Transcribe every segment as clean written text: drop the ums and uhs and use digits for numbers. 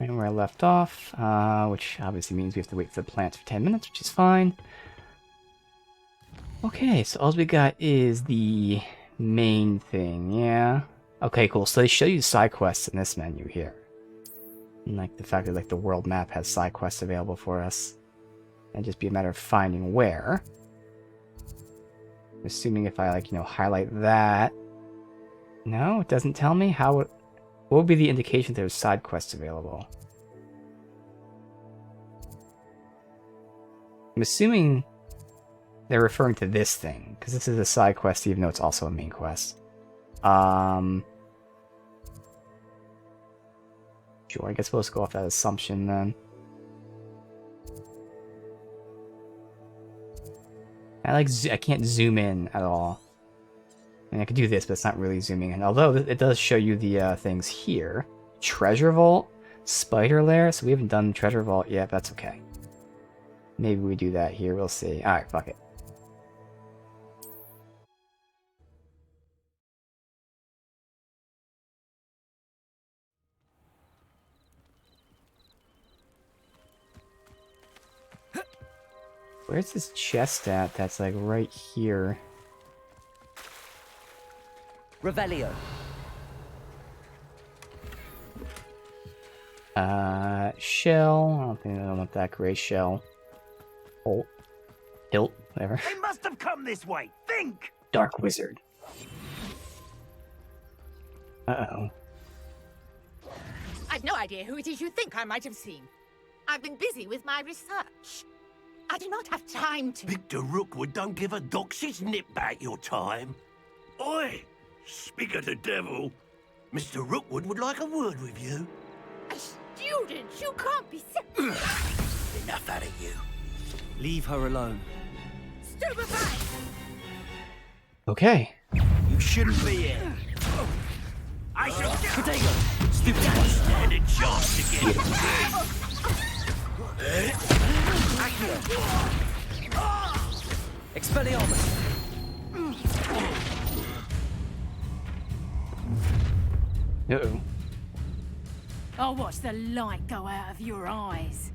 And where I left off, which obviously means we have to wait for the plants for 10 minutes, which is fine. Okay, so all we got is the main thing, yeah? Okay, cool. So they show you side quests in this menu here. And like the fact that like the world map has side quests available for us. And just be a matter of finding where. Assuming if I like, highlight that. No, it doesn't tell me how it... What would be the indication there's side quests available? I'm assuming they're referring to this thing, because this is a side quest even though it's also a main quest. Sure, I guess we'll just go off that assumption then. I can't zoom in at all. I mean, I could do this, but it's not really zooming in. Although it does show you the things here. Treasure Vault, Spider Lair. So we haven't done Treasure Vault yet, but that's okay. Maybe we do that here. We'll see. Alright, fuck it. Where's this chest at that's like right here? Revelio. Shell. I don't want that gray shell. Holt. Hilt. Whatever. They must have come this way. Think! Dark Wizard. Uh-oh. I've no idea who it is you think I might have seen. I've been busy with my research. I do not have time to... Victor Rookwood don't give a doxy's nip back your time. Oi! Speak of the devil. Mr. Rookwood would like a word with you. A student? You can't be so... Enough out of you. Leave her alone. Stupefied! Okay. You shouldn't be here. I shall Potato! Stupid ass! stand a chance to get Expelliarmus! Uh-oh. I'll watch the light go out of your eyes.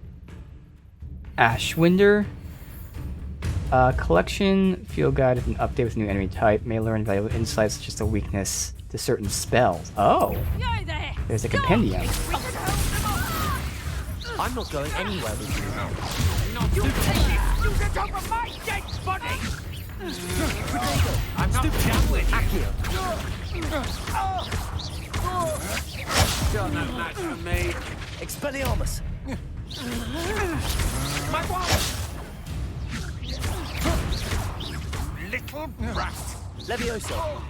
Ashwinder. Collection, field guide with an update with new enemy type. May learn valuable insights such as the weakness to certain spells. Oh! Yo there! There's a compendium. I'm not going anywhere with you. You get over my dead body! I'm not done with Accio! Don't have much for me. Expelliarmus! My wallet! Little brat! Levioso!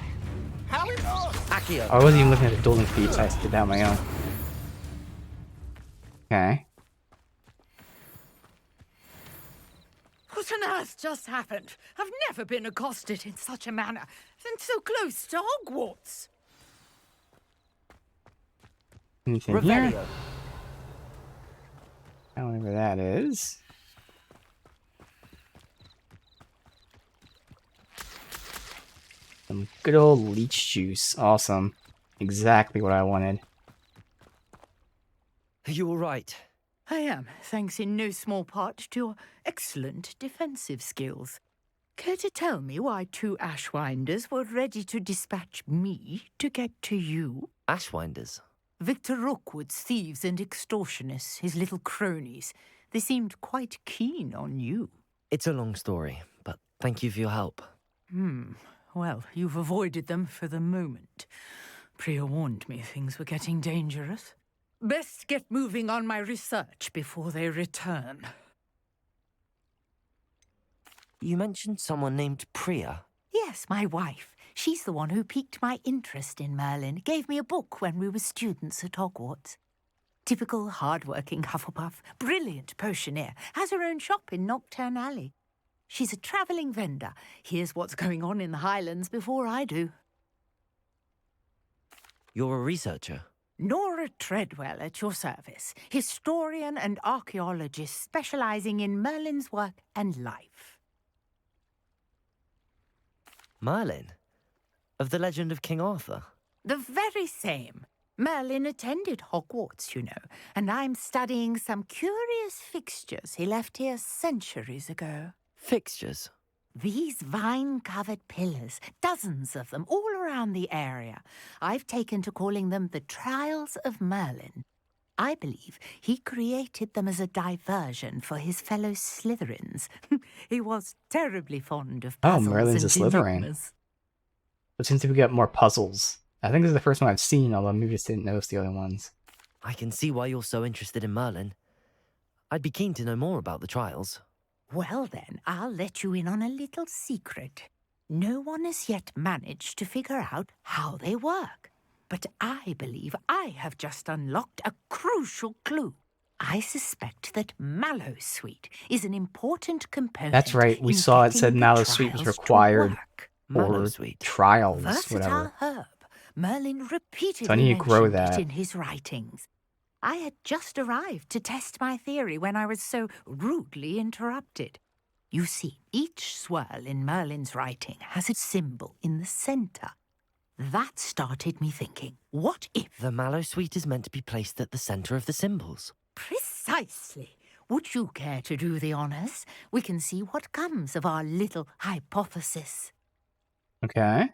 How is Accio! I wasn't even looking at the dueling feats, I just did that on my own. Okay. What on earth just happened? I've never been accosted in such a manner, and so close to Hogwarts. Anything here? Revelio! However that is. Some good old leech juice. Awesome. Exactly what I wanted. Are you alright? I am, thanks in no small part to your excellent defensive skills. Care to tell me why two Ashwinders were ready to dispatch me to get to you? Ashwinders? Victor Rookwood's thieves and extortionists, his little cronies. They seemed quite keen on you. It's a long story, but thank you for your help. Well, you've avoided them for the moment. Priya warned me things were getting dangerous. Best get moving on my research before they return. You mentioned someone named Priya. Yes, my wife. She's the one who piqued my interest in Merlin. Gave me a book when we were students at Hogwarts. Typical hard-working Hufflepuff, brilliant potioneer, has her own shop in Knockturn Alley. She's a travelling vendor. Hears what's going on in the Highlands before I do. You're a researcher. Nora Treadwell at your service, historian and archaeologist specialising in Merlin's work and life. Merlin? Of the legend of King Arthur? The very same. Merlin attended Hogwarts, you know, and I'm studying some curious fixtures he left here centuries ago. Fixtures? These vine-covered pillars, dozens of them, all around the area. I've taken to calling them the Trials of Merlin. I believe he created them as a diversion for his fellow Slytherins. He was terribly fond of puzzles Merlin's and a Slytherin. enigmas. But since we got more puzzles, I think this is the first one I've seen, although maybe I just didn't notice the other ones. I can see why you're so interested in Merlin. I'd be keen to know more about the trials. Well then, I'll let you in on a little secret. No one has yet managed to figure out how they work. But I believe I have just unlocked a crucial clue. I suspect that Mallowsweet is an important component. That's right, we in saw it getting said the Mallowsweet was trials to required work. for Mallowsweet. trials, Versatile whatever. herb. Merlin repeatedly So I need to grow mentioned that. it in his writings. I had just arrived to test my theory when I was so rudely interrupted. You see, each swirl in Merlin's writing has a symbol in the center. That started me thinking, what if... The Mallowsweet is meant to be placed at the center of the symbols. Precisely. Would you care to do the honors? We can see what comes of our little hypothesis. Okay.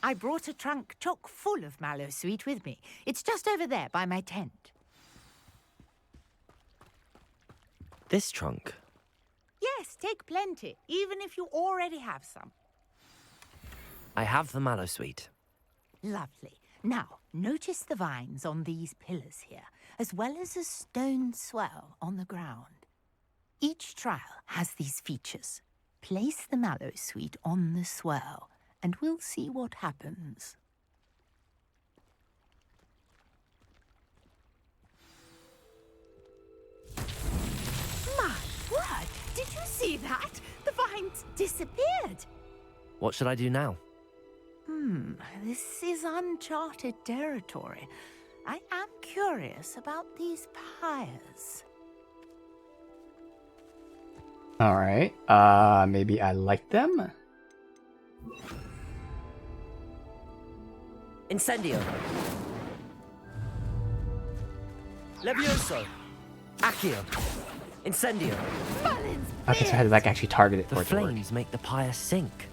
I brought a trunk chock full of Mallowsweet with me. It's just over there by my tent. This trunk. Yes, take plenty, even if you already have some. I have the Mallowsweet. Lovely. Now, notice the vines on these pillars here, as well as a stone swell on the ground. Each trial has these features. Place the Mallowsweet on the swell, and we'll see what happens. My word! Did you see that? The vines disappeared. What should I do now? This is uncharted territory. I am curious about these pyres. Alright. Maybe I like them? Incendio. Levioso. Accio. Incendio. Merlin's Okay, so I had to like actually target it The for it to work. flames make the pyre sink.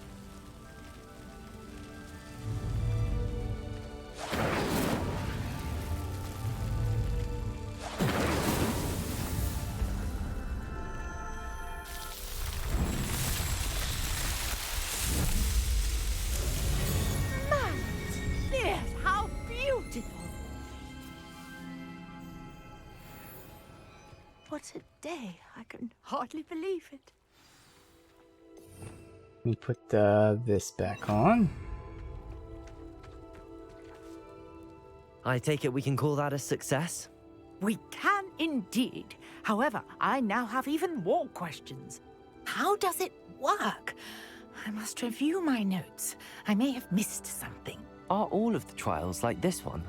Yes, how beautiful! What a day. I can hardly believe it. Let me put this back on. I take it we can call that a success? We can indeed. However, I now have even more questions. How does it work? I must review my notes. I may have missed something. Are all of the trials like this one?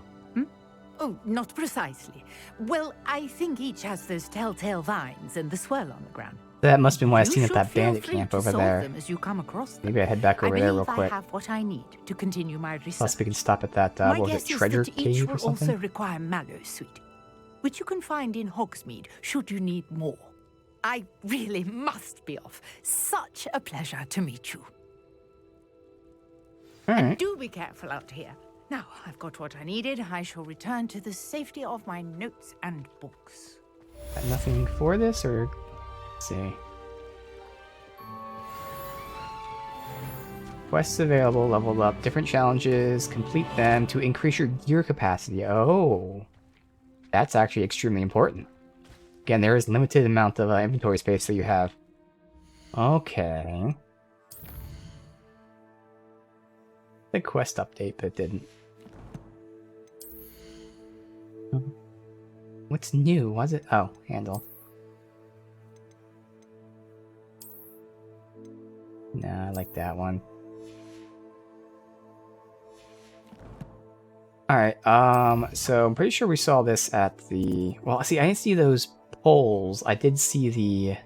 Oh, not precisely. Well, I think each has those telltale vines and the swirl on the ground. That must have been what I You seen at should that feel bandit free camp to over solve there. them as you come across them. Maybe I head back over there real I quick. have what I need to continue my research. Plus we can stop at that, My what was guess it, is treasure that each cave will or something? also require Mallowsweet, which you can find in Hogsmeade should you need more. I really must be off. Such a pleasure to meet you. Alright. Do be careful out here. Now, I've got what I needed. I shall return to the safety of my notes and books. Got nothing for this, or... Let's see. Quests available, leveled up, different challenges, complete them to increase your gear capacity. Oh, that's actually extremely important. Again, there is limited amount of inventory space that you have. Okay. The quest update, but it didn't. What's new? Was it? Oh, handle. Nah, I like that one. Alright, so I'm pretty sure we saw this at the... Well, see, I didn't see those poles. I did see the...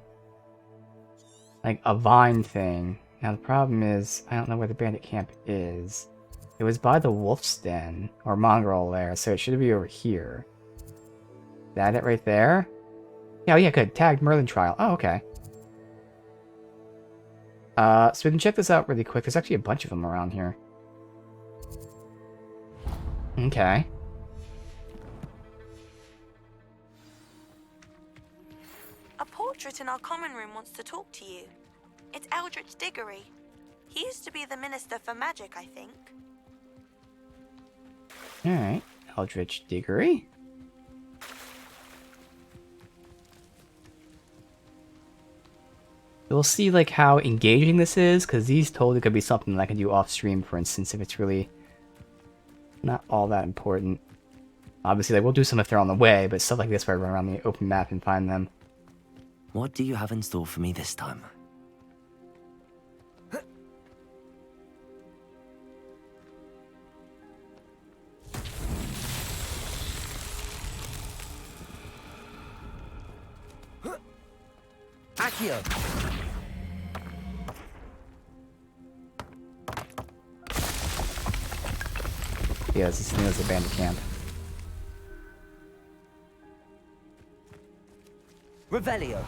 like, a vine thing. Now, the problem is, I don't know where the bandit camp is. It was by the wolf's den, or mongrel lair, so it should be over here. Is that it right there? Yeah, oh yeah, good. Tagged Merlin trial. Oh, okay. So we can check this out really quick. There's actually a bunch of them around here. Okay. A portrait in our common room wants to talk to you. It's Eldritch Diggory. He used to be the Minister for Magic, I think. Alright. Eldritch Diggory. We'll see like how engaging this is, because these totally could be something that I can do off stream, for instance, if it's really not all that important. Obviously, like, we'll do some if they're on the way, but stuff like this where I run around the open map and find them. What do you have in store for me this time? Accio! Yeah, this is near the bandit camp. Revelio!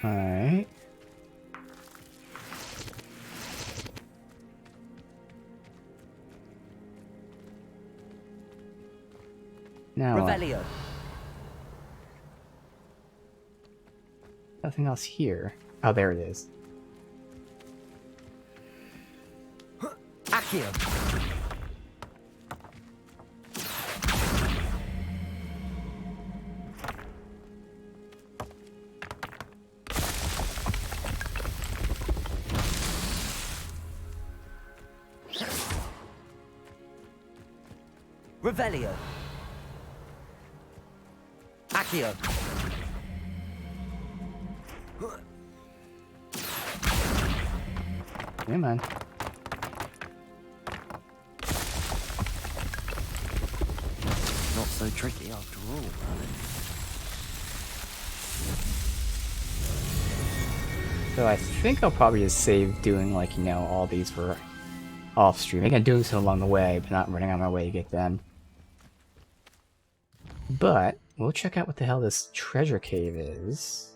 Alright. Now, Revelio! nothing else here. Oh, there it is. Accio! Revelio! Accio! Yeah, man. Not so tricky after all, Merlin. So I think I'll probably just save doing, like, you know, all these for off stream. Again, doing so along the way, but not running on my way to get them. But we'll check out what the hell this treasure cave is.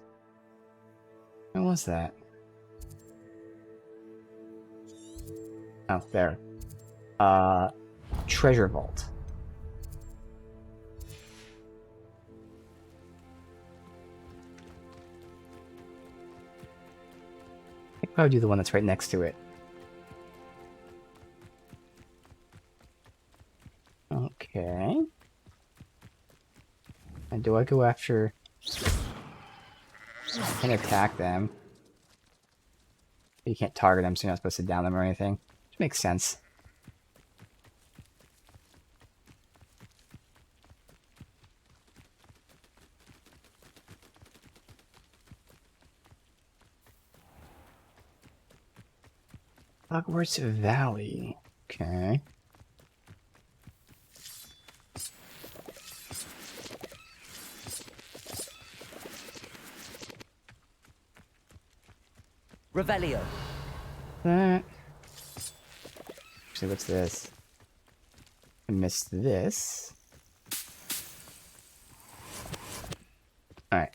What was that? Oh, there. Treasure vault. I think I'll do the one that's right next to it. Okay. And do I go after... I can attack them. You can't target them, so you're not supposed to down them or anything. Which makes sense. Hogwarts Valley. Okay. Revelio! That. Actually, what's this? I missed this. Alright,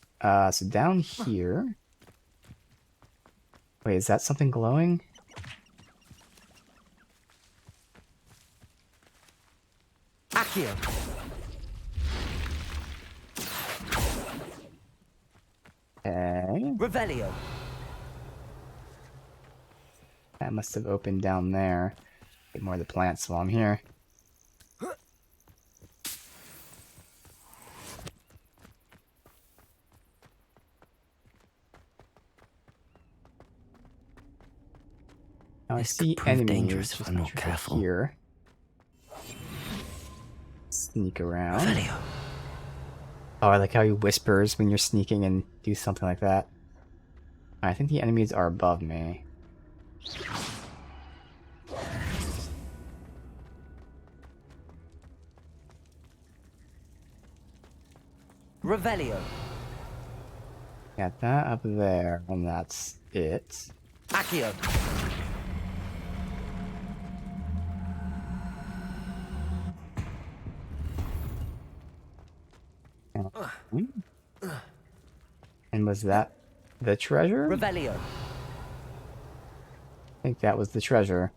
so down here... Wait, is that something glowing? Accio! Okay. Revelio! That must have opened down there. Get more of the plants while I'm here. Now I This see could prove enemies. dangerous if Just I'm make not sure they're careful. here. Sneak around. Revelio! Oh, I like how he whispers when you're sneaking and do something like that. I think the enemies are above me. Revelio. Got that up there, and that's it. Accio. And was that the treasure? Revelio. I think that was the treasure.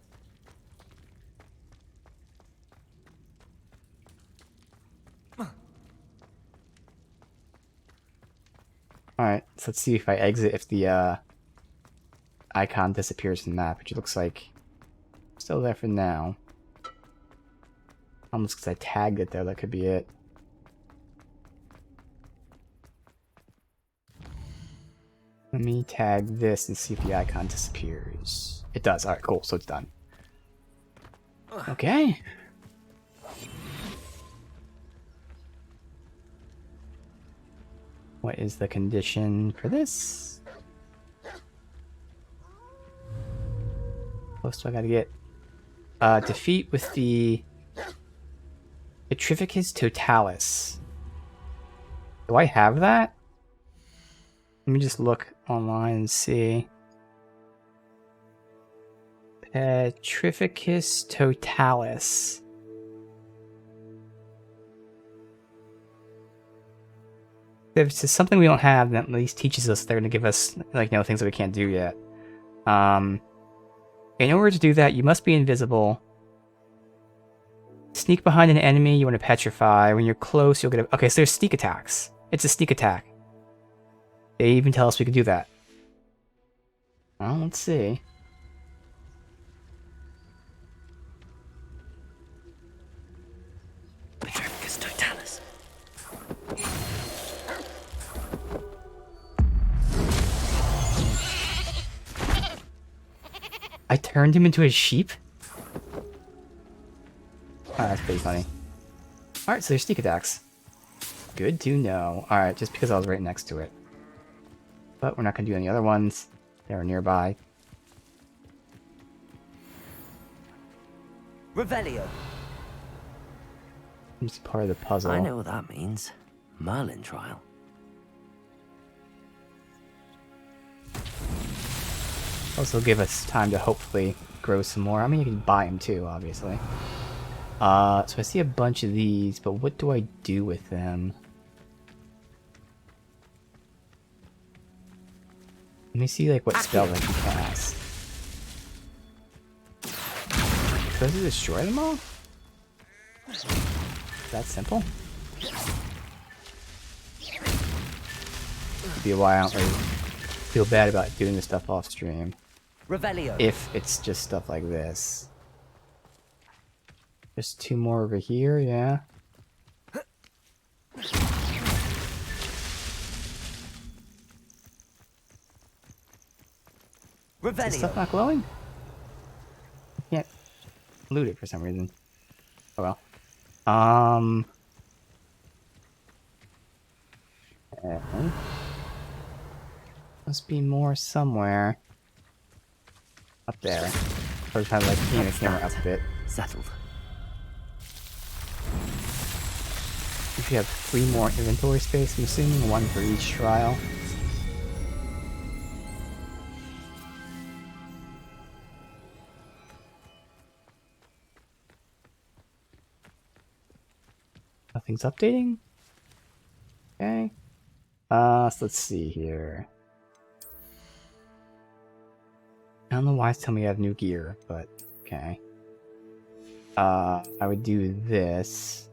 Alright, so let's see if I exit if the icon disappears from the map, which it looks like still there for now. Almost because I tagged it there, that could be it. Let me tag this and see if the icon disappears. It does. Alright, cool. So it's done. Okay. What is the condition for this? What do I gotta get? Defeat with the Petrificus Totalis. Do I have that? Let me just look online and see. Petrificus Totalis. If it's something we don't have, that at least teaches us they're going to give us, like, you know, things that we can't do yet. In order to do that, you must be invisible. Sneak behind an enemy, you want to petrify. When you're close, you'll get a... Okay, so there's sneak attacks. It's a sneak attack. They even tell us we could do that. Well, let's see. Petrificus Totalis. I turned him into a sheep? Oh, that's pretty funny. Alright, so there's sneak attacks. Good to know. Alright, just because I was right next to it. But we're not going to do any other ones. They're nearby. Revelio. It's part of the puzzle. I know what that means. Merlin trial. Also give us time to hopefully grow some more. I mean, you can buy them too, obviously. So I see a bunch of these, but what do I do with them? Let me see, like, what spells I can cast. Does it destroy them all? That simple? Could be why I don't really feel bad about doing this stuff off stream. Revelio. If it's just stuff like this. Just two more over here, yeah. Is this Revelio. stuff not glowing? I can't loot it for some reason. Oh well. Okay. Must be more somewhere. Up there. I was trying to, like, clean the camera up a bit. Settled. We should have 3 more inventory space, I'm assuming, 1 for each trial. Nothing's updating? Okay. So let's see here. I don't know why it's telling me I have new gear, but okay. I would do this.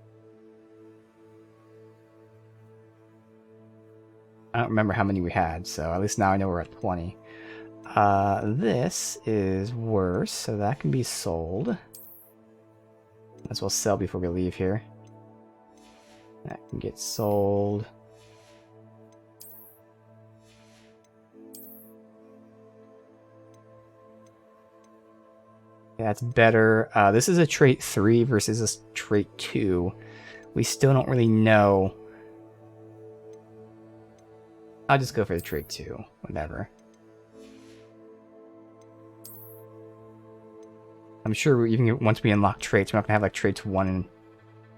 I don't remember how many we had, so at least now I know we're at 20. This is worse, so that can be sold. Might as well sell before we leave here. That can get sold. Yeah, that's better. This is a trait 3 versus a trait 2. We still don't really know. I'll just go for the trait 2. Whatever. I'm sure even once we unlock traits, we're not going to have like traits 1 and...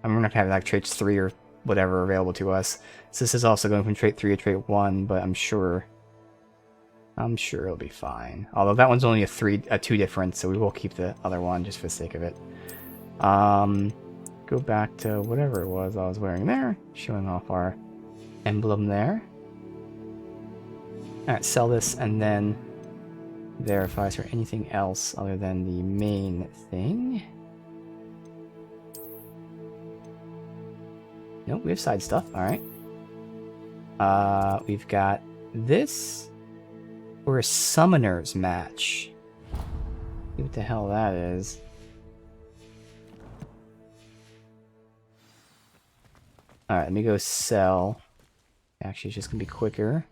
I mean, we're not going to have like traits 3 or whatever available to us. So this is also going from trait 3 to trait 1, but I'm sure it'll be fine. Although that one's only a 2 difference, so we will keep the other one just for the sake of it. Go back to whatever it was I was wearing there, showing off our emblem there. Alright, sell this and then verify is there anything else other than the main thing. Nope, we have side stuff, alright. We've got this for a summoner's match. See what the hell that is. Alright, let me go sell. Actually, it's just gonna be quicker.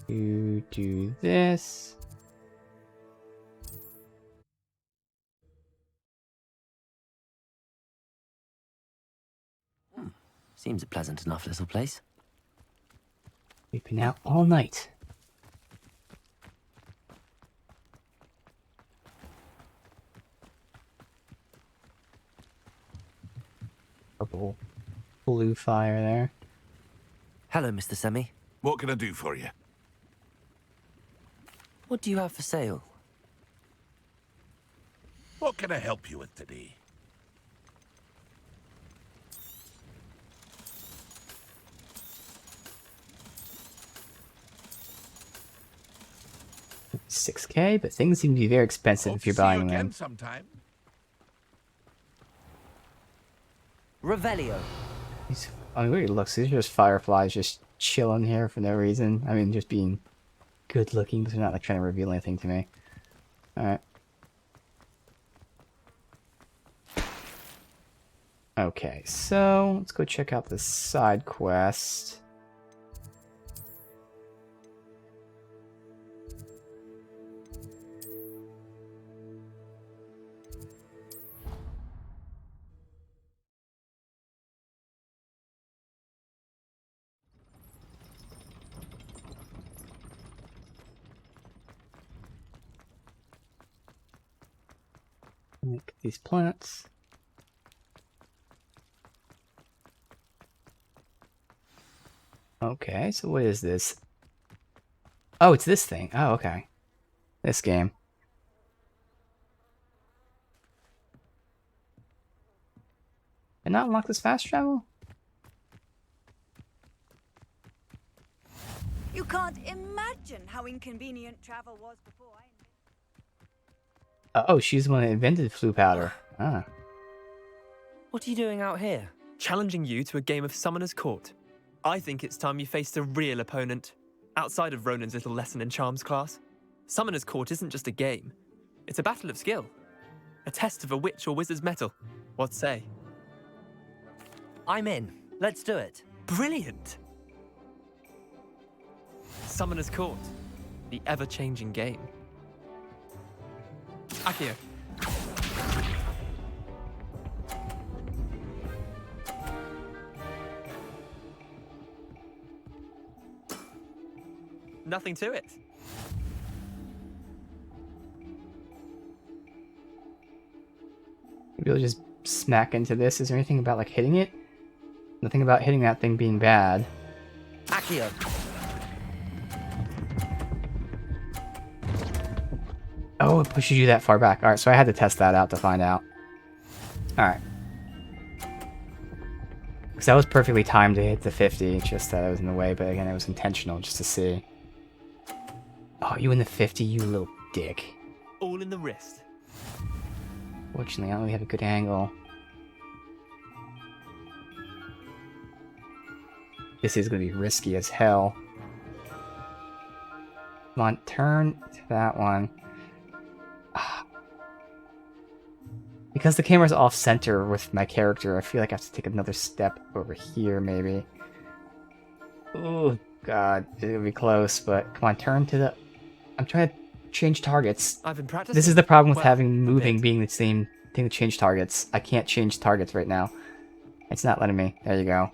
You do this. Seems a pleasant enough little place. We've been out all night. Purple, blue fire there. Hello, Mr. Semi. What can I do for you? What do you have for sale? What can I help you with today? $6K, but things seem to be very expensive Hope if you're to see you buying again them. sometime. Revelio. I mean, weird looks. These are just fireflies just chilling here for no reason. I mean, just being good looking, but they're not like trying to reveal anything to me. Alright. Okay, so let's go check out the side quest. Make these plants. Okay, so what is this? Oh, it's this thing. Oh, okay. This game. And not unlock this fast travel? You can't imagine how inconvenient travel was before I invented. Oh, she's the one that invented flu powder. Ah. What are you doing out here? Challenging you to a game of Summoner's Court. I think it's time you faced a real opponent, outside of Ronan's little lesson in charms class. Summoner's Court isn't just a game. It's a battle of skill. A test of a witch or wizard's mettle. What say? I'm in. Let's do it. Brilliant! Summoner's Court. The ever-changing game. Akio. Nothing to it. Maybe we'll just smack into this. Is there anything about like hitting it? Nothing about hitting that thing being bad. Accio. Oh, it pushes you that far back. Alright, so I had to test that out to find out. Alright. Because that was perfectly timed to hit the 50, just that I was in the way, but again, it was intentional just to see. Oh, you in the 50, you little dick. All in the wrist. Fortunately, I don't really have a good angle. This is going to be risky as hell. Come on, turn to that one. Because the camera's off-center with my character, I feel like I have to take another step over here, maybe. Oh, God. It's going to be close, but come on, turn to the... I'm trying to change targets. I've been practicing. This is the problem with Well, having a moving bit. being the same thing to change targets. I can't change targets right now. It's not letting me. There you go.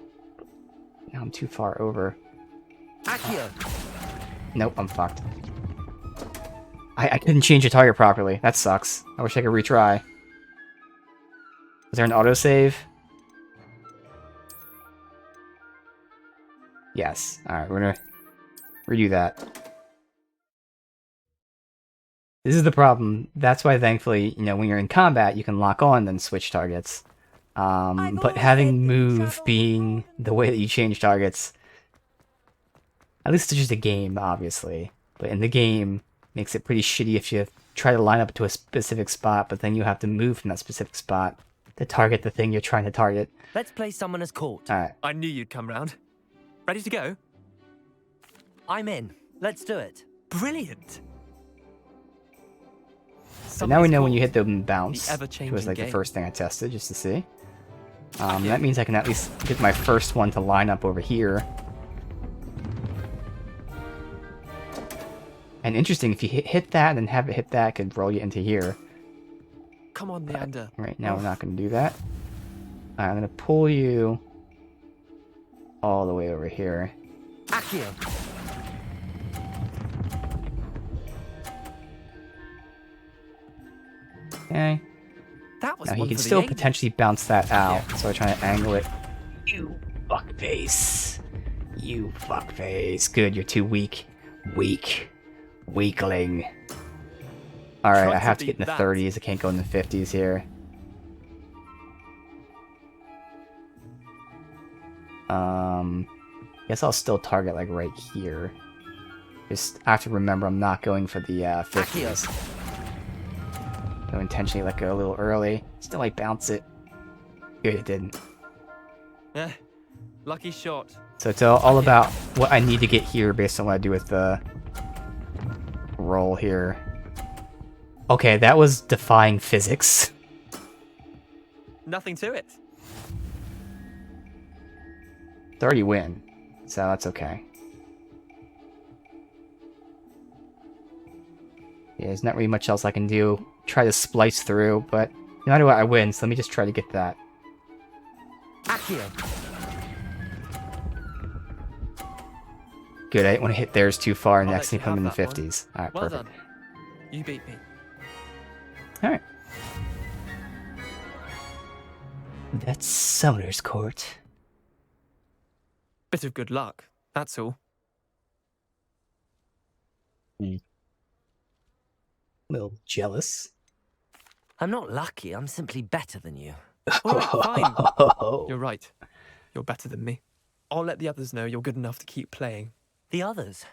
Now I'm too far over. Accio. Nope, I'm fucked. I couldn't change a target properly. That sucks. I wish I could retry. Is there an autosave? Yes. Alright, we're gonna redo that. This is the problem. That's why, thankfully, you know, when you're in combat, you can lock on and switch targets. But having move being the way that you change targets, at least it's just a game, obviously. But in the game, makes it pretty shitty if you try to line up to a specific spot, but then you have to move from that specific spot to target the thing you're trying to target. Let's play Summoner's Court. Alright. I knew you'd come round. Ready to go? I'm in. Let's do it. Brilliant. So now we know when you hit the bounce, The which ever-changing was like the game. first thing I tested, just to see. That means I can at least get my first one to line up over here. And interesting, if you hit that and then have it hit that, it could roll you into here. Come on, Leander. Right now we're not going to do that. I'm going to pull you all the way over here. Accio. Okay. That was Now he one can for the still ages. potentially bounce that out, so I try to angle it. You fuckface. You fuckface. Good, you're too weak. Weak. Weakling. Alright, Try I to have to get beat in the that. 30s, I can't go in the 50s here. Guess I'll still target like right here. Just I have to remember I'm not going for the 50s. So intentionally let go a little early. Still like bounce it. Good, it didn't. Eh, lucky shot. So it's all about what I need to get here based on what I do with the roll here. Okay, that was defying physics. Nothing to it. It's already win, so that's okay. Yeah, there's not really much else I can do. Try to splice through, but no matter what, I win, so let me just try to get that. Accio. Good, I didn't want to hit theirs too far and I'll actually let you put them in the have that one. 50s. Alright, Well perfect. done. You beat me. Alright. That's Summoner's Court. Bit of good luck, that's all. A little jealous. I'm not lucky. I'm simply better than you. All right, fine. You're right. You're better than me. I'll let the others know you're good enough to keep playing. The others.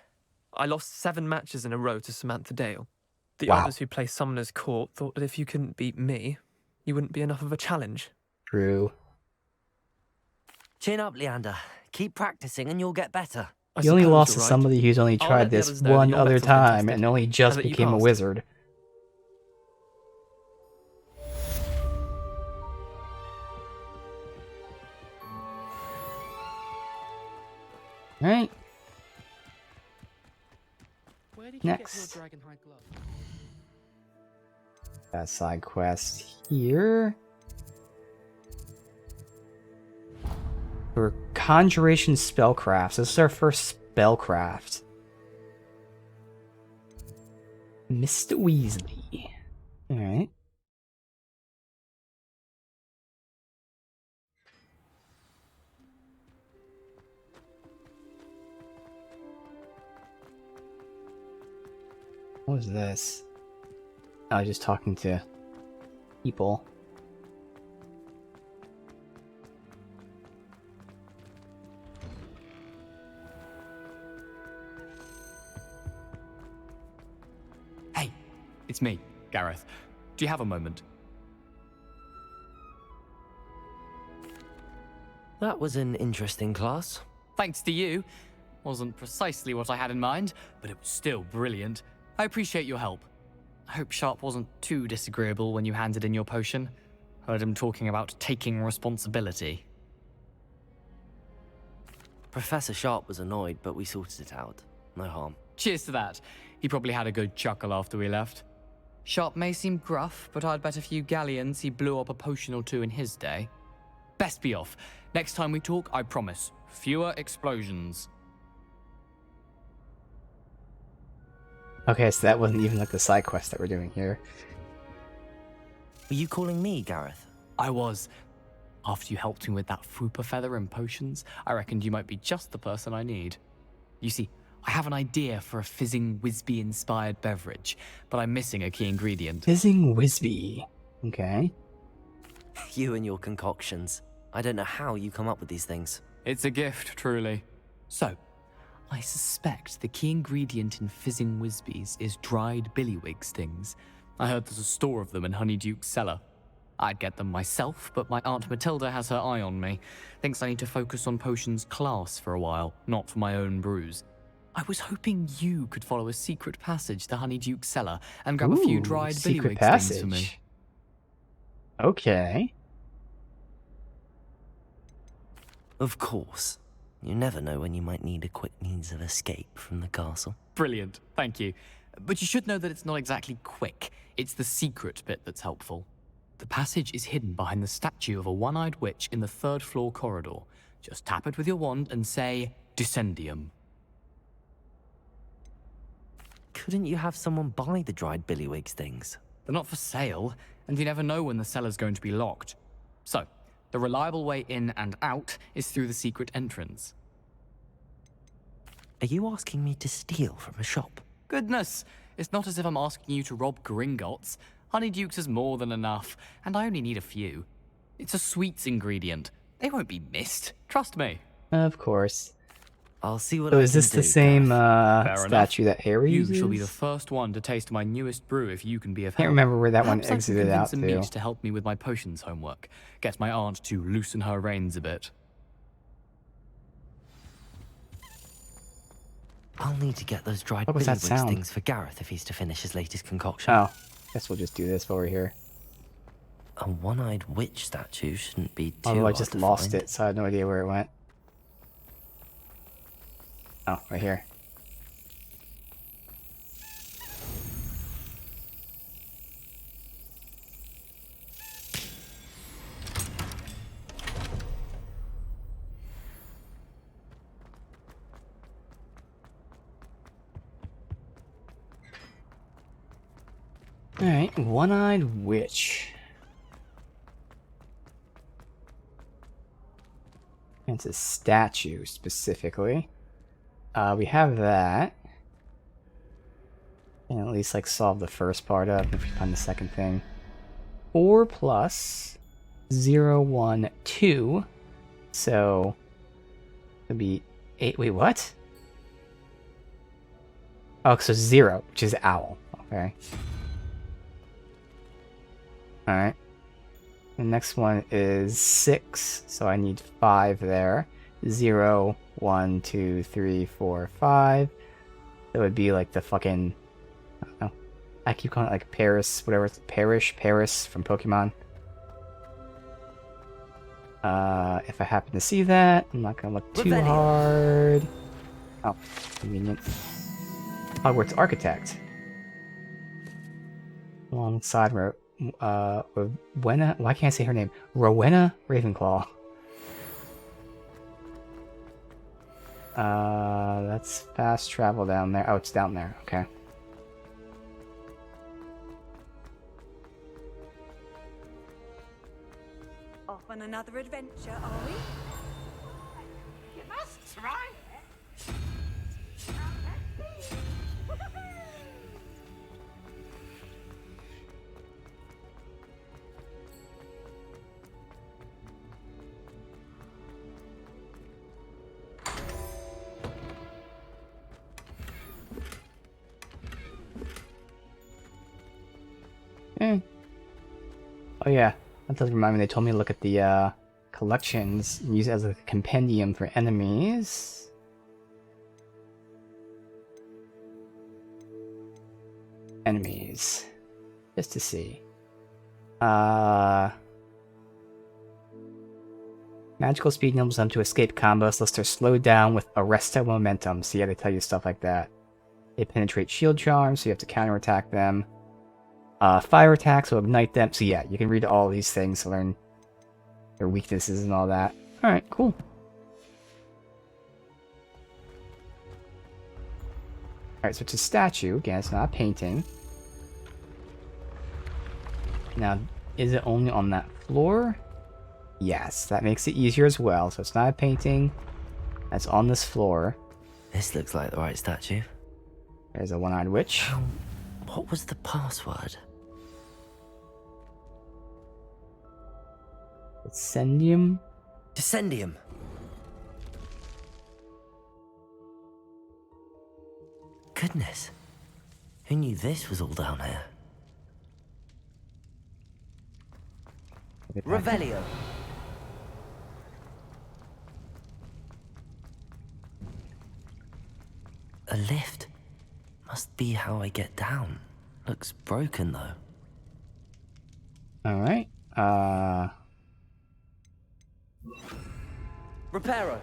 I lost 7 matches in a row to Samantha Dale. The Wow. others who play Summoner's Court thought that if you couldn't beat me, you wouldn't be enough of a challenge. True. Chin up, Leander. Keep practicing and you'll get better. I You only suppose lost you're to right. somebody who's only I'll tried let the this others know that one your other mettle time contested, and only just and that you became a passed. wizard. Alright, Where did next. you get your dragonhide glove? That side quest here. For Conjuration Spellcraft. This is our first spellcraft. Mr. Weasley. Alright. What was this? I was just talking to people. Hey, it's me, Gareth. Do you have a moment? That was an interesting class. Thanks to you. Wasn't precisely what I had in mind, but it was still brilliant. I appreciate your help. I hope Sharp wasn't too disagreeable when you handed in your potion. Heard him talking about taking responsibility. Professor Sharp was annoyed, but we sorted it out. No harm. Cheers to that. He probably had a good chuckle after we left. Sharp may seem gruff, but I'd bet a few galleons he blew up a potion or two in his day. Best be off. Next time we talk, I promise. Fewer explosions. Okay, so that wasn't even like the side quest that we're doing here. Were you calling me, Gareth? I was. After you helped me with that Fupa feather and potions, I reckoned you might be just the person I need. You see, I have an idea for a fizzing Whizbee-inspired beverage, but I'm missing a key ingredient. Fizzing Whizbee. Okay. You and your concoctions. I don't know how you come up with these things. It's a gift, truly. So, I suspect the key ingredient in fizzing Whizbees is dried billywig stings. I heard there's a store of them in Honeyduke's cellar. I'd get them myself, but my Aunt Matilda has her eye on me. Thinks I need to focus on potions class for a while, not for my own brews. I was hoping you could follow a secret passage to Honeyduke's cellar and grab a few dried secret billywig passage. stings for me. Okay. Of course. You never know when you might need a quick means of escape from the castle. Brilliant, thank you. But you should know that it's not exactly quick. It's the secret bit that's helpful. The passage is hidden behind the statue of a one-eyed witch in the 3rd floor corridor. Just tap it with your wand and say, Descendium. Couldn't you have someone buy the dried billywig stings? They're not for sale, and you never know when the cellar's going to be locked. So, the reliable way in and out is through the secret entrance. Are you asking me to steal from a shop? Goodness, it's not as if I'm asking you to rob Gringotts. Honeyduke's is more than enough, and I only need a few. It's a sweets ingredient. They won't be missed. Trust me. Of course. I'll see what So I is can this do, the same Fair statue that Harry You uses? shall be the first one to taste my newest brew if you can be of help. Can't remember where that one Perhaps I can exited out convince a to. mute to help me with my potions homework. Get my aunt to loosen her reins a bit. I'll need to get those dried What was that billywig sound? stings for Gareth if he's to finish his latest concoction. Oh, guess we'll just do this while we're here. A one-eyed witch statue shouldn't be too Although I hard just to lost find. it, so I had no idea where it went. Oh, right here. Alright, one-eyed witch. It's a statue, specifically. We have that. And at least, like, solve the first part up if we find the second thing. 4 plus 0, 1, 2. So, it'd be 8. Wait, what? Oh, so 0, which is owl. Okay. Alright. The next one is 6, so I need 5 there. 0, 1, 2, 3, 4, 5. That would be like the fucking... I don't know. I keep calling it like Paris, whatever it's... Paris from Pokemon. If I happen to see that, I'm not gonna look too hard. Oh, convenient. Hogwarts Architect. Alongside Rowena, why can't I say her name? Rowena Ravenclaw. That's fast travel down there. Oh, it's down there. Okay. Off on another adventure, are we? You must try it. Oh yeah, that does remind me. They told me to look at the collections and use it as a compendium for enemies. Enemies, just to see. Magical speed enables them to escape combos unless they're slowed down with Arresto Momentum. So yeah, they tell you stuff like that. They penetrate shield charms, so you have to counterattack them. Fire attacks will ignite them. So yeah, you can read all these things to learn their weaknesses and all that. Alright, cool. Alright, so it's a statue. Again, it's not a painting. Now, is it only on that floor? Yes, that makes it easier as well. So it's not a painting that's on this floor. This looks like the right statue. There's a one-eyed witch. What was the password? Ascendium. Descendium. Goodness. Who knew this was all down here? Revelio. A lift. Must be how I get down. Looks broken though. Alright. Reparo.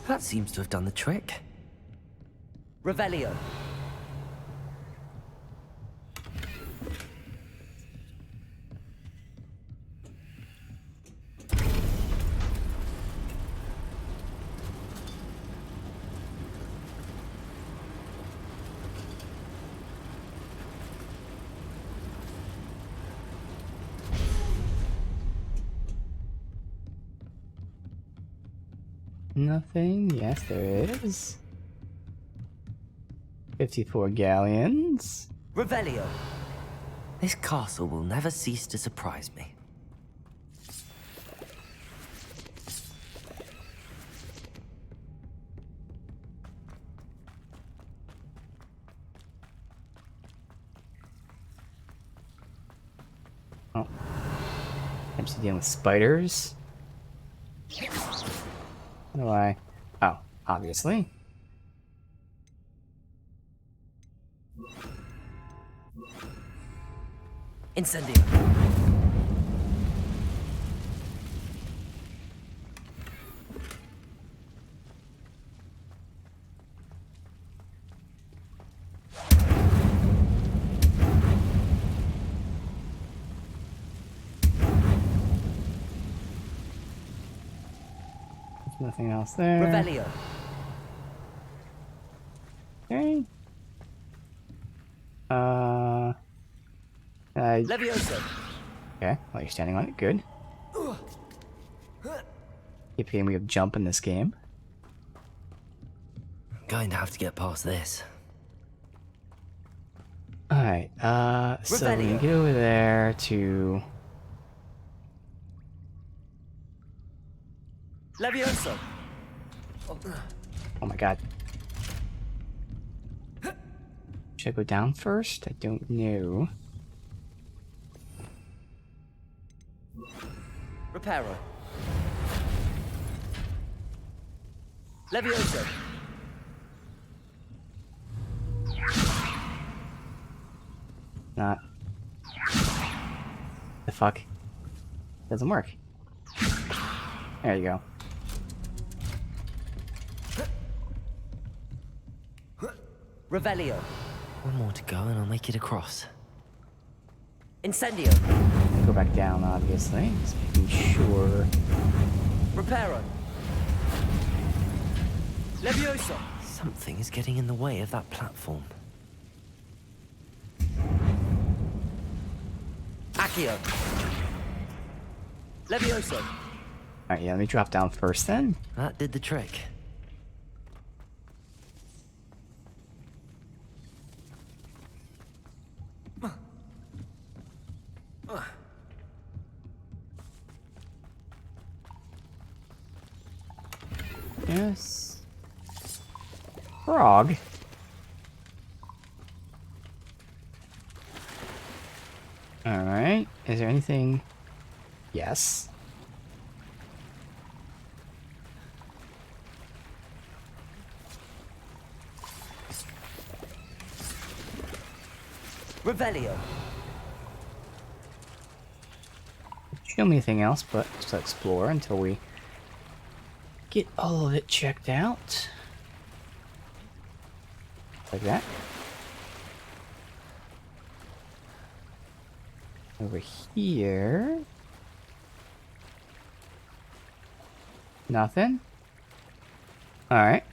That seems to have done the trick. Revelio. Nothing. Yes, there is. 54 galleons. Revelio. This castle will never cease to surprise me. Oh. I'm just dealing with spiders. How do I? Oh, obviously. Incendio. There's nothing else there. Revelio. Okay. Levioso. Okay, well, you're standing on it. Good. Keep hitting me with jump in this game. Going to have to get past this. Alright, so we can get over there to... Levioso. Oh my god. Should I go down first? I don't know. Reparo. Levioso. Not. The fuck? Doesn't work. There you go. Revelio. One more to go and I'll make it across. Incendio. Go back down, obviously. Just making sure. Reparo. Levioso. Something is getting in the way of that platform. Accio. Levioso. Alright, yeah, let me drop down first then. That did the trick. Yes. Frog. Alright. Is there anything? Yes. Revelio. Show me anything else, but just explore until we get all of it checked out. Like that. Over here. Nothing. Alright.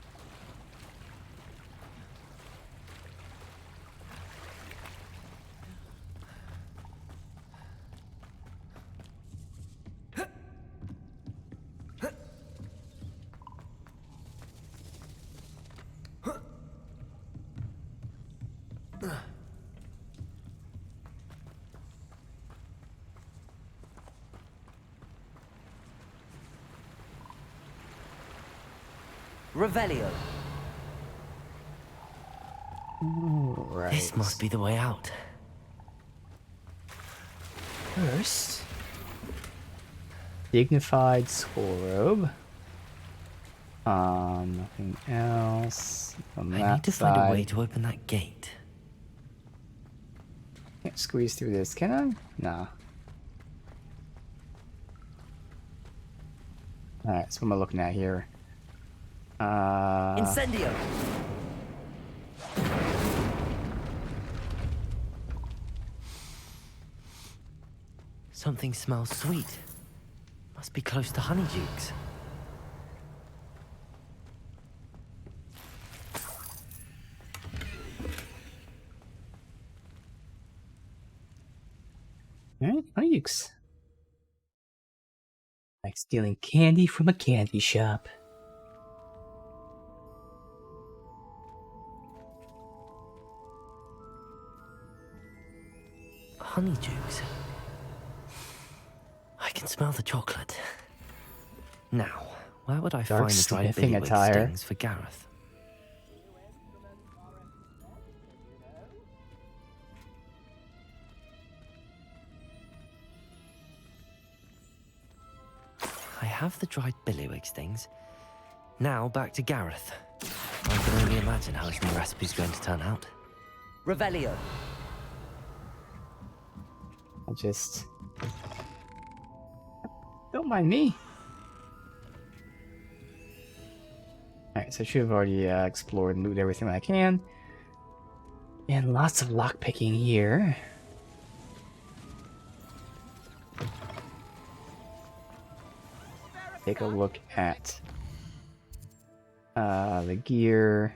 Revelio. Right. This must be the way out. First, Dignified school robe. Nothing else. On I that need to side. find a way to open that gate. Can't squeeze through this, can I? Nah. Alright, so what am I looking at here? Incendio. Something smells sweet. Must be close to Honeydukes. Alright, Honeydukes. Like stealing candy from a candy shop. Honeydukes. I can smell the chocolate. Now, where would I Dark find the dried sniffing billywig attire. stings for Gareth? I have the dried billywig stings. Now back to Gareth. I can only imagine how his new recipe's going to turn out. Revelio. I just... Don't mind me. Alright, so I should have already explored and looted everything I can. And lots of lockpicking here. Take a look at the gear.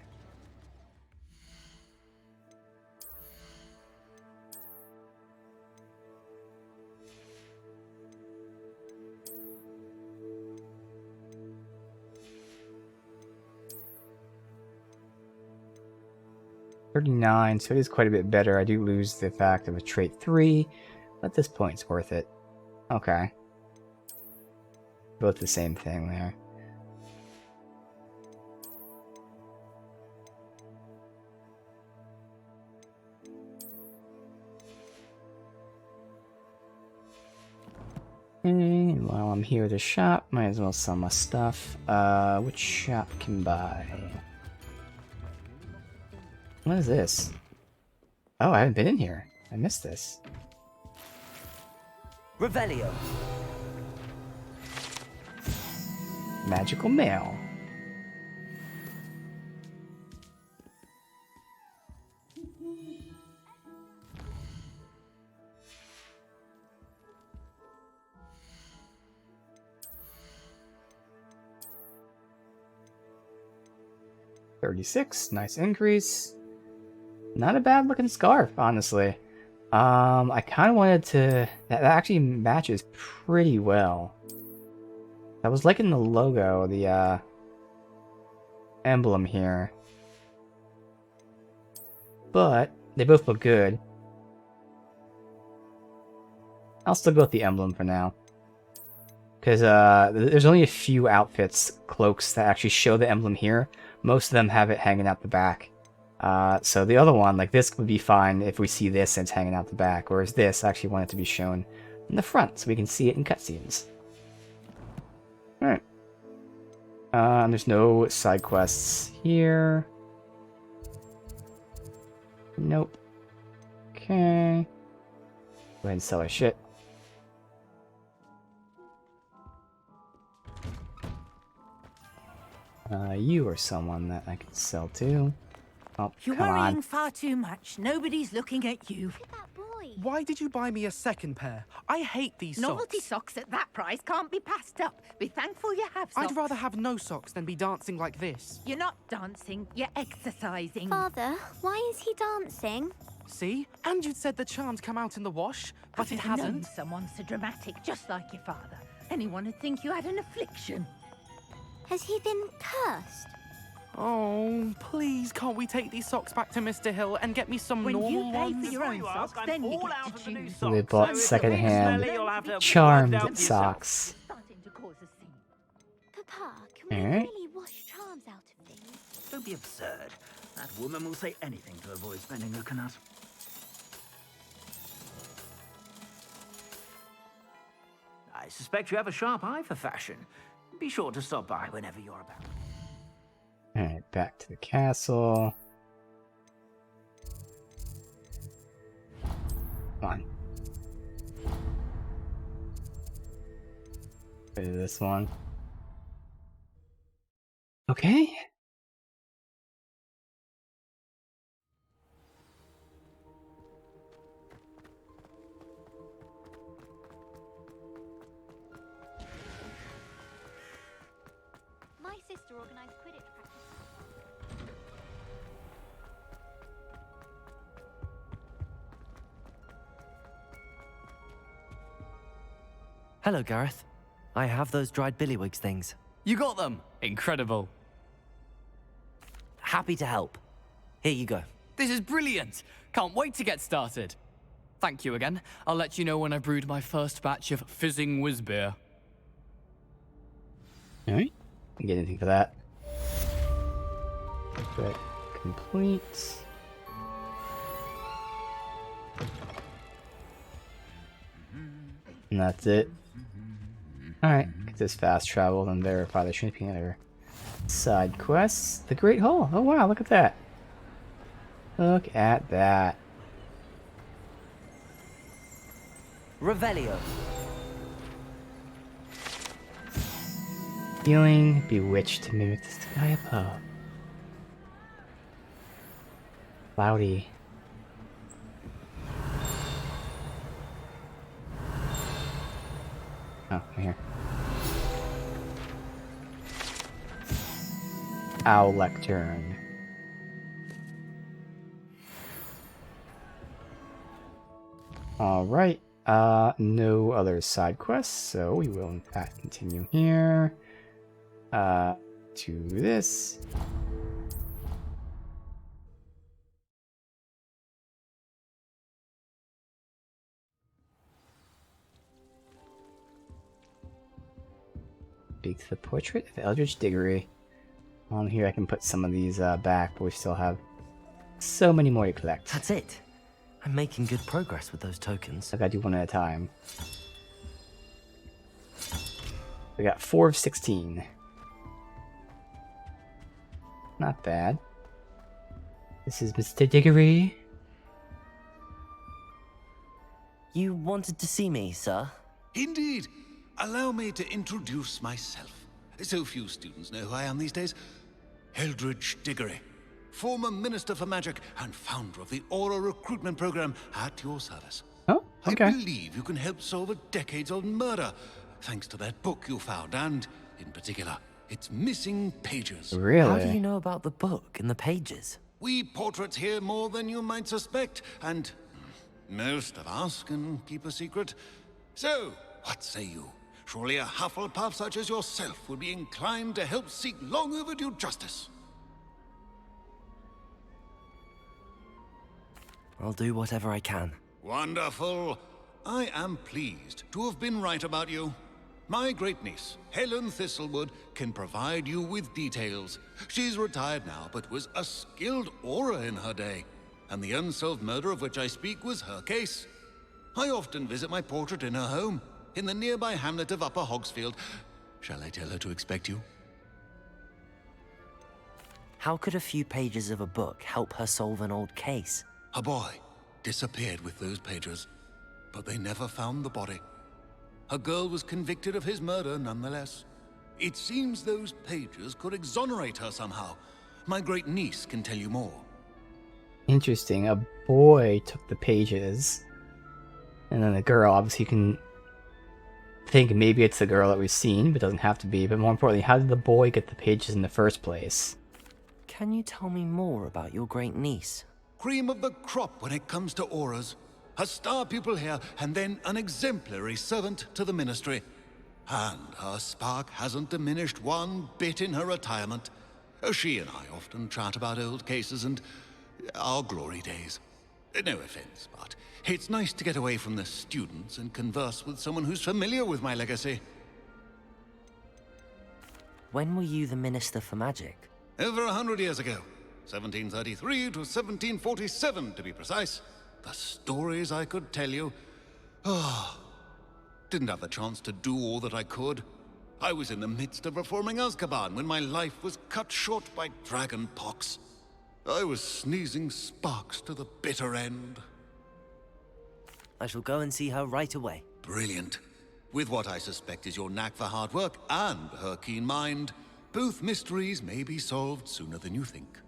$39, so it is quite a bit better. I do lose the fact of a trait 3, but at this point it's worth it. Okay. Both the same thing there. And while I'm here to shop, might as well sell my stuff. Which shop can buy? What is this? Oh, I haven't been in here. I missed this. Revelio. Magical mail. $36, nice increase. Not a bad looking scarf, honestly. I kind of wanted to... That actually matches pretty well. I was liking the logo, the emblem here. But they both look good. I'll still go with the emblem for now. Because there's only a few outfits, cloaks, that actually show the emblem here. Most of them have it hanging out the back. So the other one, like this, would be fine if we see this and it's hanging out the back. Whereas this, I actually want it to be shown in the front so we can see it in cutscenes. Alright. There's no side quests here. Nope. Okay. Go ahead and sell our shit. You are someone that I can sell to. Oh, You're come worrying on. far too much. Nobody's looking at you. Look at that boy. Why did you buy me a second pair? I hate these Novelty socks. socks at that price can't be passed up. Be thankful you have socks. I'd rather have no socks than be dancing like this. You're not dancing, you're exercising. Father, why is he dancing? See? And you'd said the charms come out in the wash, but it I've never known hasn't. someone so dramatic, just like your father. Anyone would think you had an affliction. Has he been cursed? Oh, please, can't we take these socks back to Mr. Hill and get me some When normal you pay for ones? your own socks, then you get to choose. We bought secondhand charmed socks. Starting to cause a scene. Papa, can we Alright. really wash charms out of things? Don't be absurd. That woman will say anything to avoid spending her canut. I suspect you have a sharp eye for fashion. Be sure to stop by whenever you're about. Alright, back to the castle. Come on. Rid of this one. Okay. My sister organised Quidditch practice. Hello, Gareth. I have those dried billywigs things. You got them! Incredible. Happy to help. Here you go. This is brilliant! Can't wait to get started. Thank you again. I'll let you know when I brewed my first batch of fizzing whizbeer. Alright. Didn't get anything for that. But complete. And that's it. Alright, get this fast travel and verify there shouldn't be any other side quests. The Great Hall. Oh wow, look at that. Look at that. Revelio. Feeling bewitched to mimic the sky above. Cloudy. Oh, I'm here. Owl Lectern. Alright, no other side quests, so we will in fact continue here. To this. Speak to the portrait of Eldritch Diggory. On here I can put some of these back, but we still have so many more to collect. That's it. I'm making good progress with those tokens. I gotta do one at a time. We got 4 of 16. Not bad. This is Mr. Diggory. You wanted to see me, sir? Indeed. Allow me to introduce myself. So few students know who I am these days. Eldritch Diggory, former Minister for Magic and founder of the Aura Recruitment Program at your service. Oh, okay. I believe you can help solve a decades-old murder, thanks to that book you found, and, in particular, its missing pages. Really? How do you know about the book and the pages? We portraits here more than you might suspect, and most of us can keep a secret. So, what say you? Surely a Hufflepuff such as yourself would be inclined to help seek long overdue justice. I'll do whatever I can. Wonderful. I am pleased to have been right about you. My great niece, Helen Thistlewood, can provide you with details. She's retired now, but was a skilled aura in her day. And the unsolved murder of which I speak was her case. I often visit my portrait in her home, in the nearby hamlet of Upper Hogsfield. Shall I tell her to expect you? How could a few pages of a book help her solve an old case? A boy disappeared with those pages, but they never found the body. A girl was convicted of his murder nonetheless. It seems those pages could exonerate her somehow. My great niece can tell you more. Interesting. A boy took the pages And then the girl, obviously you can think maybe it's the girl that we've seen, but doesn't have to be. But more importantly, how did the boy get the pages in the first place? Can you tell me more about your great niece? Cream of the crop when it comes to auras. A star pupil here, and then an exemplary servant to the ministry. And her spark hasn't diminished one bit in her retirement. She and I often chat about old cases and our glory days. No offense, but it's nice to get away from the students and converse with someone who's familiar with my legacy. When were you the Minister for Magic? Over 100 years ago. 1733 to 1747, to be precise. The stories I could tell you. Ah, didn't have the chance to do all that I could. I was in the midst of reforming Azkaban when my life was cut short by dragon pox. I was sneezing sparks to the bitter end. I shall go and see her right away. Brilliant. With what I suspect is your knack for hard work and her keen mind, both mysteries may be solved sooner than you think.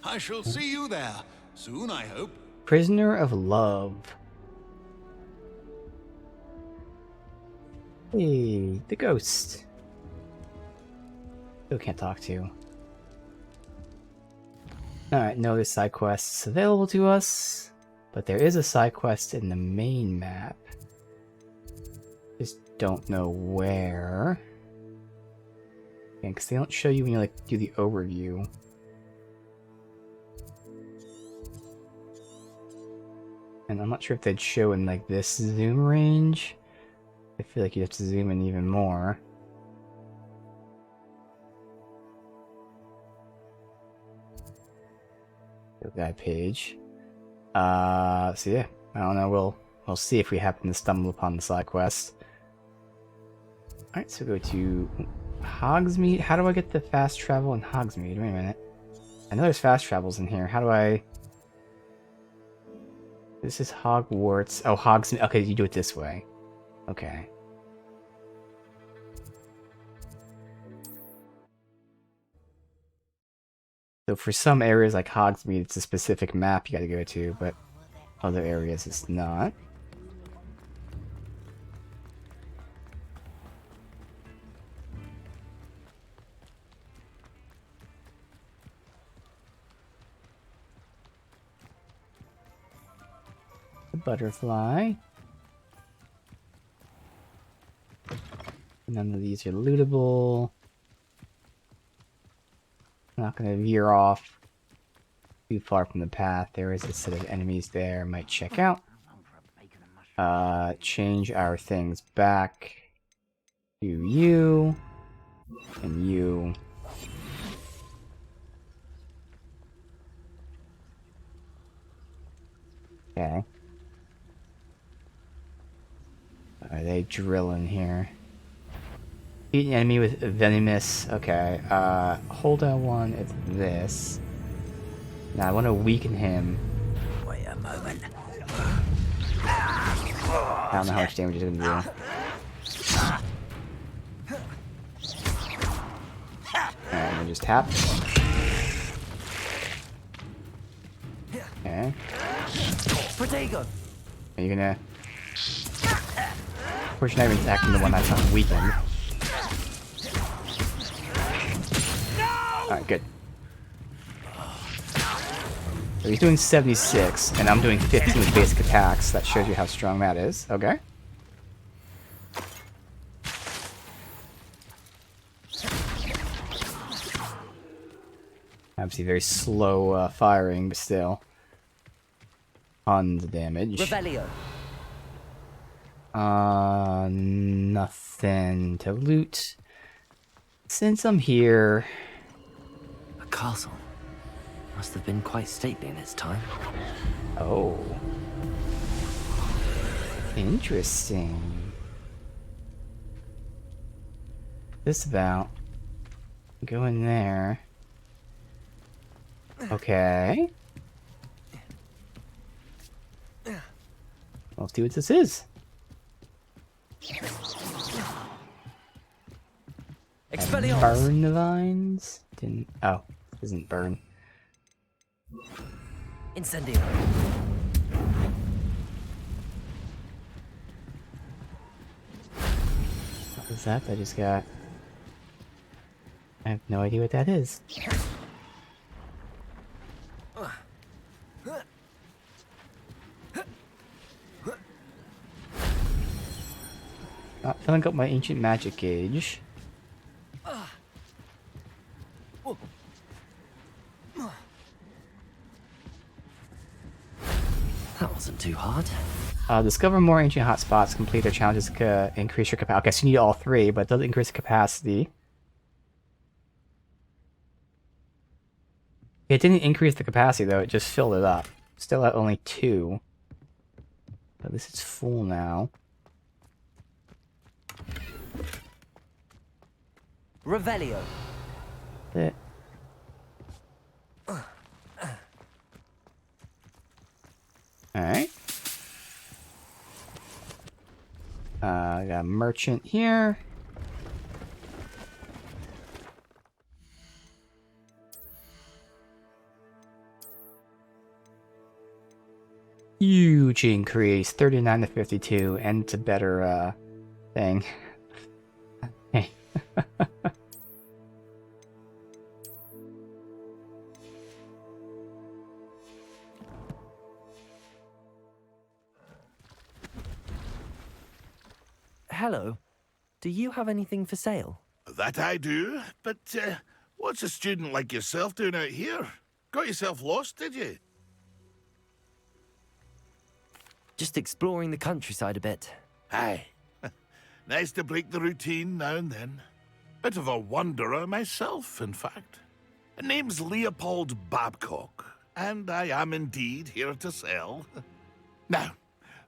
I shall see you there soon, I hope. Prisoner of Love. Hey, the ghost. Still can't talk to. Alright, no other side quests available to us, but there is a side quest in the main map. Just don't know where. Because they don't show you when you like do the overview. And I'm not sure if they'd show in like this zoom range. I feel like you'd have to zoom in even more. Guide page. So yeah, I don't know. We'll see if we happen to stumble upon the side quest. All right, so go to Hogsmeade. How do I get the fast travel in Hogsmeade? Wait a minute. I know there's fast travels in here. How do I? This is Hogwarts. Oh, Hogsmeade. Okay, you do it this way. Okay. So for some areas like Hogsmeade, it's a specific map you gotta go to, but other areas it's not. The butterfly. None of these are lootable. Not going to veer off too far from the path. There is a set of enemies there. Might check out. Change our things back to you and you. Okay. Are they drilling here? Eat an enemy with venomous. Okay. Hold L1. It's this. Now I want to weaken him. Wait a moment. I don't know how much damage it's gonna do. Alright, we'll just tap. Okay. Protego. Are you gonna? Of course, you're not even attacking the one that's not weakened. Alright, good. So he's doing 76, and I'm doing 15 with basic attacks. That shows you how strong that is. Okay. Obviously very slow firing, but still. Tons of damage. Revelio. Nothing to loot. Since I'm here... A castle. Must have been quite stately in its time. Oh. Interesting. This about... Go in there. Okay. Let's see what this is. Expelliarmus. Burn the vines? Didn't. Oh, isn't burn. Incendio. What's that I just got? I have no idea what that is. Filling up my ancient magic gauge. That wasn't too hard. Discover more ancient hotspots. Complete their challenges to increase your capacity. Okay, so you need all three, but it does increase the capacity. It didn't increase the capacity though, it just filled it up. Still at only 2. But this is full now. Revelio. It. Alright. I got a merchant here. Huge increase, 39 to 52, and it's a better thing. Hey. Hello. Do you have anything for sale? That I do, but what's a student like yourself doing out here? Got yourself lost, did you? Just exploring the countryside a bit. Aye. Nice to break the routine now and then. Bit of a wanderer myself, in fact. Name's Leopold Babcock, and I am indeed here to sell. Now,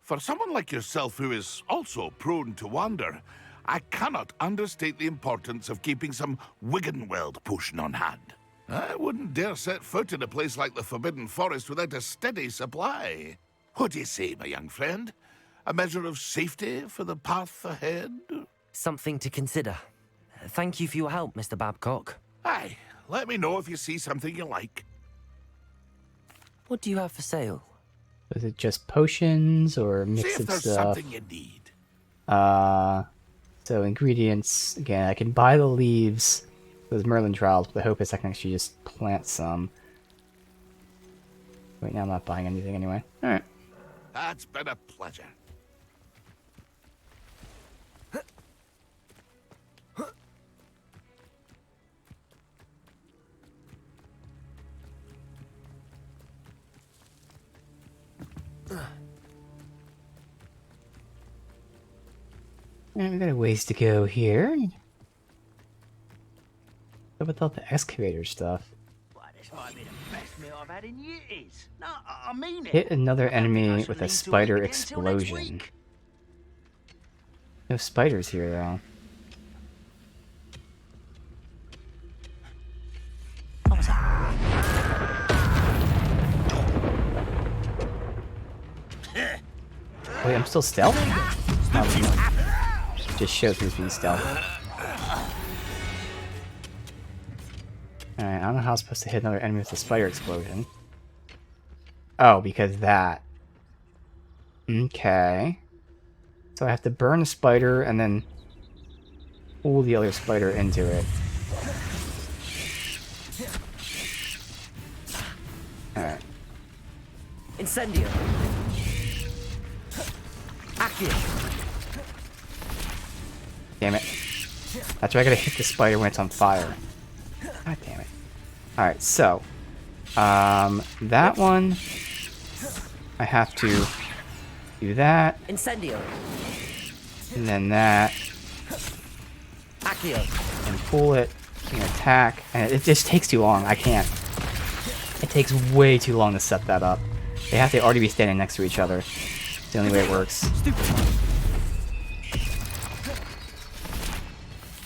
for someone like yourself who is also prone to wander, I cannot understate the importance of keeping some Wiggenweld potion on hand. I wouldn't dare set foot in a place like the Forbidden Forest without a steady supply. What do you say, my young friend? A measure of safety for the path ahead? Something to consider. Thank you for your help, Mr. Babcock. Aye, let me know if you see something you like. What do you have for sale? Is it just potions or mix See if of there's stuff? something you need. So ingredients, again, I can buy the leaves, those Merlin trials, but the hope is I can actually just plant some. Right now I'm not buying anything anyway. Alright. That's been a pleasure. And we got a ways to go here. What about all the excavator stuff? This might be the best meal I've had in years. No, I mean it. Hit another I don't think I enemy shall with a need to eat spider again till next explosion. week. No spiders here though. Wait, I'm still stealth? Just shows me being stealth. Alright, I don't know how I'm supposed to hit another enemy with a spider explosion. Oh, because that. Okay. So I have to burn a spider and then pull the other spider into it. Alright. Incendio. Accio. Damn it. That's why I gotta hit the spider when it's on fire. God damn it. Alright, so. That one. I have to do that. Incendio. And then that. Accio. And pull it. And attack. And it just takes too long. I can't. It takes way too long to set that up. They have to already be standing next to each other. It's the only way it works.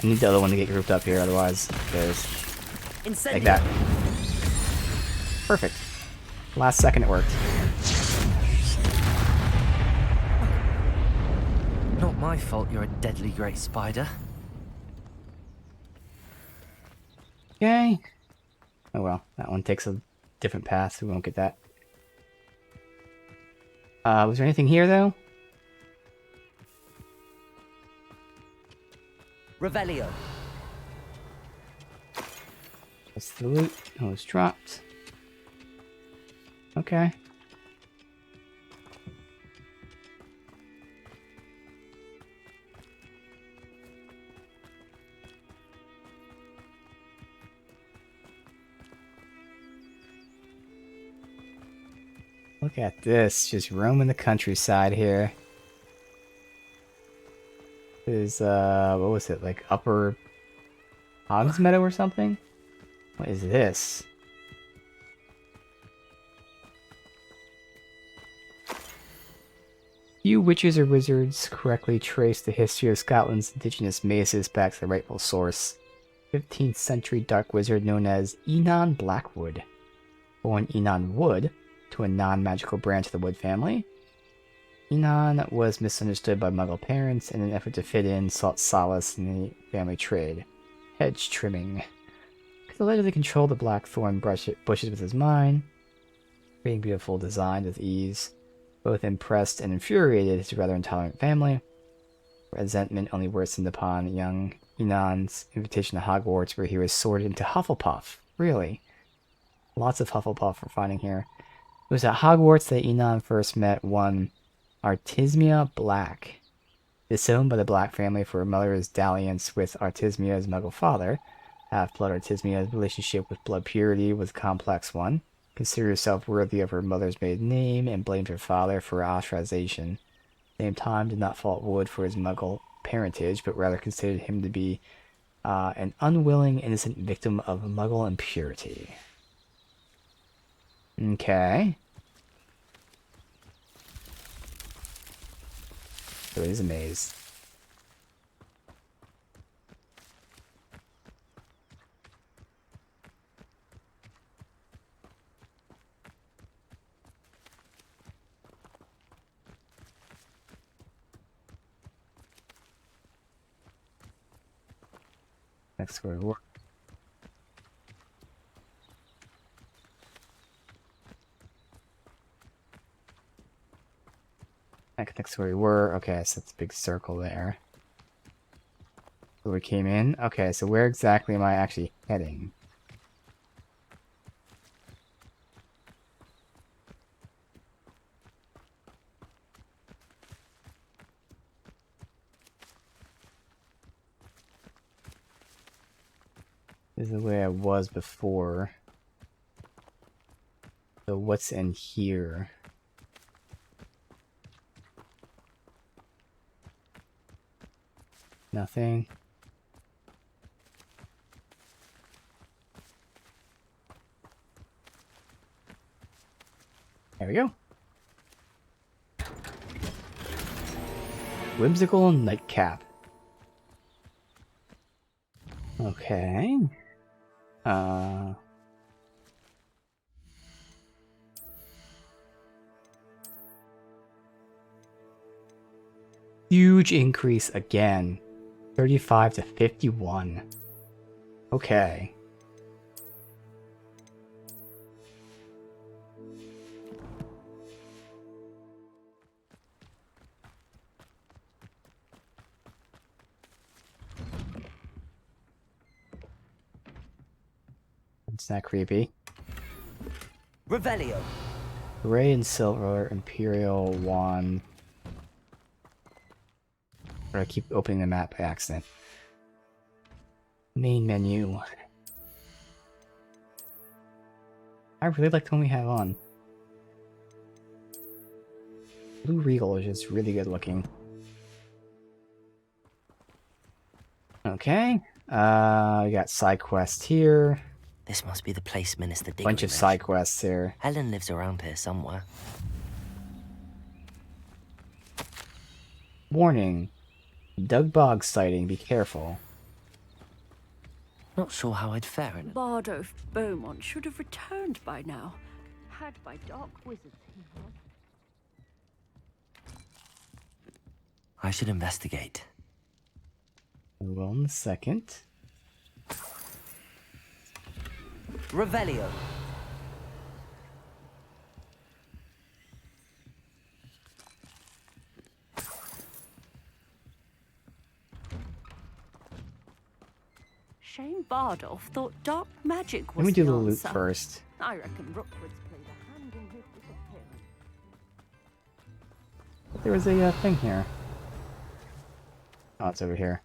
I need the other one to get grouped up here, otherwise there's like that. Perfect. Last second it worked. Not my fault you're a deadly great spider. Okay. Oh well, that one takes a different path, so we won't get that. Was there anything here though? Revelio. What's the loot? Oh, it's dropped. Okay. Look at this, just roaming the countryside here. This is, what was it, like Upper Hogs Meadow or something? What is this? Few witches or wizards correctly trace the history of Scotland's indigenous maces back to the rightful source. 15th century dark wizard known as Enon Blackwood. Born Enon Wood, to a non-magical branch of the Wood family. Enon was misunderstood by Muggle parents and in an effort to fit in, sought solace in the family trade. Hedge trimming. Could allegedly control the blackthorn bushes with his mind, creating beautiful designs with ease. Both impressed and infuriated his rather intolerant family. Resentment only worsened upon young Enon's invitation to Hogwarts, where he was sorted into Hufflepuff. Really? Lots of Hufflepuff we're finding here. It was at Hogwarts that Enon first met one Artismia Black. Disowned by the Black family for her mother's dalliance with Artismia's Muggle father, half-blood Artismia's relationship with blood purity was a complex one. Considered herself worthy of her mother's maiden name and blamed her father for her ostracization. At the same time, did not fault Wood for his Muggle parentage, but rather considered him to be an unwilling, innocent victim of Muggle impurity. Okay. So it is a maze. Next word work. Next where we were. Okay, so it's a big circle there. So we came in. Okay, so where exactly am I actually heading? This is the way I was before. So what's in here? Nothing. There we go. Whimsical nightcap. Okay. Huge increase again. 35 to 51. Okay. It's not creepy. Revelio. Gray and silver Imperial wand. Or I keep opening the map by accident. Main menu. I really like the one we have on. Blue Regal is just really good looking. Okay. We got side quests here. This must be the place Minister Diggory Bunch of side quests here. Helen lives around here somewhere. Warning. Doug Boggs sighting, be careful. Not sure how I'd fare in it. Bardolph Beaumont should have returned by now. Had by dark wizards he was. I should investigate. We will in a second. Revelio. shame Bardolph thought dark magic was Let me do the loot answer. first. I reckon Rookwood's played a hand in his disappearance. There was a thing here. Oh, it's over here.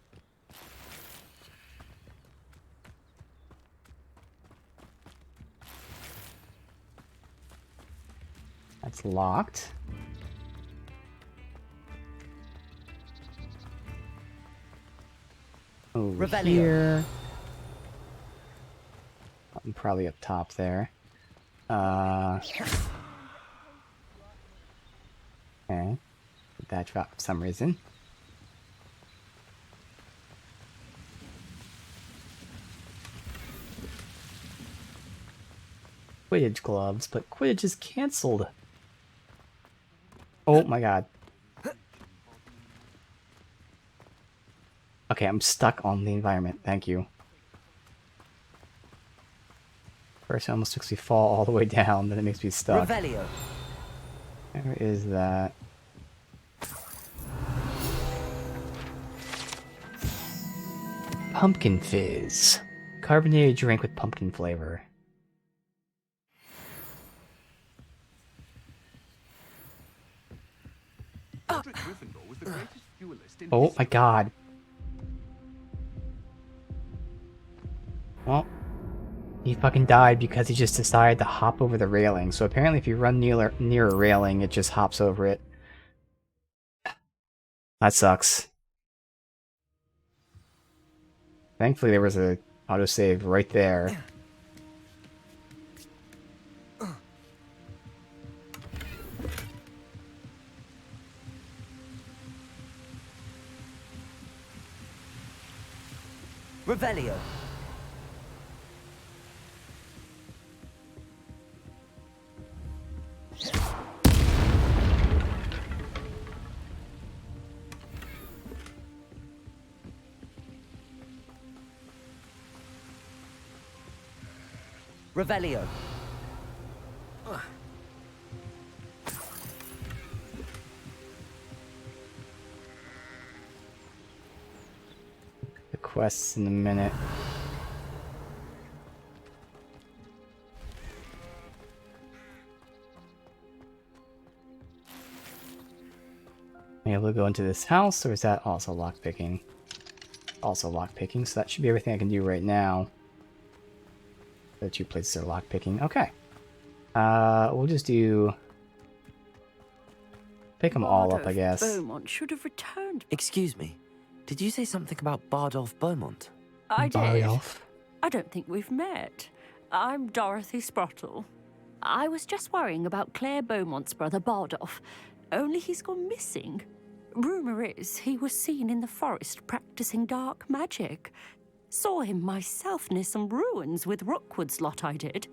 That's locked. Over Revelio. here. I'm probably up top there. Okay. That dropped for some reason. Quidditch gloves, but Quidditch is cancelled. Oh my god. Okay, I'm stuck on the environment. Thank you. First it almost makes me fall all the way down, then it makes me stuck. Revelio. Where is that? Pumpkin fizz. Carbonated drink with pumpkin flavor. Oh my god. Well, he fucking died because he just decided to hop over the railing. So apparently if you run near a railing, it just hops over it. That sucks. Thankfully there was a autosave right there. Revelio. Revelio. The quests in a minute. Maybe we'll go into this house, or is that also lockpicking? Also lockpicking, so that should be everything I can do right now. The two places are lockpicking. Okay. We'll just do... pick them all up, I guess. Beaumont should have returned. Excuse me. Did you say something about Bardolph Beaumont? I did. Bardolph. I don't think we've met. I'm Dorothy Sprottle. I was just worrying about Claire Beaumont's brother Bardolph. Only he's gone missing. Rumour is he was seen in the forest practicing dark magic. Saw him myself near some ruins with Rookwood's lot I did.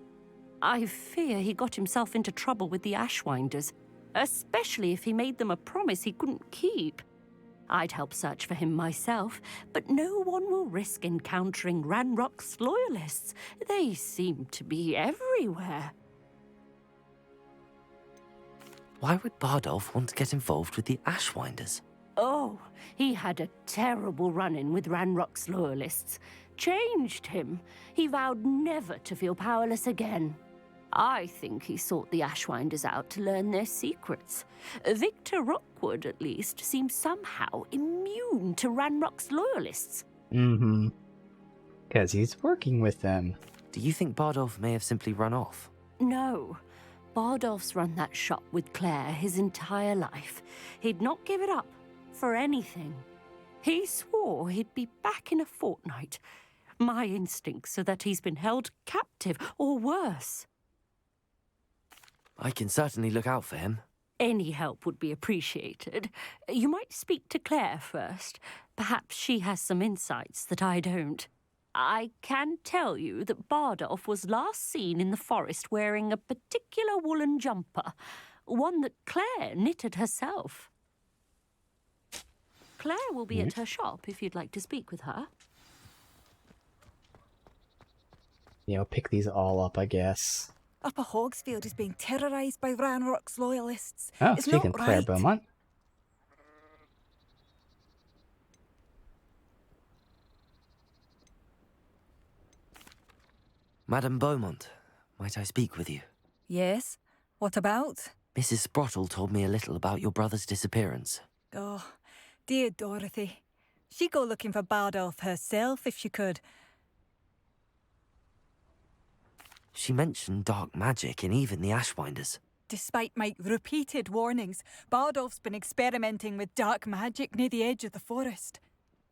I fear he got himself into trouble with the Ashwinders, especially if he made them a promise he couldn't keep. I'd help search for him myself, but no one will risk encountering Ranrock's loyalists. They seem to be everywhere. Why would Bardolph want to get involved with the Ashwinders? Oh, he had a terrible run-in with Ranrock's loyalists. Changed him. He vowed never to feel powerless again. I think he sought the Ashwinders out to learn their secrets. Victor Rookwood, at least, seems somehow immune to Ranrock's loyalists. Mm-hmm. Because he's working with them. Do you think Bardolph may have simply run off? No. Bardolph's run that shop with Claire his entire life. He'd not give it up for anything. He swore he'd be back in a fortnight. My instincts are that he's been held captive, or worse. I can certainly look out for him. Any help would be appreciated. You might speak to Claire first. Perhaps she has some insights that I don't. I can tell you that Bardolph was last seen in the forest wearing a particular woolen jumper, one that Claire knitted herself. Claire will be at her shop if you'd like to speak with her. Yeah, I'll pick these all up, I guess. Upper Hogsfield is being terrorised by Ranrock's loyalists. Oh, It's speaking not of Claire right. Beaumont. Madame Beaumont, might I speak with you? Yes? What about? Mrs. Sprottle told me a little about your brother's disappearance. Oh, dear Dorothy. She'd go looking for Bardolph herself if she could. She mentioned dark magic and even the Ashwinders. Despite my repeated warnings, Bardolph's been experimenting with dark magic near the edge of the forest.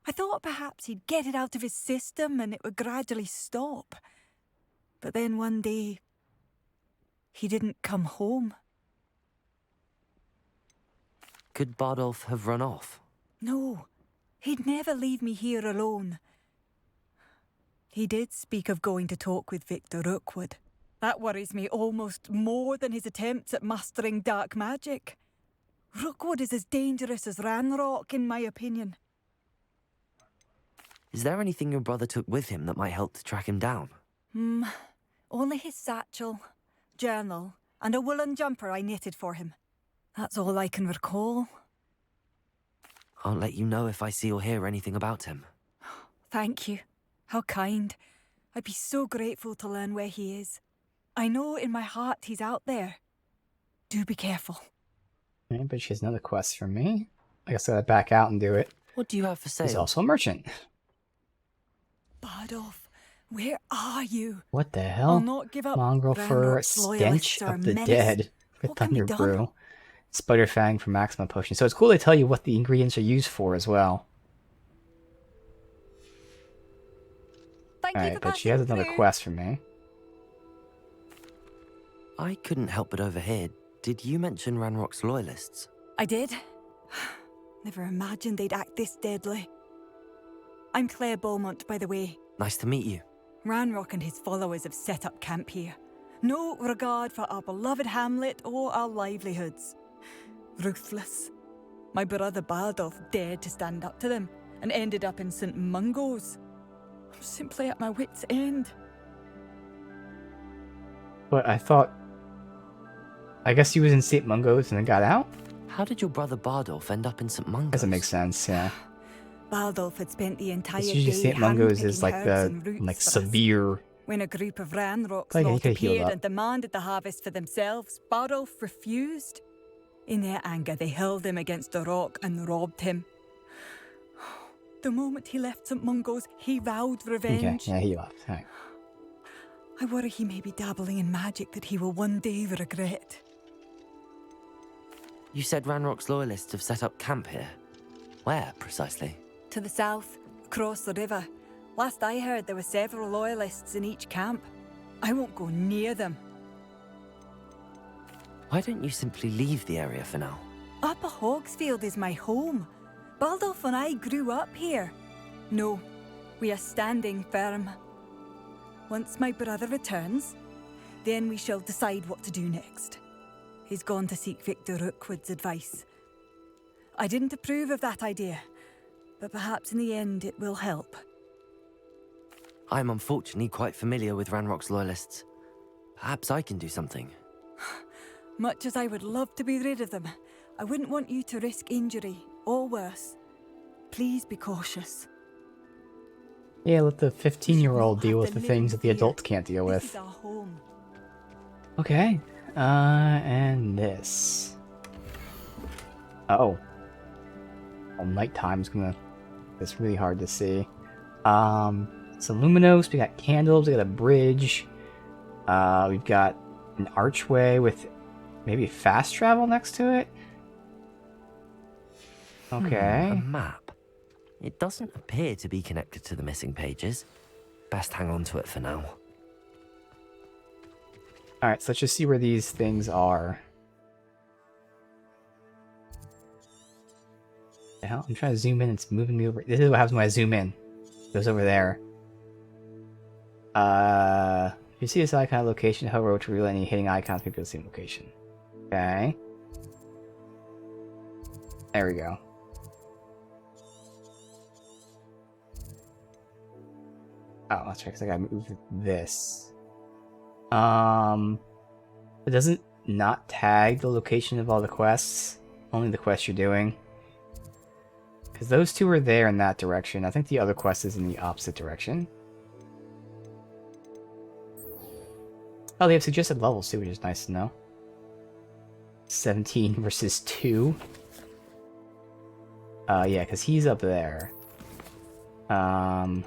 I thought perhaps he'd get it out of his system and it would gradually stop. But then one day, he didn't come home. Could Bardolph have run off? No, he'd never leave me here alone. He did speak of going to talk with Victor Rookwood. That worries me almost more than his attempts at mastering dark magic. Rookwood is as dangerous as Ranrock, in my opinion. Is there anything your brother took with him that might help to track him down? Only his satchel, journal, and a woolen jumper I knitted for him. That's all I can recall. I'll let you know if I see or hear anything about him. Thank you. How kind. I'd be so grateful to learn where he is. I know in my heart he's out there. Do be careful. Okay, but she has another quest for me. I guess I gotta back out and do it. What do you have for sale? He's also a merchant. Bardolph, where are you? What the hell? I'll not give up. Mongrel fur, Ranrock's stench loyalists are of a the menace. dead. What can be Thunder done? brew. Spider fang for maximum potion. So it's cool they tell you what the ingredients are used for as well. Alright, but she has another quest for me. I couldn't help but overhear. Did you mention Ranrock's loyalists? I did. Never imagined they'd act this deadly. I'm Claire Beaumont, by the way. Nice to meet you. Ranrock and his followers have set up camp here. No regard for our beloved hamlet or our livelihoods. Ruthless. My brother Bardolph dared to stand up to them and ended up in St. Mungo's. I'm simply at my wit's end. But I thought... I guess he was in St. Mungo's and then got out? How did your brother Bardolph end up in St. Mungo's? Doesn't make sense, yeah. Bardolph had spent the entire It's day usually St. Mungo's is handpicking like herbs the and roots for us. severe... When a group of Ranrocks Like, he lot could heal appeared up. and demanded the harvest for themselves, Bardolph refused. In their anger, they hurled him against a rock and robbed him. The moment he left St. Mungo's, he vowed revenge. Okay, yeah, he left. Right. I worry he may be dabbling in magic that he will one day regret. You said Ranrock's loyalists have set up camp here. Where, precisely? To the south, across the river. Last I heard, there were several loyalists in each camp. I won't go near them. Why don't you simply leave the area for now? Upper Hogsfield is my home. Bardolph and I grew up here. No, we are standing firm. Once my brother returns, then we shall decide what to do next. He's gone to seek Victor Rookwood's advice. I didn't approve of that idea, but perhaps in the end it will help. I'm unfortunately quite familiar with Ranrock's loyalists. Perhaps I can do something. Much as I would love to be rid of them, I wouldn't want you to risk injury, or worse. Please be cautious. Yeah, let the 15-year-old deal with the things that the adults can't deal This with. is our home. Okay. And this. Oh. Well, nighttime's gonna... It's really hard to see. It's a luminos, we got candles, we got a bridge. We've got an archway with maybe fast travel next to it. Okay. A map. It doesn't appear to be connected to the missing pages. Best hang on to it for now. Alright, so let's just see where these things are. The hell? I'm trying to zoom in, it's moving me over. This is what happens when I zoom in. It goes over there. If you see this icon location, hover over to reveal any hitting icons, maybe the same location. Okay. There we go. Oh, that's right, because I gotta move this. It doesn't not tag the location of all the quests, only the quests you're doing. Because those two are there in that direction. I think the other quest is in the opposite direction. Oh, they have suggested levels too, which is nice to know. 17 versus 2. Yeah, because he's up there. We'll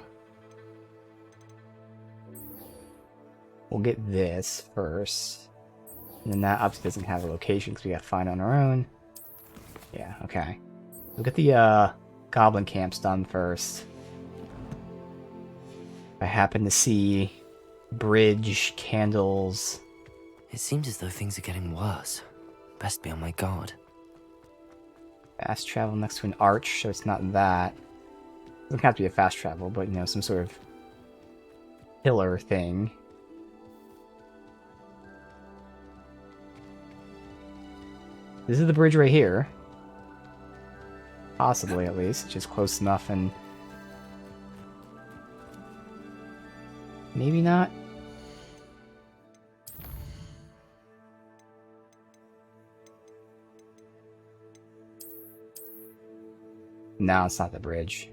get this first. And then that obviously doesn't have a location because we gotta find it on our own. Yeah, okay. We'll get the goblin camps done first. I happen to see bridge, candles. It seems as though things are getting worse. Best be on my guard. Fast travel next to an arch, so it's not that. Doesn't have to be a fast travel, but you know, some sort of pillar thing. This is the bridge right here. Possibly, at least. Just close enough and... maybe not? No, it's not the bridge.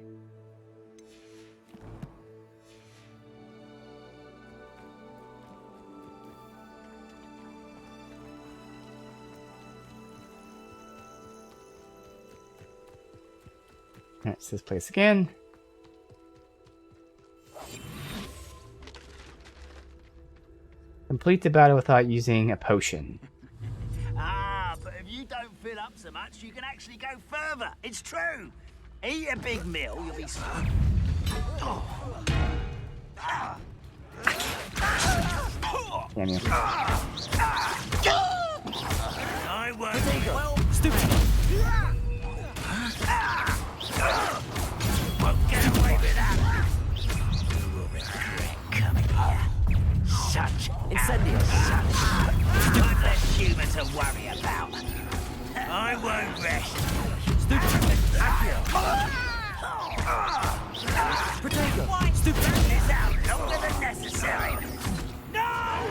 Alright, it's this place again. Complete the battle without using a potion. Ah, but if you don't fill up so much, you can actually go further. It's true. Eat a big meal, you'll be smart. Damn you. I won't. Well, stupid. Won't get away with that. You will regret coming here. Such incendiary. I've less humour to worry about. I won't rest. Stupid. Potato. Stupid. Is out longer than necessary. No!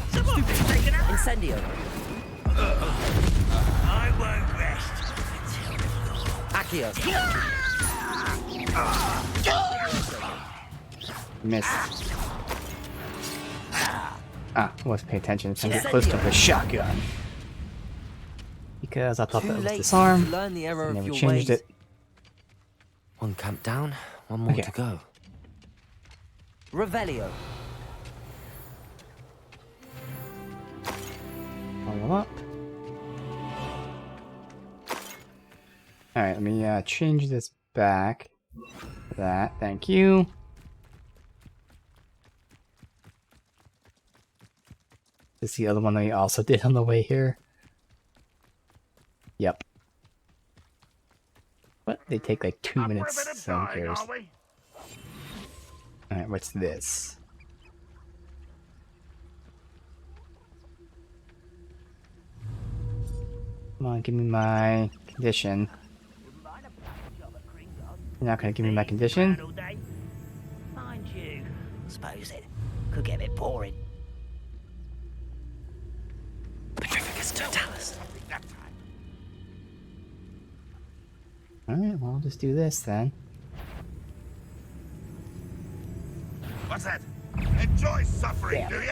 Someone's been taken out. Incendio. I won't rest. Accio. Missed. Ah, I wasn't paying attention. It's time to get close to the shotgun. Because I thought that was disarm. I never changed it. One camp down, one more to go. Revelio. Follow up. Alright, let me change this back. That, thank you. This is the other one that we also did on the way here. Yep. But they take like 2 minutes, so who cares? Alright, what's this? Come on, give me my condition. You're not gonna give me my condition? Mind you, I suppose it could get a bit boring. Petrificus totalis. Alright, well, I'll just do this then. What's that? Enjoy suffering, do you?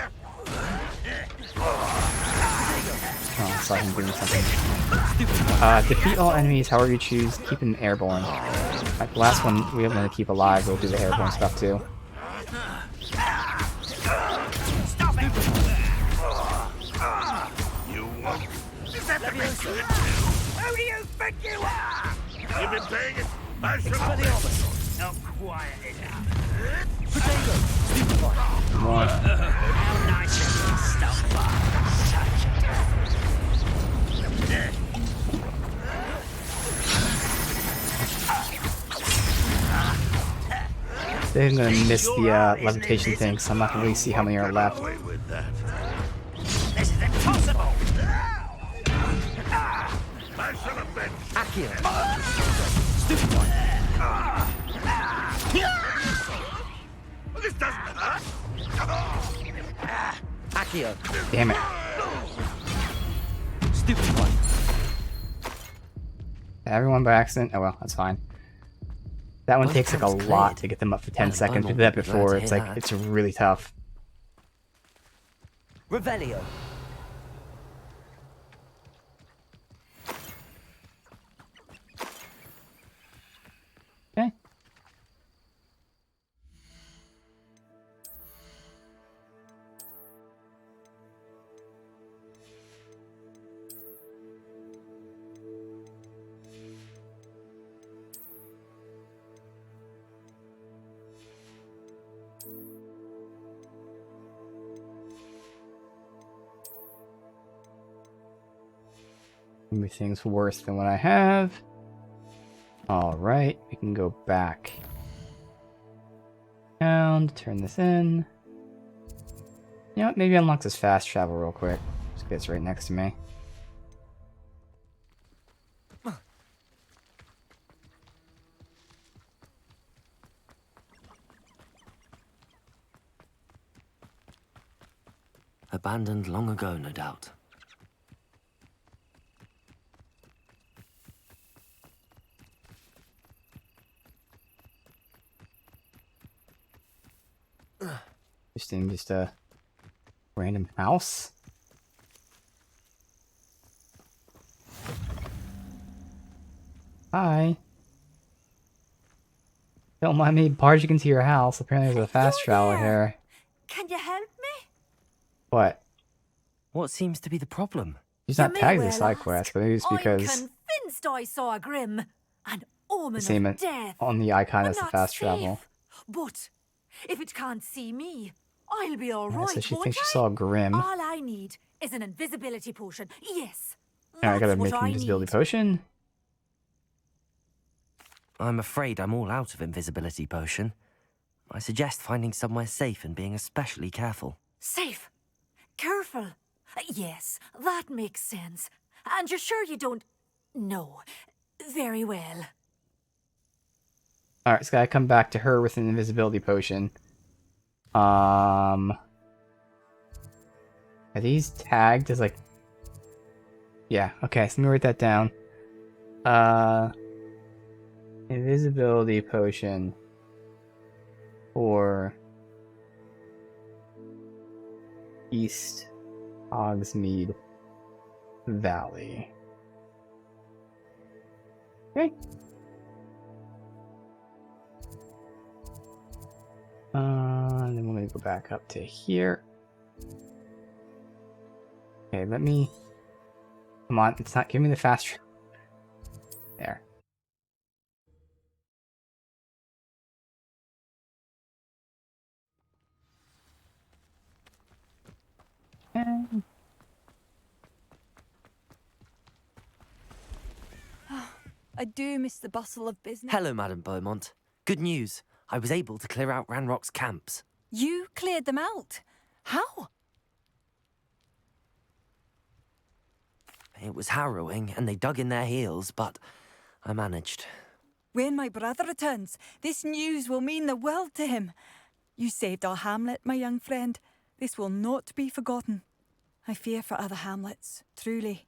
Oh, so I can do something. Defeat all enemies however you choose, keep them airborne. Like the last one we have to keep alive, we'll do the airborne stuff too. Stop it! You won't. Is that the best you Who do you think you are? You've been paying it. I should have. Not quiet enough. Potato. Come on. How nice of you to stop by. Such I think I'm gonna miss the levitation thing, so I'm not gonna really see how many are left. This is impossible. Accio. Stupid one. This doesn't hurt. Accio. Damn it. Stupid one. Everyone by accident? Oh well, that's fine. That one takes like a lot to get them up for 10 seconds. We did that before, it's like, it's really tough. Revelio. Okay. Everything's worse than what I have. Alright, we can go back. And turn this in. You know what, maybe unlock this fast travel real quick. Just gets right next to me. Abandoned long ago, no doubt. Interesting, just a random house. Hi. Don't mind me barging into your house. Apparently there's a fast travel here. Can you help me? What? What seems to be the problem? She's You not may tagged well as a side ask. quest, but maybe it's because I'm convinced I saw a grim, an omen the same of death. on the icon I'm as the not fast safe, travel. But if it can't see me, I'll be all Alright, right, so she won't thinks she I? saw a Grim. All I need is an invisibility potion. Yes, Alright, I gotta that's what make an I invisibility need. potion. I'm afraid I'm all out of invisibility potion. I suggest finding somewhere safe and being especially careful. Safe, careful. Yes, that makes sense. And you're sure you don't? No, very well. Alright, so I gotta come back to her with an invisibility potion. Are these tagged as like... Yeah, okay, so let me write that down. Invisibility potion for East Hogsmeade Valley. Okay. And then we're gonna go back up to here. Okay, let me... Come on, it's not... Give me the fast... There. I do miss the bustle of business. Hello, Madame Beaumont. Good news. I was able to clear out Ranrock's camps. You cleared them out? How? It was harrowing, and they dug in their heels, but I managed. When my brother returns, this news will mean the world to him. You saved our hamlet, my young friend. This will not be forgotten. I fear for other hamlets, truly.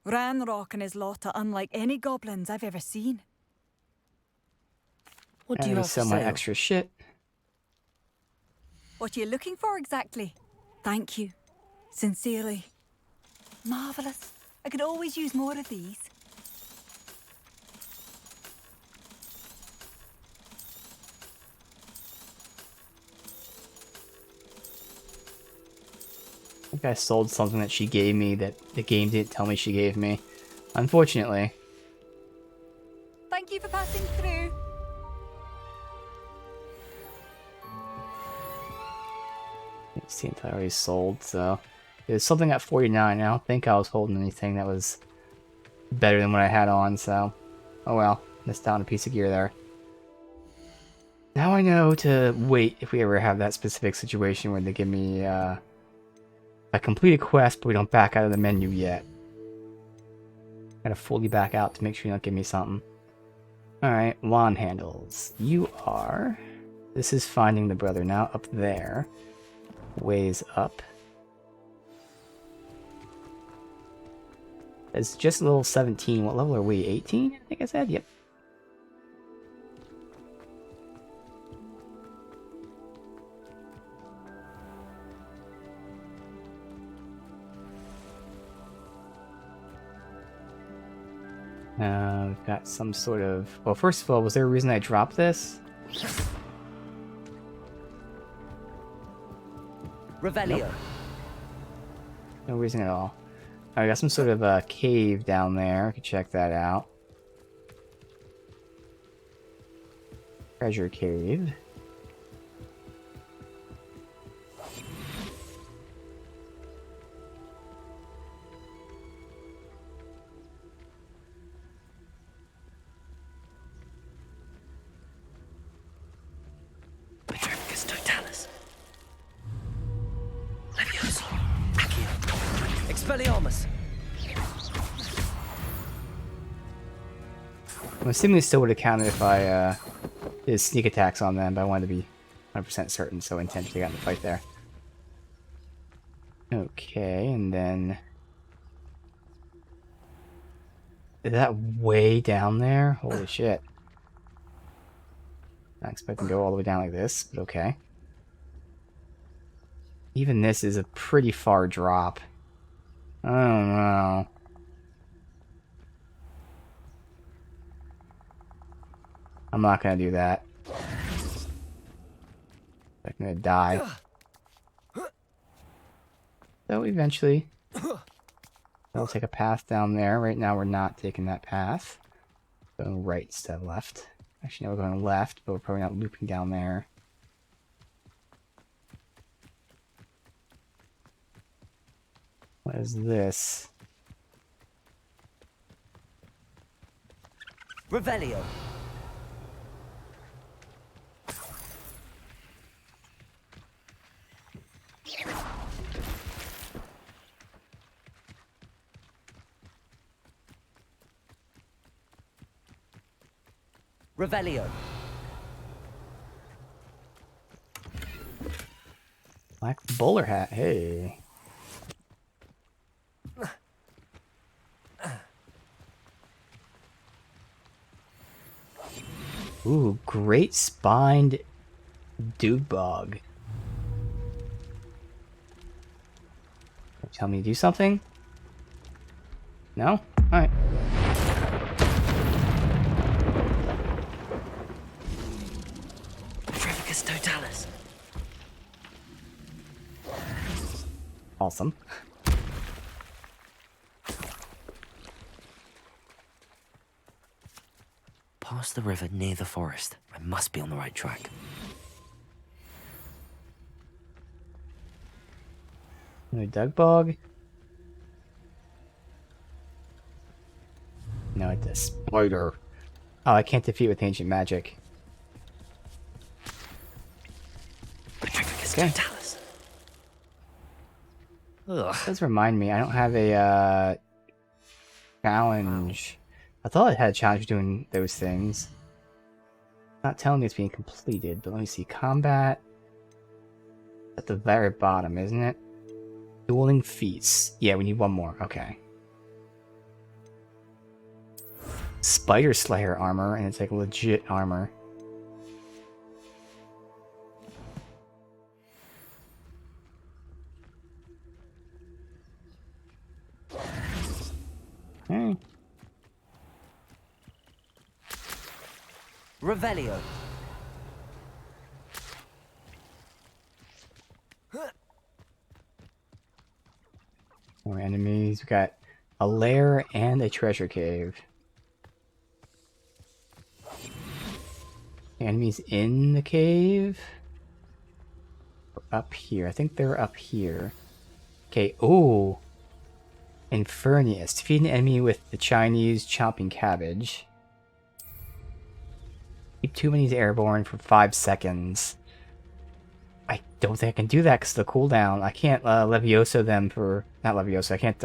Ranrock and his lot are unlike any goblins I've ever seen. What do you have to sell my say? extra shit. What are you looking for exactly? Thank you. Sincerely. Marvellous. I could always use more of these. I think I sold something that she gave me that the game didn't tell me she gave me. Unfortunately. Thank you for passing through. It seems I already sold, so... There's something at 49. I don't think I was holding anything that was better than what I had on, so... Oh well. Missed out on a piece of gear there. Now I know to wait if we ever have that specific situation where they give me, a completed quest, but we don't back out of the menu yet. Gotta fully back out to make sure you don't give me something. Alright, wand handles. You are... This is finding the brother now, up there. Ways up. It's just level 17. What level are we? 18? I think I said? Yep. We've got some sort of... Well, first of all, was there a reason I dropped this? Revelio. Nope. No reason at all. I got some sort of cave down there. I could check that out. Treasure cave. Petrificus totalis. Levioso. Accio. Expelliarmus. I'm assuming it still would have counted if I did sneak attacks on them, but I wanted to be 100% certain, so intentionally got in the fight there. Okay, and then... Is that way down there? Holy shit. Not expecting to go all the way down like this, but okay. Even this is a pretty far drop. I don't know. I'm not gonna do that. I'm gonna die. So eventually, I'll take a path down there. Right now we're not taking that path. Going right instead of left. Actually, no, we're going left, but we're probably not looping down there. What is this? Revelio. Revelio. Black bowler hat, hey. Ooh, great spined doogbog. Tell me to do something? No? Alright. Petrificus totalis. Awesome. Past the river near the forest. I must be on the right track. No Dugbog? No, it's a spider. Oh, I can't defeat with ancient magic. Petrificus Okay. totalis. Ugh. Does remind me, I don't have a challenge. I thought I had a challenge for doing those things. Not telling me it's being completed, but let me see. Combat at the very bottom, isn't it? Dueling feats. Yeah, we need one more. Okay. Spider Slayer armor, and it's like legit armor. Okay. Revelio. More enemies. We got a lair and a treasure cave. Enemies in the cave? Or up here. I think they're up here. Okay, ooh. Infernius. Defeat an enemy with the Chinese chopping cabbage. Keep 2 minis airborne for 5 seconds. I don't think I can do that because of the cooldown. I can't Levioso them for... Not Levioso. I can't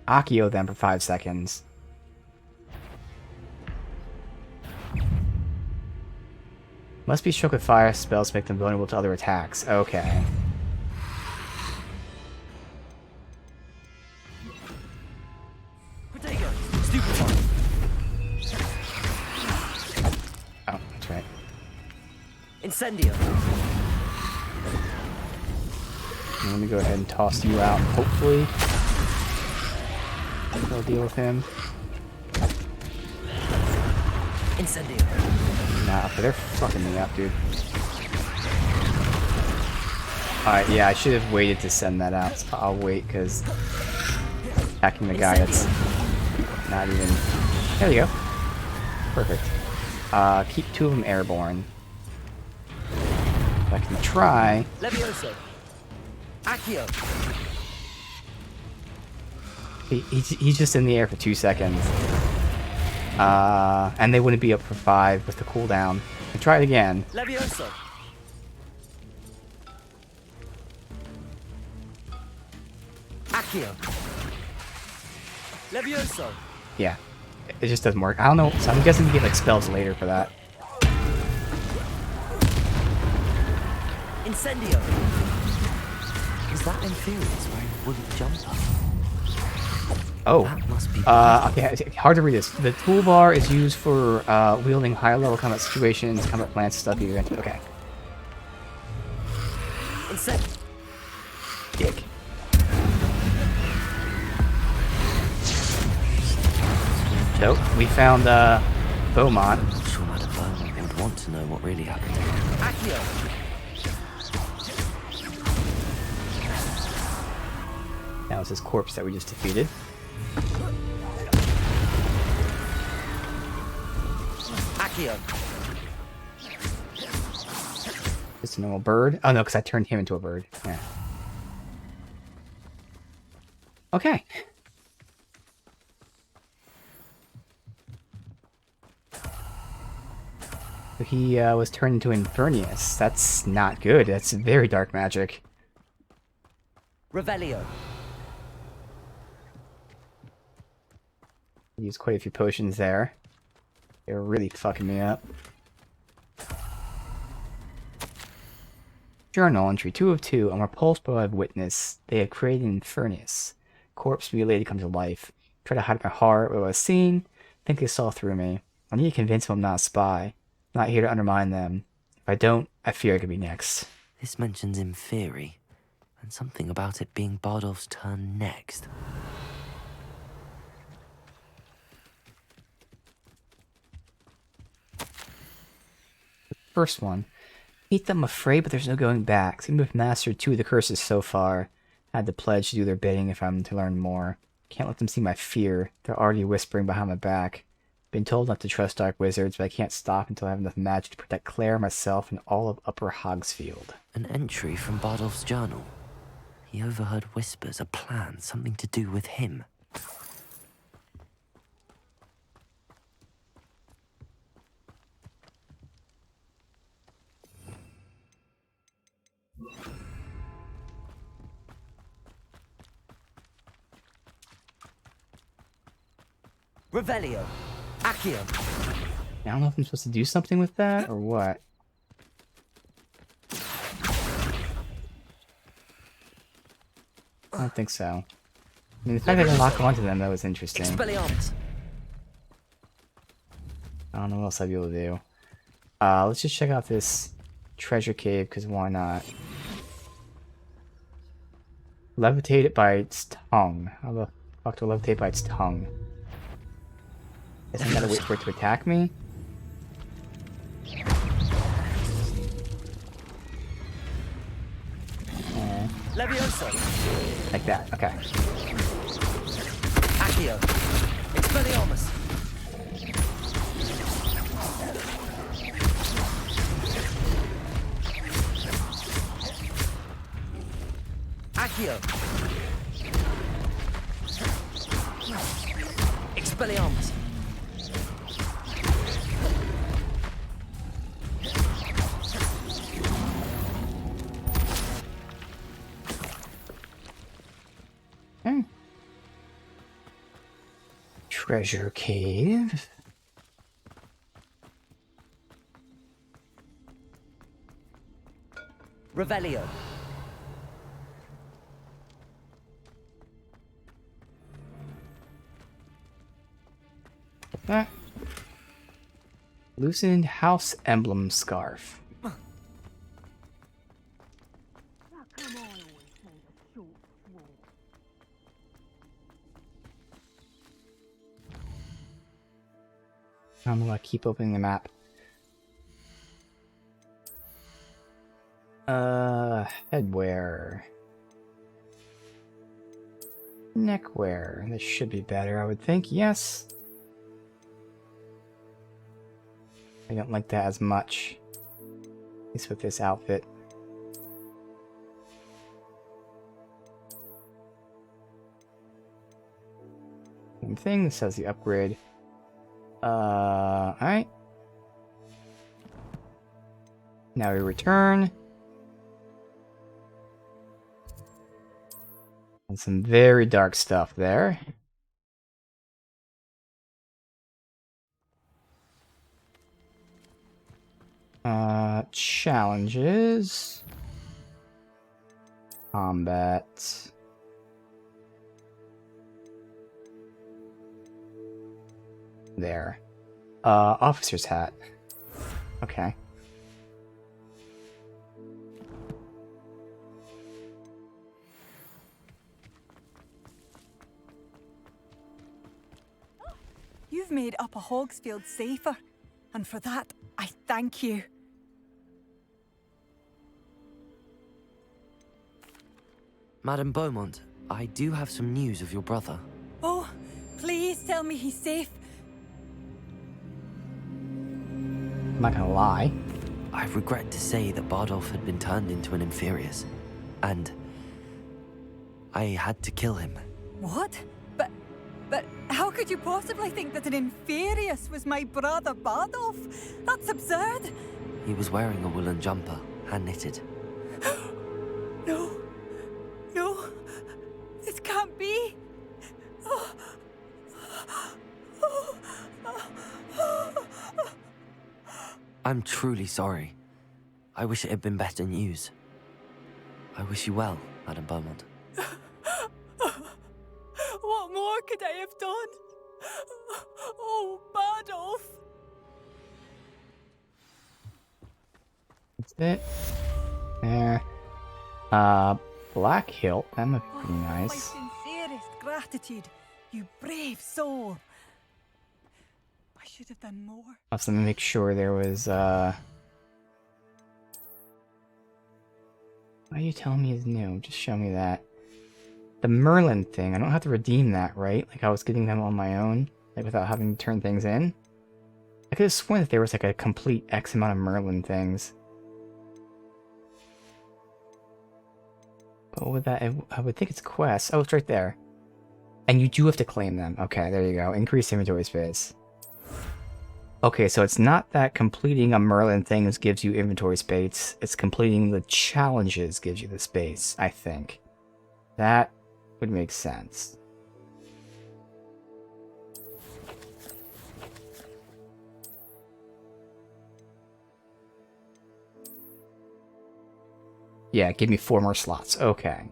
Accio them for 5 seconds. Must be struck with fire spells to make them vulnerable to other attacks. Okay. Protego. Stupefy. Oh, that's right. Incendio. Let me go ahead and toss you out. Hopefully, I'll deal with him. Incendio. Nah, okay, they're fucking me up, dude. Alright, yeah, I should have waited to send that out. So I'll wait, because attacking the guy that's not even... There you go. Perfect. Keep 2 of them airborne. If I can try... Levioso. Accio. He's just in the air for 2 seconds. And they wouldn't be up for 5 with the cooldown. And try it again. Levioso. Accio. Levioso. Yeah. It just doesn't work. I don't know. So I'm guessing you get like spells later for that. Incendio. Is that Inferius wearing a wooden jumper? Oh. Okay, hard to read this. The toolbar is used for wielding higher level combat situations, combat plans, stuff you can. Okay. Dick. So, we found Beaumont. I'm not sure Madame Beaumont would want to know what really happened. Accio. That was his corpse that we just defeated. Accio. Just a normal bird. Oh no, because I turned him into a bird. Yeah. Okay. So he was turned into Infernius. That's not good. That's very dark magic. Revelio. Used quite a few potions there. They were really fucking me up. Journal entry 2 of 2. I'm repulsed by what I've witnessed. They have created an Infernius. Corpse mutilated come to life. Try to hide my heart, what I was seen. Think they saw through me. I need to convince them I'm not a spy. I'm not here to undermine them. If I don't, I fear I could be next. This mentions Inferi, and something about it being Bardolph's turn next. First one. Hate them afraid, but there's no going back. Seem to have mastered 2 of the curses so far. Had to pledge to do their bidding if I'm to learn more. Can't let them see my fear. They're already whispering behind my back. Been told not to trust dark wizards, but I can't stop until I have enough magic to protect Claire, myself, and all of Upper Hogsfield. An entry from Bardolph's journal. He overheard whispers, a plan, something to do with him. Revelio. Accio. I don't know if I'm supposed to do something with that, or what. I don't think so. I mean, the fact that I can lock onto them, that was interesting. Expelliarmus. I don't know what else I'd be able to do. Let's just check out this treasure cave, because why not? Levitate it by its tongue. How the fuck do I levitate by its tongue? Guess I gotta wait for it to attack me? Levioso. Like that, okay. Accio. Expelliarmus. Accio. Expelliarmus. Treasure cave. Revelio. That. Loosened house emblem scarf. I'm gonna keep opening the map. Headwear. Neckwear. This should be better, I would think. Yes. I don't like that as much. At least with this outfit. Same thing. This has the upgrade. Alright. Now we return. And some very dark stuff there. Challenges. Combat. There. Officer's hat. Okay. You've made Upper Hogsfield safer, and for that, I thank you. Madam Beaumont, I do have some news of your brother. Oh, please tell me he's safe. I'm not gonna lie. I regret to say that Bardolph had been turned into an Inferius, and I had to kill him. What? But how could you possibly think that an Inferius was my brother Bardolph? That's absurd. He was wearing a woolen jumper, hand-knitted. No. No. This can't be. I'm truly sorry. I wish it had been better news. I wish you well, Madam Beaumont. What more could I have done? Oh, Bardolph. That's it. There. Black Hilt. That might be pretty nice. My sincerest gratitude, you brave soul. I should have done more. Also, let me make sure there was, Why are you telling me is new? Just show me that. The Merlin thing, I don't have to redeem that, right? Like, I was getting them on my own, like, without having to turn things in? I could have sworn that there was, like, a complete X amount of Merlin things. But with that, I would think it's quests. Oh, it's right there. And you do have to claim them. Okay, there you go. Increase inventory space. Okay, so it's not that completing a Merlin thing gives you inventory space. It's completing the challenges gives you the space, I think. That would make sense. Yeah, give me 4 more slots. Okay.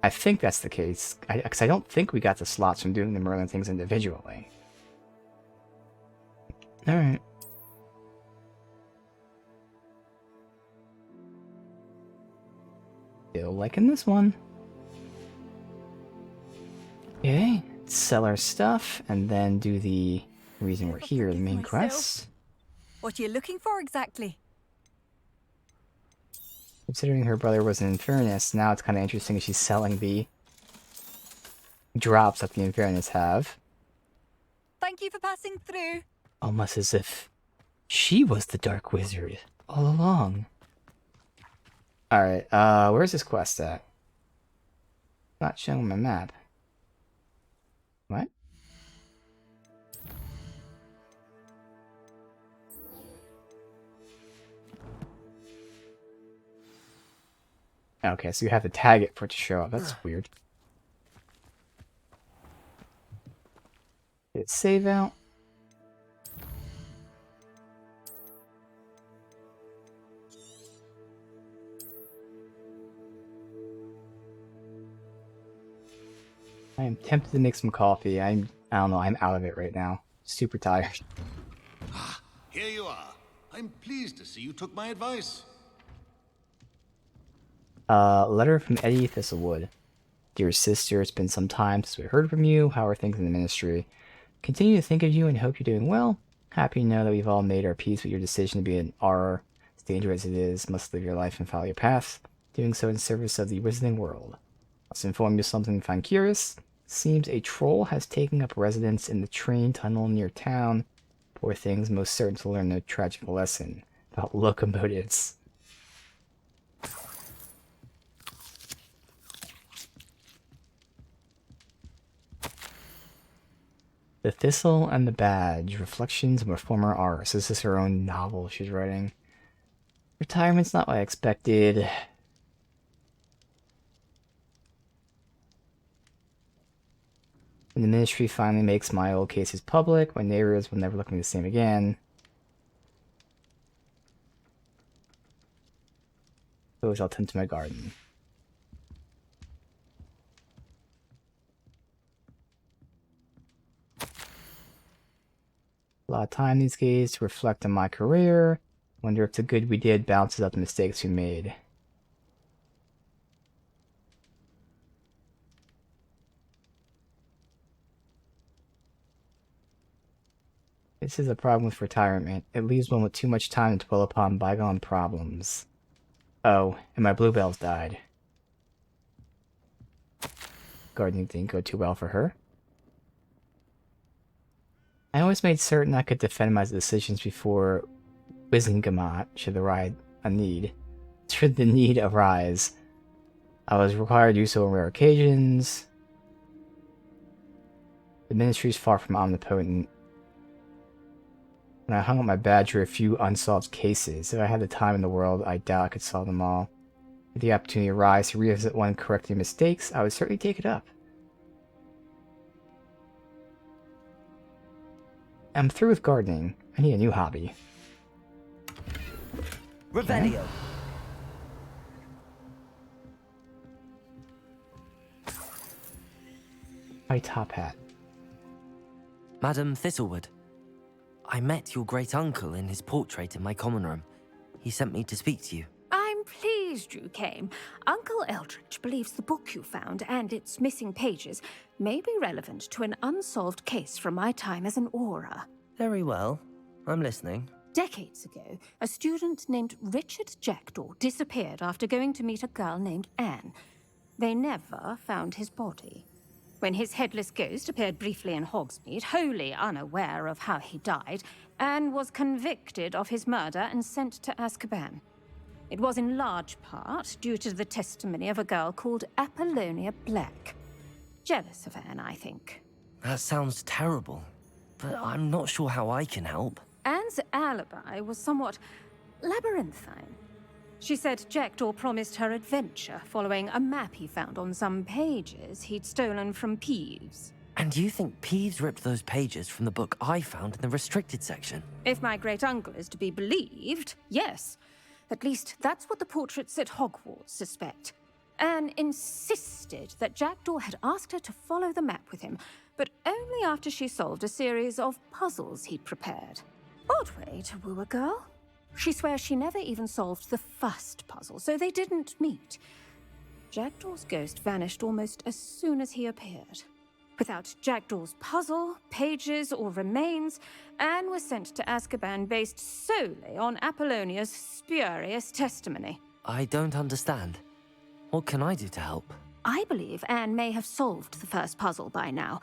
I think that's the case. Because I don't think we got the slots from doing the Merlin things individually. Alright. Still liking this one. Okay, sell our stuff, and then do the reason we're here, the main quest. What are you looking for exactly? Considering her brother was an Infernus, now it's kind of interesting she's selling the drops that the Infernus have. Thank you for passing through. Almost as if she was the Dark Wizard all along. Alright, where's this quest at? Not showing my map. What? Okay, so you have to tag it for it to show up. That's weird. Hit save out. I am tempted to make some coffee. I don't know, I'm out of it right now. Super tired. Here you are. I'm pleased to see you took my advice. Letter from Eddie Thistlewood. Dear sister, it's been some time since we heard from you. How are things in the ministry? Continue to think of you and hope you're doing well. Happy to know that we've all made our peace with your decision to be an Auror. As dangerous as it is, must live your life and follow your path, doing so in service of the wizarding world. Must inform you of something you find curious. Seems a troll has taken up residence in the train tunnel near town. Poor things, most certain to learn a tragic lesson about locomotives. The Thistle and the Badge, Reflections of a Former Artist. This is her own novel she's writing. Retirement's not what I expected. When the ministry finally makes my old cases public, my neighbors will never look at me the same again. Suppose I'll tend to my garden. A lot of time these days to reflect on my career. Wonder if the good we did balances out the mistakes we made. This is a problem with retirement. It leaves one with too much time to dwell upon bygone problems. Oh, and my bluebells died. Gardening didn't go too well for her. I always made certain I could defend my decisions before Wizengamot should the need arise. I was required to do so on rare occasions. The ministry is far from omnipotent. When I hung up my badge for a few unsolved cases, if I had the time in the world, I doubt I could solve them all. If the opportunity arise to revisit one correcting mistakes, I would certainly take it up. I'm through with gardening. I need a new hobby. Revelio. My top hat. Madam Thistlewood, I met your great-uncle in his portrait in my common room. He sent me to speak to you. I'm pleased you came. Uncle Eldritch believes the book you found and its missing pages may be relevant to an unsolved case from my time as an Auror. Very well. I'm listening. Decades ago, a student named Richard Jackdaw disappeared after going to meet a girl named Anne. They never found his body. When his headless ghost appeared briefly in Hogsmeade, wholly unaware of how he died, Anne was convicted of his murder and sent to Azkaban. It was in large part due to the testimony of a girl called Apollonia Black. Jealous of Anne, I think. That sounds terrible, but I'm not sure how I can help. Anne's alibi was somewhat labyrinthine. She said Jackdaw promised her adventure following a map he found on some pages he'd stolen from Peeves. And you think Peeves ripped those pages from the book I found in the restricted section? If my great-uncle is to be believed, yes. At least that's what the portraits at Hogwarts suspect. Anne insisted that Jackdaw had asked her to follow the map with him, but only after she solved a series of puzzles he'd prepared. Odd way to woo a girl. She swears she never even solved the first puzzle, so they didn't meet. Jackdaw's ghost vanished almost as soon as he appeared. Without Jackdaw's puzzle, pages, or remains, Anne was sent to Azkaban based solely on Apollonia's spurious testimony. I don't understand. What can I do to help? I believe Anne may have solved the first puzzle by now,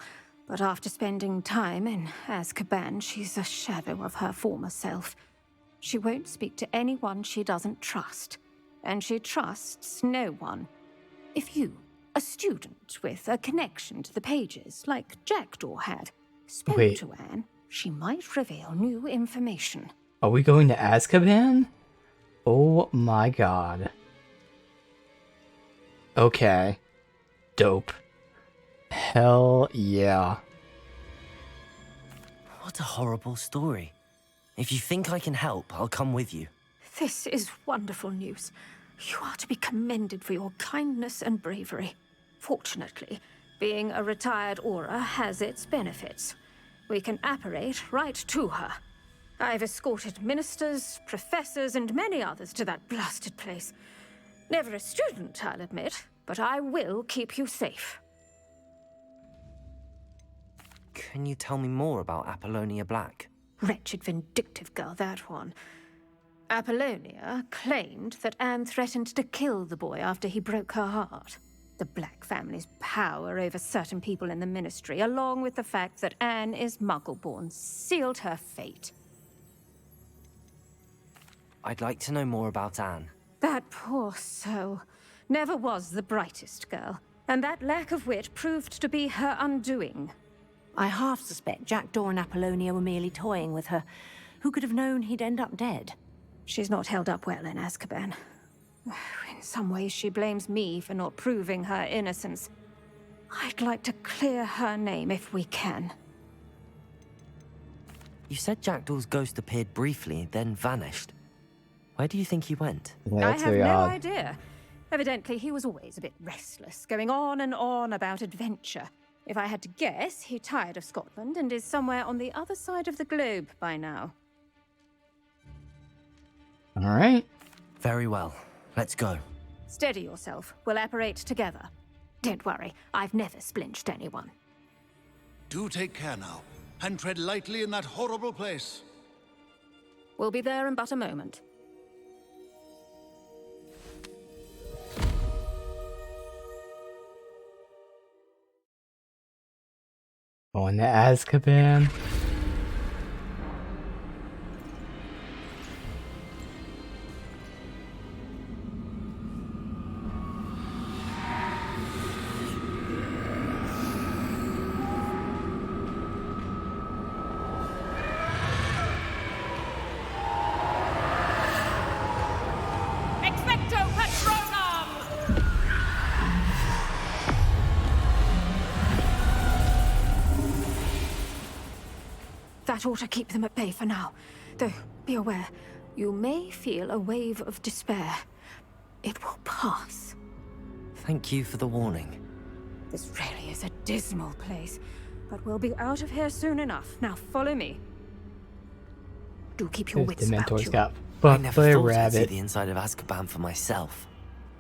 but after spending time in Azkaban, she's a shadow of her former self. She won't speak to anyone she doesn't trust, and she trusts no one. If you, a student with a connection to the pages, like Jackdaw had, spoke to Anne, she might reveal new information. Are we going to Azkaban? Oh my god. Okay. Dope. Hell yeah. What a horrible story. If you think I can help, I'll come with you. This is wonderful news. You are to be commended for your kindness and bravery. Fortunately, being a retired Auror has its benefits. We can apparate right to her. I've escorted ministers, professors, and many others to that blasted place. Never a student, I'll admit, but I will keep you safe. Can you tell me more about Apollonia Black? Wretched, vindictive girl, that one. Apollonia claimed that Anne threatened to kill the boy after he broke her heart. The Black family's power over certain people in the Ministry, along with the fact that Anne is Muggle-born, sealed her fate. I'd like to know more about Anne. That poor soul never was the brightest girl, and that lack of wit proved to be her undoing. I half suspect Jackdaw and Apollonia were merely toying with her. Who could have known he'd end up dead? She's not held up well in Azkaban. In some ways, she blames me for not proving her innocence. I'd like to clear her name if we can. You said Jackdaw's ghost appeared briefly, then vanished. Where do you think he went? Yeah, I that's have very no odd. idea. Evidently, he was always a bit restless, going on and on about adventure. If I had to guess, he tired of Scotland and is somewhere on the other side of the globe by now. All right. Very well. Let's go. Steady yourself. We'll apparate together. Don't worry, I've never splinched anyone. Do take care now, and tread lightly in that horrible place. We'll be there in but a moment. Going to Azkaban. Expecto Patronum! That ought to keep them at bay for now. Though, be aware, you may feel a wave of despair. It will pass. Thank you for the warning. This really is a dismal place, but we'll be out of here soon enough. Now follow me. Do keep your wits about Dementor's you. got I buffed never by a thought I'd see rabbit. the inside of Azkaban for myself.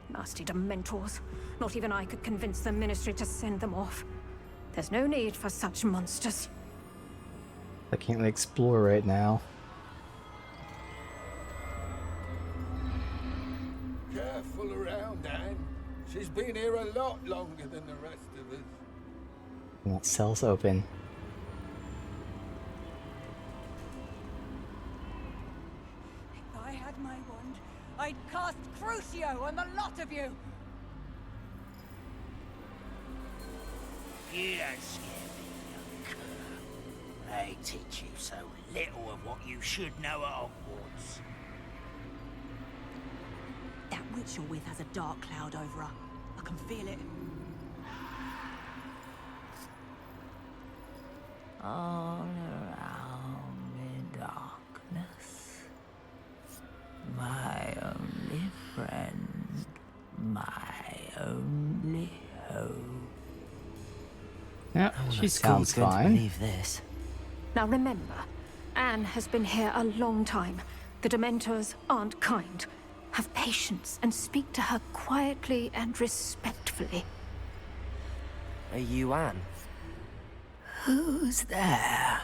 Nasty Dementors. Not even I could convince the Ministry to send them off. There's no need for such monsters. I can't really explore right now. Careful around, Anne. She's been here a lot longer than the rest of us. And that cell's open. If I had my wand, I'd cast Crucio on the lot of you. You don't scare me, young cur. They teach you so little of what you should know at Hogwarts. That witch you're with has a dark cloud over her. I can feel it. All around me darkness. My only friend. My only hope. Yeah, she sounds fine. Believe this. Now remember, Anne has been here a long time. The Dementors aren't kind. Have patience and speak to her quietly and respectfully. Are you Anne? Who's there?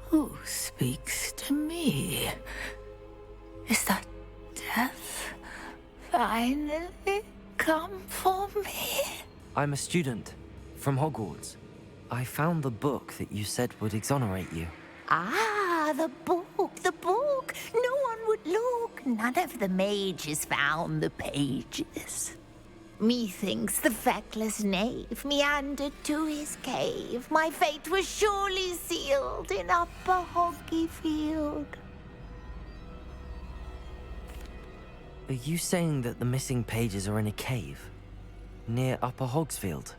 Who speaks to me? Is that death finally come for me? I'm a student from Hogwarts. I found the book that you said would exonerate you. Ah, the book, the book. No one would look. None of the mages found the pages. Methinks the feckless knave meandered to his cave. My fate was surely sealed in Upper Hoggyfield. Are you saying that the missing pages are in a cave? Near Upper Hogsfield?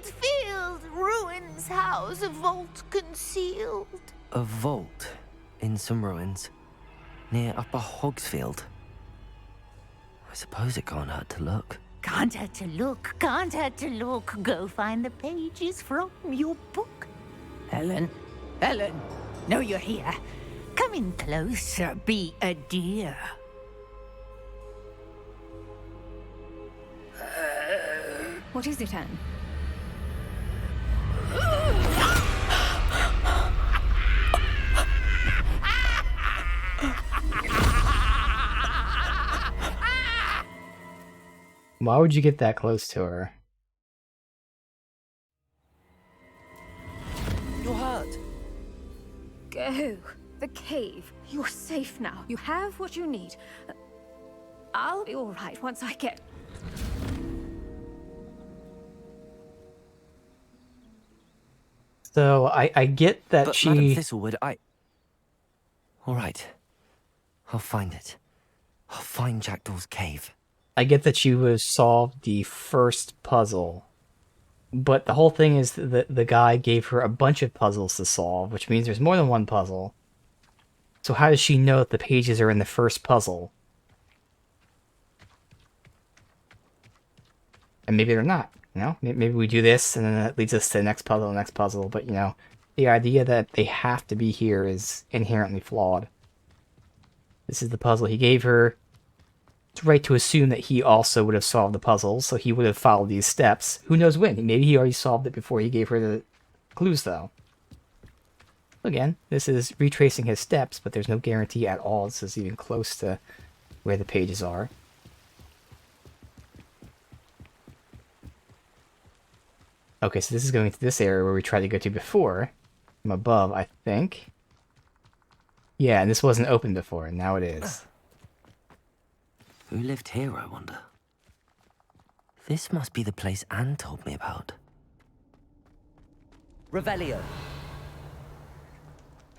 Field, ruins house, a vault concealed. A vault in some ruins? Near Upper Hogsfield? I suppose it can't hurt to look. Can't hurt to look, can't hurt to look. Go find the pages from your book. Ellen, know you're here. Come in closer, be a dear. What is it, Anne? Why would you get that close to her? You're hurt. Go. The cave. You're safe now. You have what you need. I'll be all right once I get... So I get that But she... Madam Thistlewood, all right. I'll find it. I'll find Jackdaw's cave. I get that she would have solved the first puzzle. But the whole thing is that the guy gave her a bunch of puzzles to solve, which means there's more than one puzzle. So how does she know that the pages are in the first puzzle? And maybe they're not, you know? Maybe we do this, and then that leads us to the next puzzle, but, you know, the idea that they have to be here is inherently flawed. This is the puzzle he gave her. It's right to assume that he also would have solved the puzzle, so he would have followed these steps. Who knows when? Maybe he already solved it before he gave her the clues, though. Again, this is retracing his steps, but there's no guarantee at all this is even close to where the pages are. Okay, so this is going to this area where we tried to go to before. From above, I think. Yeah, and this wasn't open before, and now it is. Who lived here, I wonder? This must be the place Anne told me about. Revelio.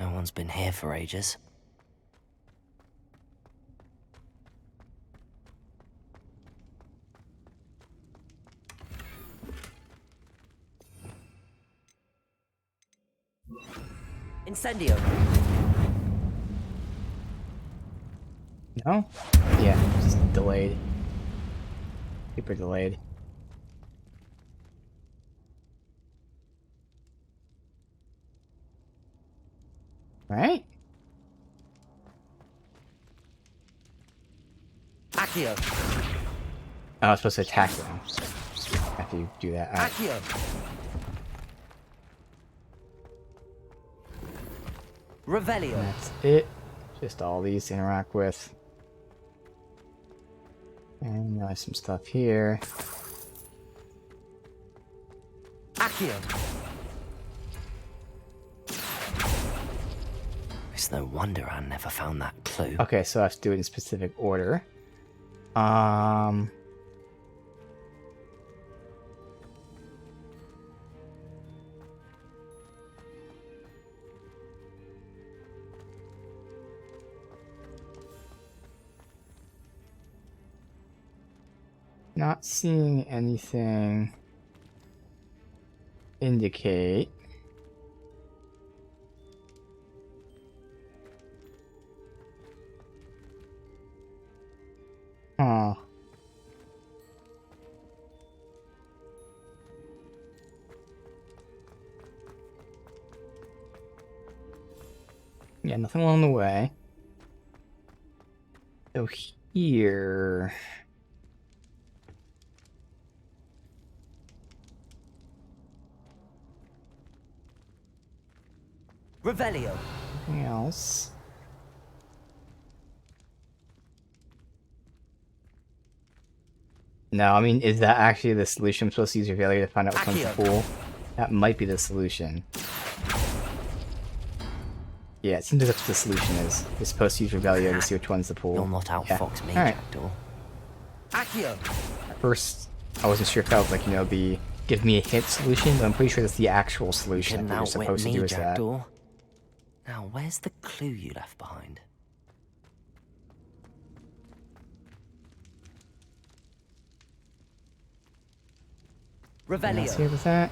No one's been here for ages. Incendio. No? Yeah, just delayed. Super delayed. Right? Accio. Oh, I was supposed to attack them after you do that. Right. Accio. Revelio. That's it. Just all these to interact with. And there's some stuff here. Accio. It's no wonder Anne never found that clue. Okay, so I have to do it in specific order. Not seeing anything indicate. Huh. Yeah, nothing along the way. So here... Revelio. Anything else? No, I mean, is that actually the solution? I'm supposed to use your failure to find out which one's the pool? That might be the solution. Yeah, it seems as if the solution is. You're supposed to use your value to see which one's the pool. You'll not outfox me, Alright. Jackdaw. Accio. At first, I wasn't sure if that was like, you know, the give me a hint solution, but I'm pretty sure that's the actual solution that you're supposed to do is that. Jackdaw. Now, where's the clue you left behind? Revelio. Here with that.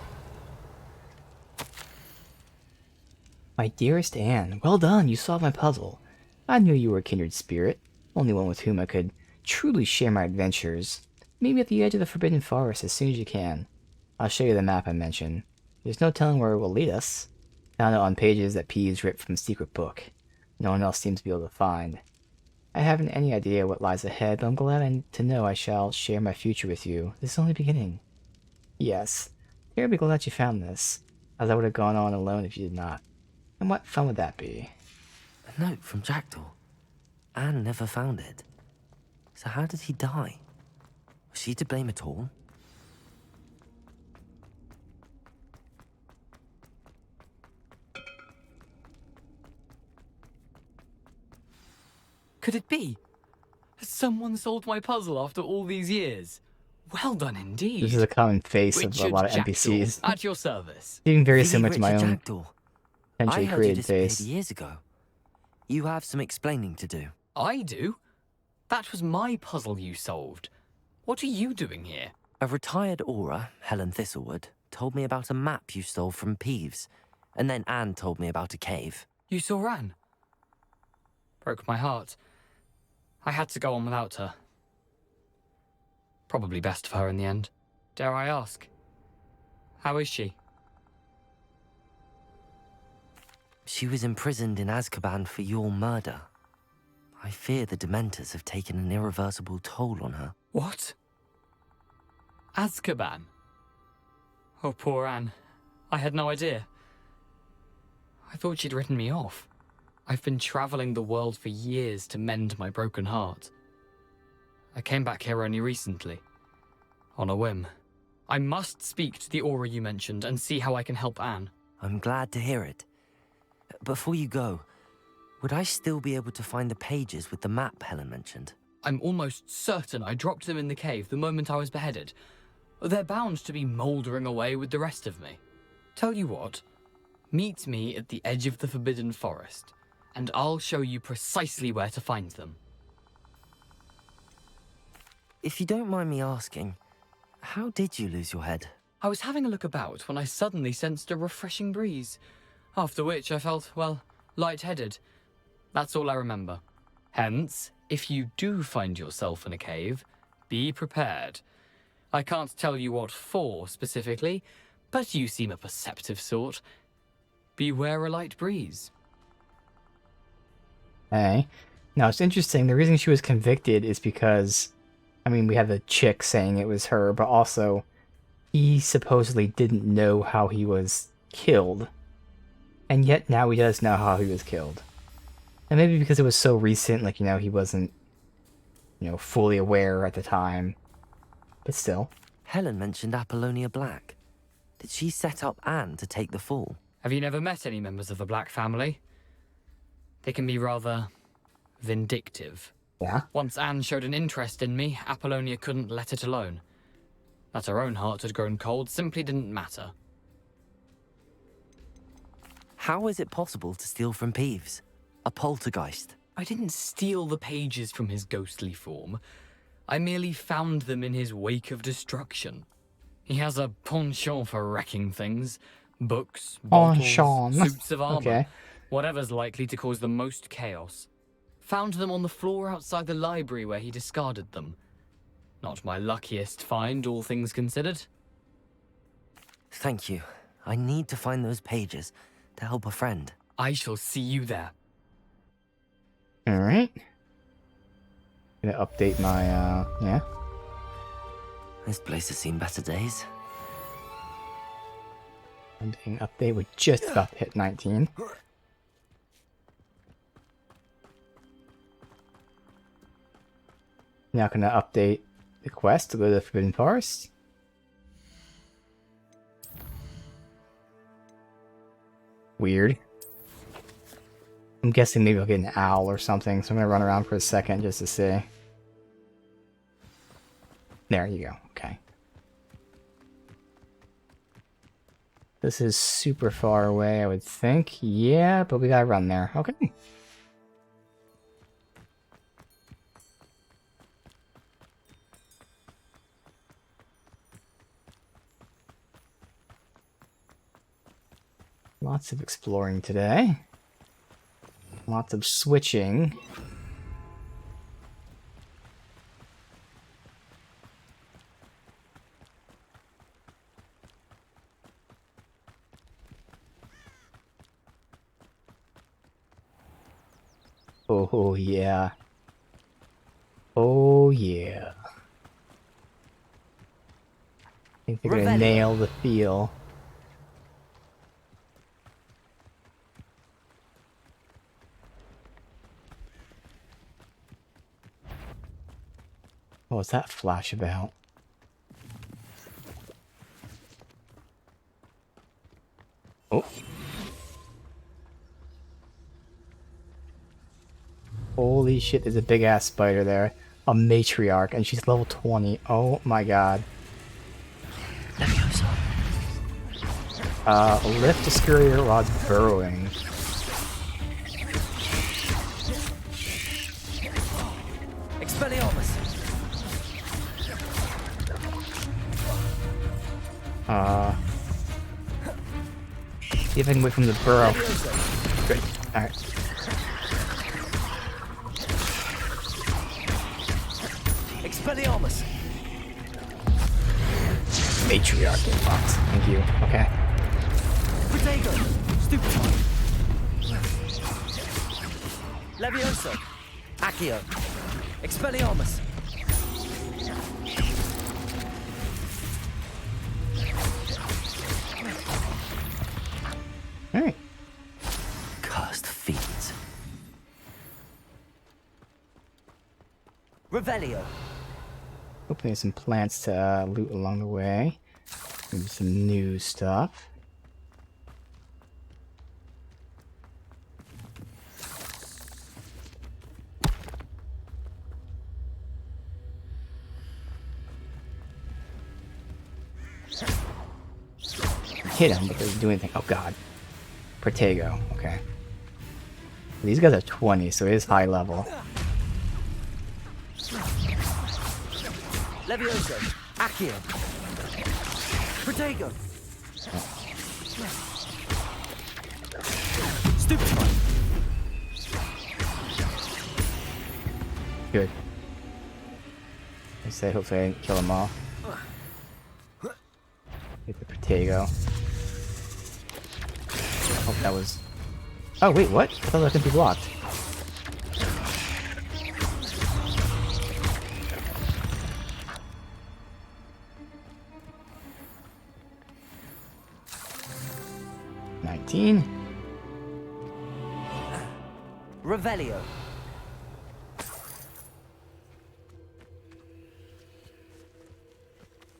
My dearest Anne, well done, you solved my puzzle. I knew you were a kindred spirit, only one with whom I could truly share my adventures. Meet me at the edge of the Forbidden Forest as soon as you can. I'll show you the map I mentioned. There's no telling where it will lead us. Found it on pages that Peeves ripped from the secret book. No one else seems to be able to find. I haven't any idea what lies ahead, but I'm glad to know I shall share my future with you. This is only the beginning. Yes, I'd be glad you found this, as I would have gone on alone if you did not. And what fun would that be? A note from Jackdaw. Anne never found it. So how did he die? Was she to blame at all? Could it be? Has someone solved my puzzle after all these years? Well done indeed. This is a common face of a Richard lot of Jackdaw, NPCs. at your service. Even very The similar to my Richard own Jackdaw. I potentially heard you created disappeared face. years ago. You have some explaining to do. I do? That was my puzzle you solved. What are you doing here? A retired aura, Helen Thistlewood, told me about a map you stole from Peeves. And then Anne told me about a cave. You saw Anne? Broke my heart. I had to go on without her. Probably best for her in the end. Dare I ask? How is she? She was imprisoned in Azkaban for your murder. I fear the Dementors have taken an irreversible toll on her. What? Azkaban? Oh, poor Anne. I had no idea. I thought she'd written me off. I've been traveling the world for years to mend my broken heart. I came back here only recently. On a whim. I must speak to the aura you mentioned and see how I can help Anne. I'm glad to hear it. Before you go, would I still be able to find the pages with the map Helen mentioned? I'm almost certain I dropped them in the cave the moment I was beheaded. They're bound to be mouldering away with the rest of me. Tell you what, meet me at the edge of the Forbidden Forest, and I'll show you precisely where to find them. If you don't mind me asking, how did you lose your head? I was having a look about when I suddenly sensed a refreshing breeze, after which I felt, well, lightheaded. That's all I remember. Hence, if you do find yourself in a cave, be prepared. I can't tell you what for specifically, but you seem a perceptive sort. Beware a light breeze. Hey. Now, it's interesting. The reason she was convicted is because, I mean, we have the chick saying it was her, but also he supposedly didn't know how he was killed. And yet now he does know how he was killed. And maybe because it was so recent, like, he wasn't, fully aware at the time. But still. Helen mentioned Apollonia Black. Did she set up Anne to take the fall? Have you never met any members of the Black family? They can be rather vindictive. Yeah? Once Anne showed an interest in me, Apollonia couldn't let it alone. That her own heart had grown cold simply didn't matter. How is it possible to steal from Peeves? A poltergeist? I didn't steal the pages from his ghostly form. I merely found them in his wake of destruction. He has a penchant for wrecking things. Books, bottles, suits of armor. Okay. Whatever's likely to cause the most chaos. Found them on the floor outside the library where he discarded them. Not my luckiest find, all things considered. Thank you. I need to find those pages to help a friend. I shall see you there. Alright. Gonna update my, yeah. This place has seen better days. Update, we're just about to hit 19. Now gonna update the quest to go to the Forbidden Forest. Weird. I'm guessing maybe I'll get an owl or something, so I'm gonna run around for a second just to see. There you go, okay. This is super far away, I would think. Yeah, but we gotta run there. Okay. Lots of exploring today. Lots of switching. Oh yeah. Oh yeah. I think they're gonna nail the feel. What was that flash about? Holy shit, there's a big ass spider there. A matriarch, and she's level 20. Oh my god. Lift to scurry while it's burrowing. Expelliarmus. See if I can wait from the burrow. Good. Alright. Expelliarmus. Matriarch get fucked. Thank you. Okay. Protego. Stupefy. Levioso. Accio. Expelliarmus. Alright. Cursed fiends. Revelio. Hopefully there's some plants to loot along the way. Maybe some new stuff. Hit him, but doesn't do anything. Oh god. Protego, okay. These guys are 20, so it is high level. Levioso. Accio. Protego. Stupefy. Good. I say hopefully I didn't kill them all. Get the Protego. Oh, that was... Oh, wait, what? I thought that could be blocked. Revelio.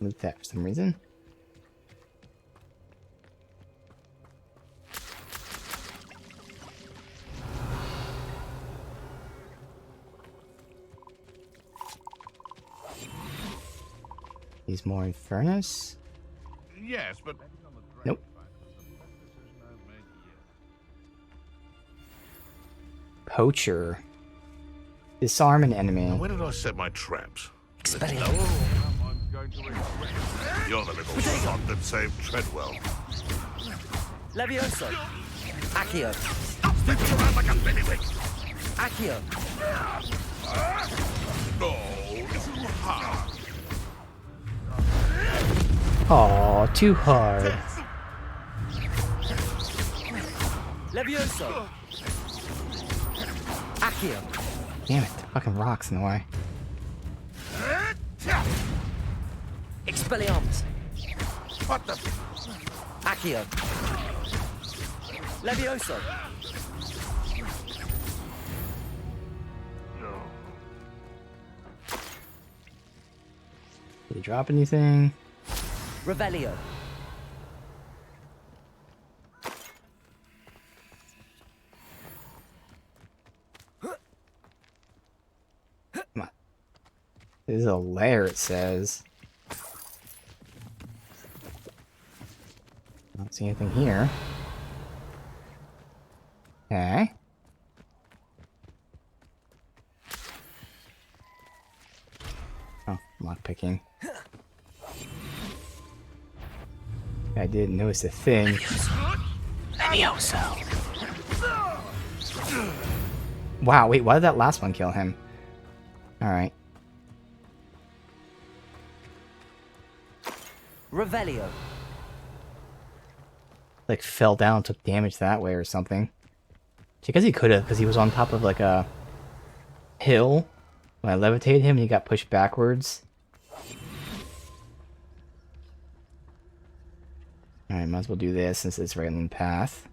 Loot that for some reason. He's more Infernus? Yes, but... Nope. Poacher. Disarm an enemy. Now, where did I set my traps? Expelliarmus. You're the little sod that saved Treadwell. Levioso. Accio. Stop sticking around like a billywig! Accio. No, too hard. Aw, too hard. Levioso. Accio. Damn it, the fucking rocks in the way. Expelliarmus. What the? Accio. Levioso. Did he drop anything? Revelio. Come on. This is a lair, it says. Don't see anything here. Okay. Oh, lockpicking. I didn't notice a thing. Levioso. Wow, wait, why did that last one kill him? Alright. Revelio. Like, fell down, took damage that way or something. Because he could have, because he was on top of like a hill. When I levitated him, and he got pushed backwards. Alright, might as well do this since it's right on the path.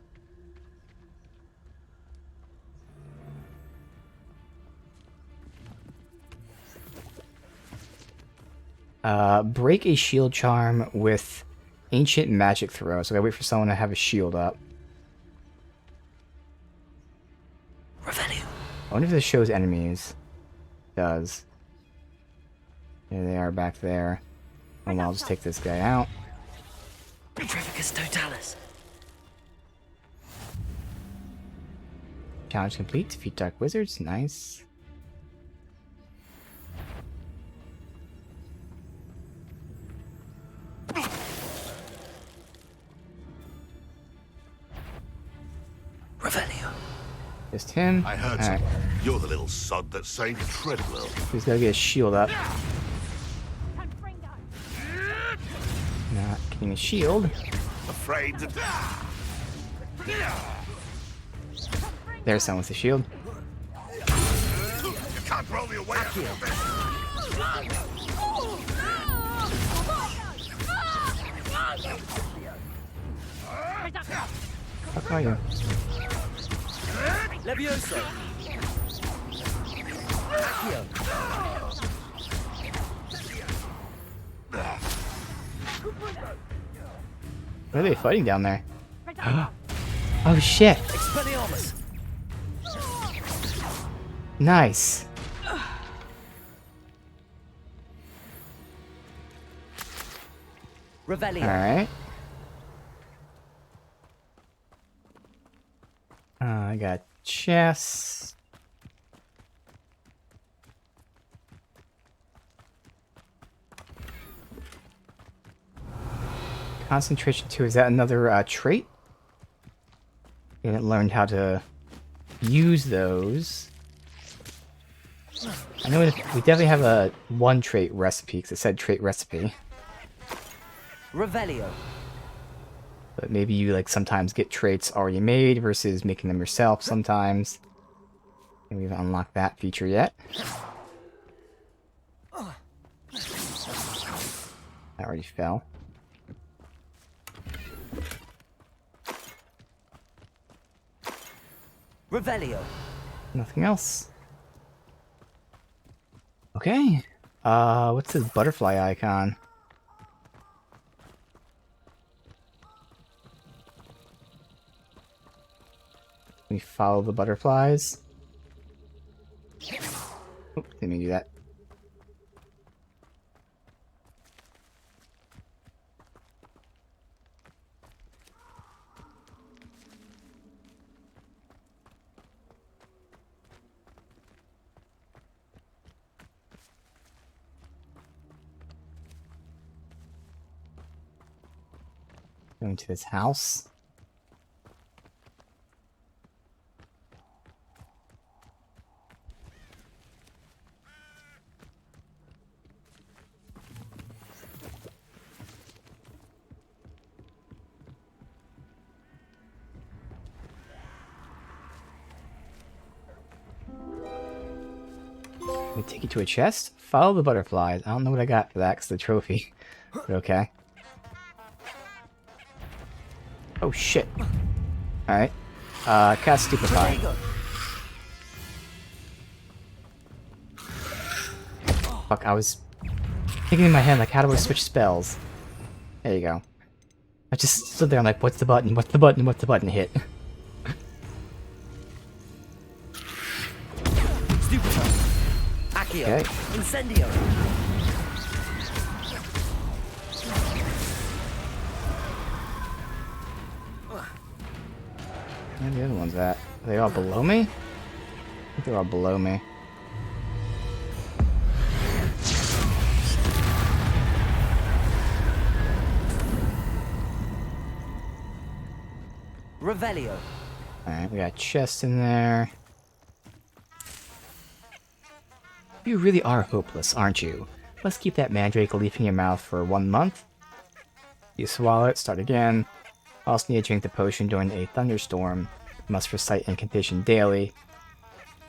Break a shield charm with ancient magic throw. So I gotta wait for someone to have a shield up. Revelio. I wonder if this shows enemies. It does. There they are back there. And I'll just take this guy out. Petrificus totalis. Challenge complete. Defeat Dark Wizards. Nice. Revelio. Just him. I heard Alright. something. You're the little sod that saved Treadwell. He's gotta get his shield up. Not getting a shield. Afraid to... There's someone with a shield. You can't roll your way out of this. Fuck are you? Levioso. Accio. What are they fighting down there? Oh shit! Expelliarmus. Nice. Revelio. Alright. I got chess. Concentration 2, is that another trait? We haven't learned how to use those. I know we definitely have a one trait recipe, because it said trait recipe. Revelio. But maybe you like sometimes get traits already made versus making them yourself sometimes. And we haven't unlocked that feature yet. That already fell. Revelio. Nothing else. Okay. What's this butterfly icon? We follow the butterflies. Oh, didn't mean to do that. Going to this house. We take you to a chest. Follow the butterflies. I don't know what I got for that because the trophy. But okay. Oh shit. Alright. Cast Stupefy. Fuck, I was thinking in my head, like, how do I switch spells? There you go. I just stood there, I'm like, what's the button? What's the button? What's the button? Hit. Accio. Okay. Incendio. Where are the other ones at? Are they all below me? I think they're all below me. Revelio. Alright, we got chests in there. You really are hopeless, aren't you? Let's keep that mandrake leaf in your mouth for 1 month. You swallow it, start again. Also need to drink the potion during a thunderstorm. You must recite incantation daily.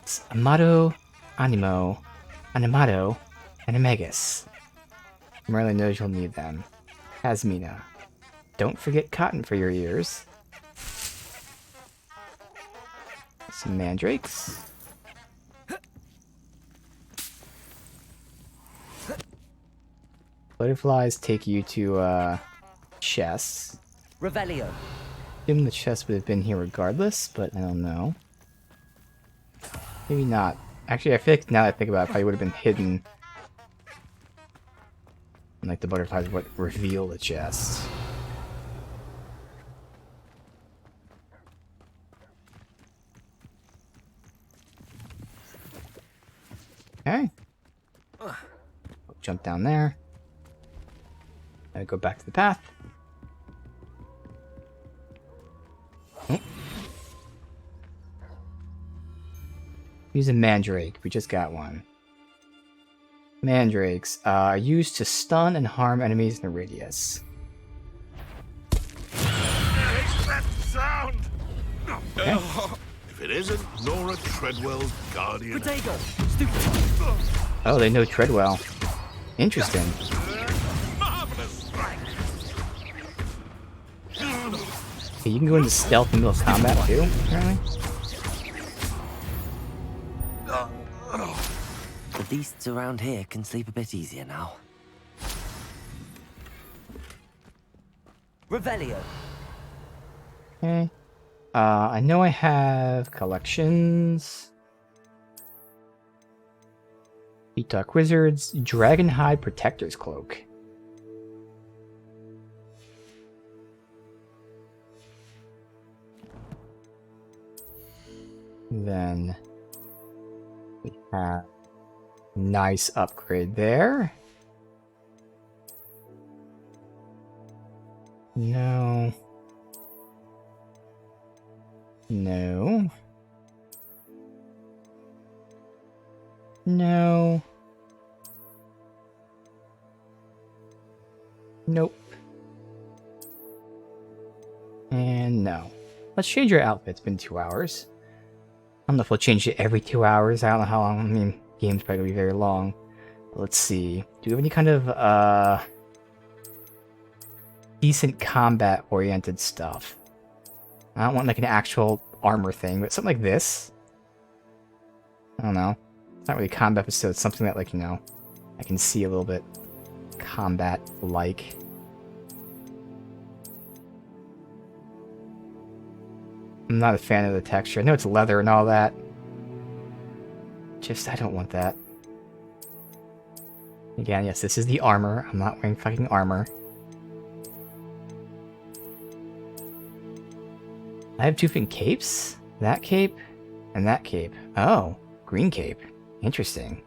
It's Amato, Animo, Animato, and Amegus. Merlin knows you'll need them. Hasmina. Don't forget cotton for your ears. Some mandrakes. Butterflies take you to chests. Revelio. Assume the chest would have been here regardless, but I don't know. Maybe not. Actually, I feel like now that I think about it, probably would have been hidden. And like the butterflies would reveal the chest. Okay. Jump down there. And go back to the path. Oh. Use a mandrake. We just got one. Mandrakes are used to stun and harm enemies in a radius. It's that sound! Okay. If it isn't Nora Treadwell's guardian. Protego! Stupid! Oh, they know Treadwell. Interesting. Marvelous! Okay, you can go into stealth in middle combat too, apparently. The beasts around here can sleep a bit easier now. Revelio. Okay. I know I have collections. Dark Wizards, Dragonhide Protector's Cloak. Then we have nice upgrade there. No. No. No. Nope. And no. Let's change your outfit. It's been 2 hours. I don't know if we'll change it every 2 hours. I don't know how long. I mean, game's probably gonna be very long. But let's see. Do we have any kind of decent combat-oriented stuff? I don't want like an actual armor thing, but something like this. I don't know. It's not really a combat episode. It's something that, like, you know, I can see a little bit combat-like. I'm not a fan of the texture. I know it's leather and all that. Just, I don't want that. Again, yes, this is the armor. I'm not wearing fucking armor. I have 2 different capes? That cape and that cape. Oh, green cape. Interesting.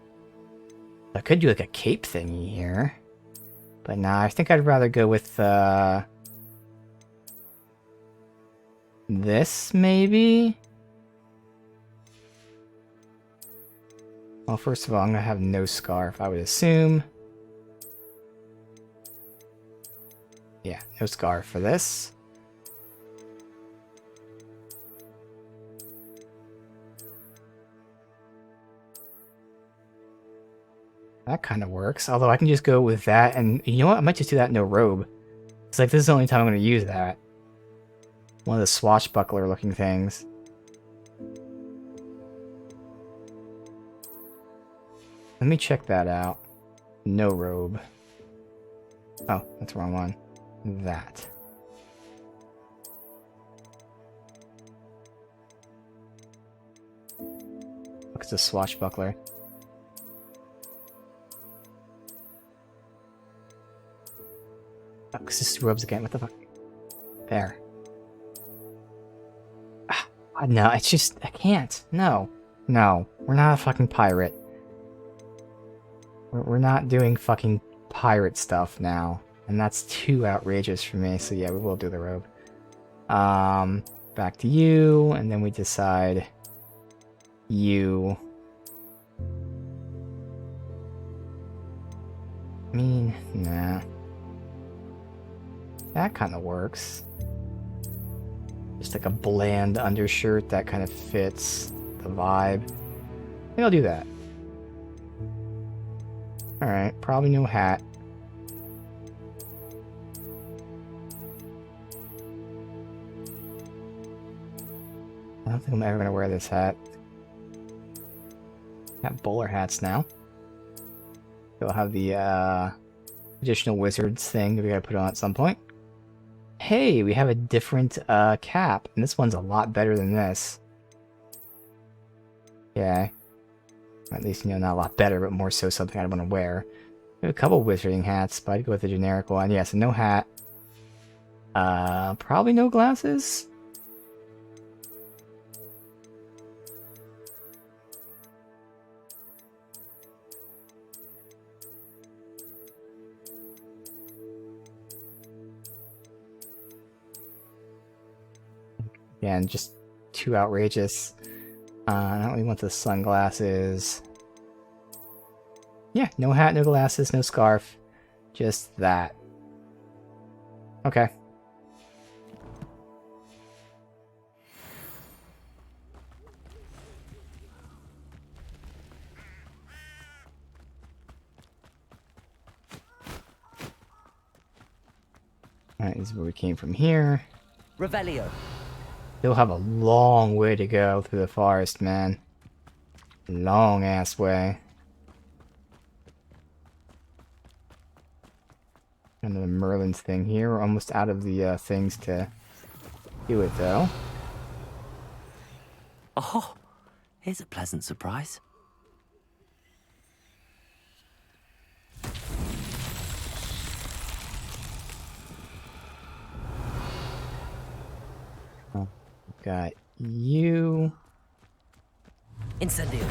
I could do like a cape thingy here. But nah, I think I'd rather go with this, maybe? Well, first of all, I'm gonna have no scarf, I would assume. Yeah, no scarf for this. That kind of works. Although I can just go with that, and you know what? I might just do that in no robe. It's like this is the only time I'm going to use that. One of the swashbuckler looking things. Let me check that out. No robe. Oh, that's the wrong one. That. Look, it's a swashbuckler. Oh, because this is robes again. What the fuck? There. Ah, no, it's just... I can't. No. No. We're not a fucking pirate. We're not doing fucking pirate stuff now. And that's too outrageous for me. So yeah, we will do the robe. Back to you. And then we decide... You... I mean, nah. That kind of works. Just like a bland undershirt that kind of fits the vibe. I think I'll do that. Alright, probably no hat. I don't think I'm ever going to wear this hat. Got bowler hats now. We'll have the additional wizards thing that we gotta put on at some point. Hey, we have a different cap, and this one's a lot better than this. Yeah. At least, not a lot better, but more so something I'd want to wear. We have a couple wizarding hats, but I'd go with the generic one. Yeah, so no hat. Probably no glasses? Again, just too outrageous. I don't really want the sunglasses. Yeah, no hat, no glasses, no scarf. Just that. Okay. Alright, this is where we came from here. Revelio. You'll have a long way to go through the forest, man. Long ass way. Another Merlin's thing here. We're almost out of the things to do it, though. Oh, here's a pleasant surprise. Oh, got you. Incendio.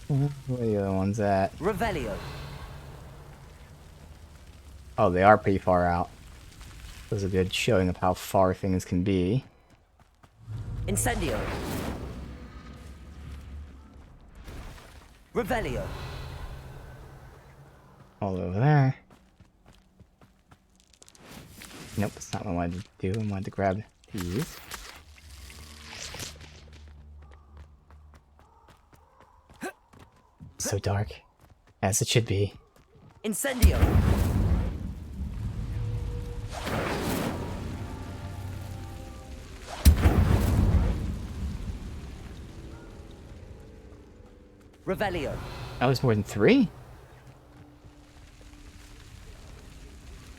Where are the other ones at? Revelio. Oh, they are pretty far out. That was a good showing of how far things can be. Incendio. Revelio. All over there. Nope, that's not what I wanted to do. I wanted to grab these. So dark. As it should be. Incendio. Revelio. That was more than 3?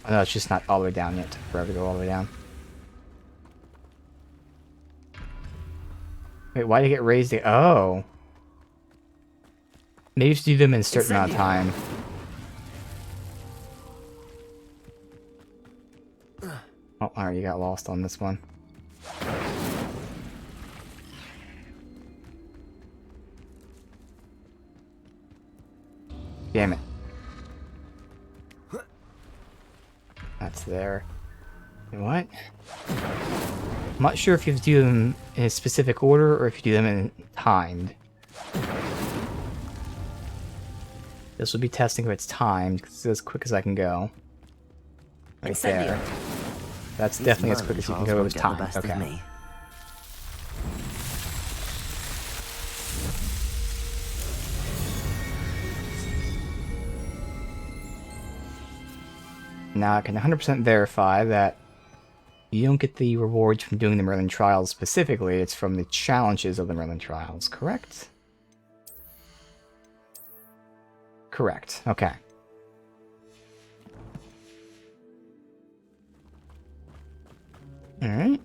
Oh, no, it's just not all the way down yet. It took forever to go all the way down. Wait, why did it get raised? Oh. Maybe you should do them in a certain amount of time. Oh, alright, you got lost on this one. Damn it. That's there. And what? I'm not sure if you have to do them in a specific order or if you do them in timed. This will be testing if it's timed, because it's as quick as I can go. Right there. That's definitely as quick as you can go with timed. Okay. Now I can 100% verify that you don't get the rewards from doing the Merlin Trials specifically, it's from the challenges of the Merlin Trials, correct? Correct, okay. Alright.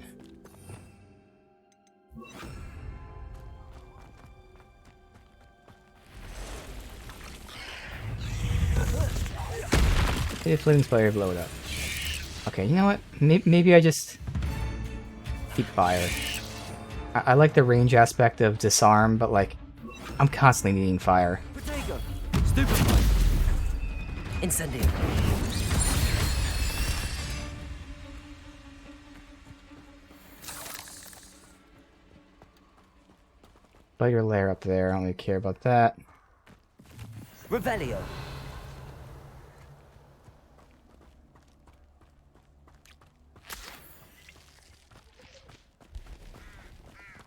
Hey, Flaming Spire, blow it up. Okay, you know what? Maybe I just keep fire. I like the range aspect of disarm, but like, I'm constantly needing fire. Stupefy. Incendio. Spider lair up there, I don't really care about that. Revelio.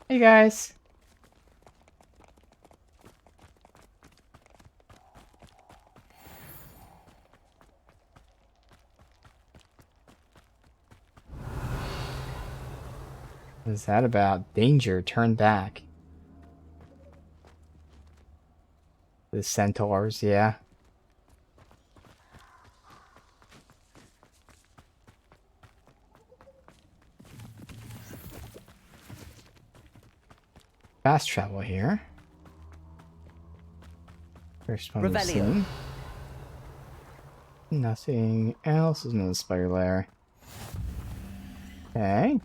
Hey guys. What is that about? Danger, turn back. The centaurs, yeah. Fast travel here. First one we've Revelio. seen. Nothing else. There's another spider lair. Okay.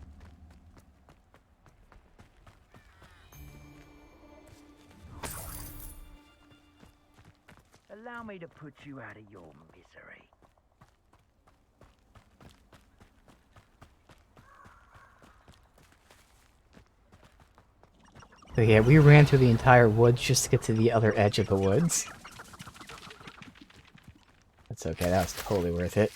Allow me to put you out of your misery. So yeah, we ran through the entire woods just to get to the other edge of the woods. That's okay, that was totally worth it.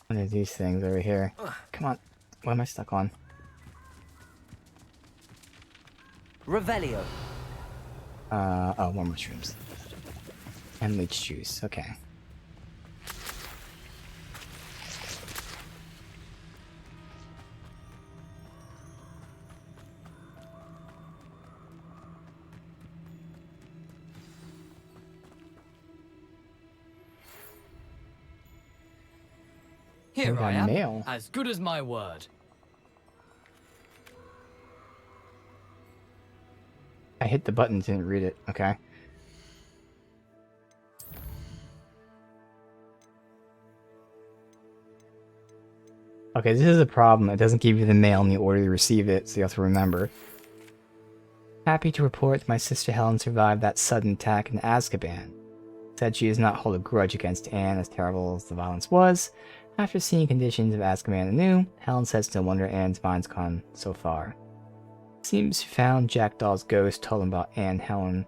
What are these things over here? Come on. What am I stuck on? Revelio. Oh, more mushrooms. And leech juice, okay. Here got I am, mail. as good as my word. I hit the button, didn't read it. Okay. Okay, this is a problem. It doesn't give you the mail in the order you receive it, so you have to remember. Happy to report that my sister Helen survived that sudden attack in Azkaban. Said she does not hold a grudge against Anne, as terrible as the violence was. After seeing conditions of Azkaban anew, Helen says no wonder Anne's mind's gone so far. Seems she found Jackdaw's ghost, told him about Anne. Helen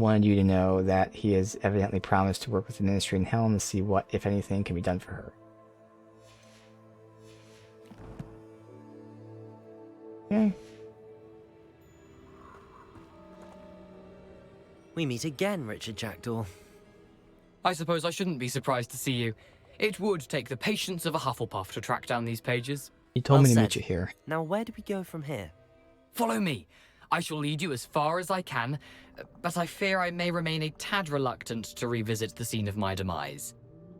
wanted you to know that he has evidently promised to work with the Ministry and Helen to see what, if anything, can be done for her. Okay. We meet again, Richard Jackdaw. I suppose I shouldn't be surprised to see you. It would take the patience of a Hufflepuff to track down these pages. He told Well me to said. meet you here. Now, where do we go from here? Follow me. I shall lead you as far as I can, but I fear I may remain a tad reluctant to revisit the scene of my demise.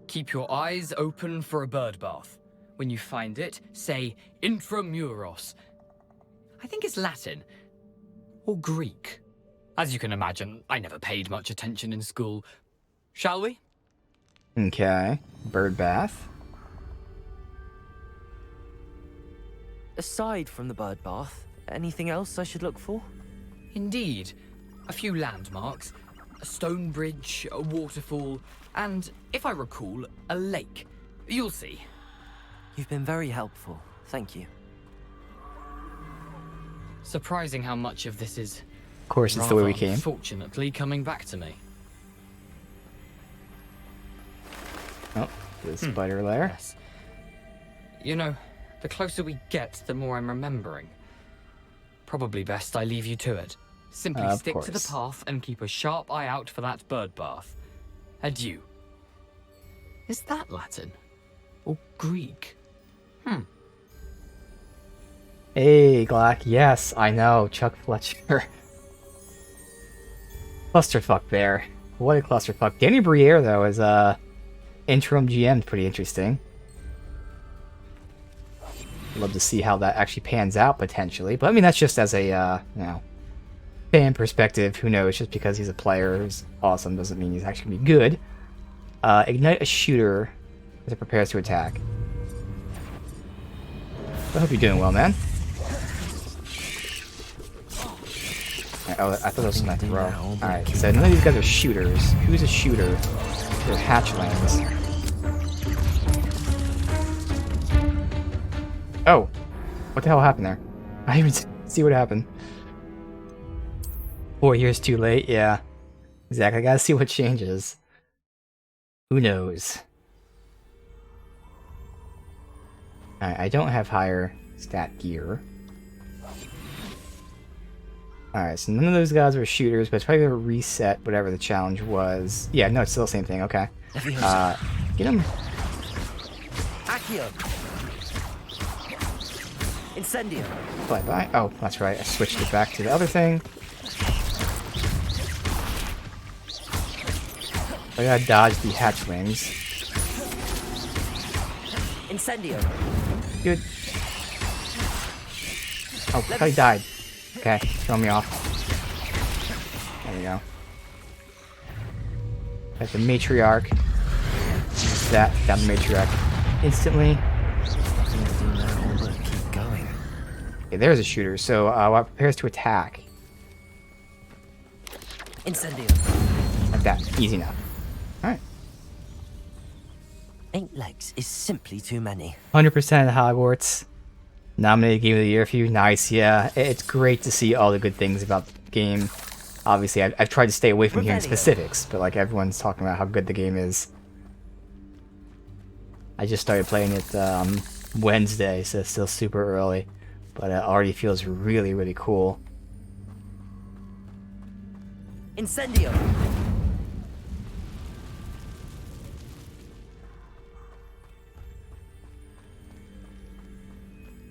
Keep your eyes open for a bird bath. When you find it, say intramuros. I think it's Latin. Or Greek. As you can imagine, I never paid much attention in school. Shall we? Okay. Bird bath. Aside from the bird bath, anything else I should look for? Indeed. A few landmarks. A stone bridge, a waterfall, and, if I recall, a lake. You'll see. You've been very helpful. Thank you. Surprising how much of this is... Of course, it's the way we came. Unfortunately, coming back to me. Oh, the spider lair. Yes. You know, the closer we get, the more I'm remembering. Probably best I leave you to it. Simply Of stick to the course. path and keep a sharp eye out for that bird bath. Adieu. Is that Latin? Or Greek? Hey, Glack. Yes, I know. Chuck Fletcher. Clusterfuck there. What a clusterfuck. Danny Briere, though, is interim GM. Pretty interesting. Love to see how that actually pans out, potentially. But, I mean, that's just as a, you know, fan perspective. Who knows? Just because he's a player who's awesome doesn't mean he's actually going to be good. Ignite a shooter as it prepares to attack. I hope you're doing well, man. Oh, I thought that was my throw. Alright, so none of these guys are shooters. Who's a shooter? They're hatchlings. Oh! What the hell happened there? I didn't even see what happened. 4 years too late? Yeah. Exactly, I gotta see what changes. Who knows? Alright, I don't have higher stat gear. Alright, so none of those guys were shooters, but it's probably gonna reset whatever the challenge was. Yeah, no, it's still the same thing, okay. Get him. Accio. Incendio. Fly by. Oh, that's right, I switched it back to the other thing. I gotta dodge the hatchlings. Incendio. Good. Oh, I thought he died. Okay, throw me off. There we go. Got the matriarch. That got the matriarch instantly. Keep going. Okay, there's a shooter. So what prepares to attack? Incendio. Like that. Easy enough. Alright. 8 legs is simply too many. 100% Hogwarts. Nominated Game of the Year for you. Nice, yeah. It's great to see all the good things about the game. Obviously, I've tried to stay away from hearing specifics, but like everyone's talking about how good the game is. I just started playing it Wednesday, so it's still super early, but it already feels really, really cool. Incendio.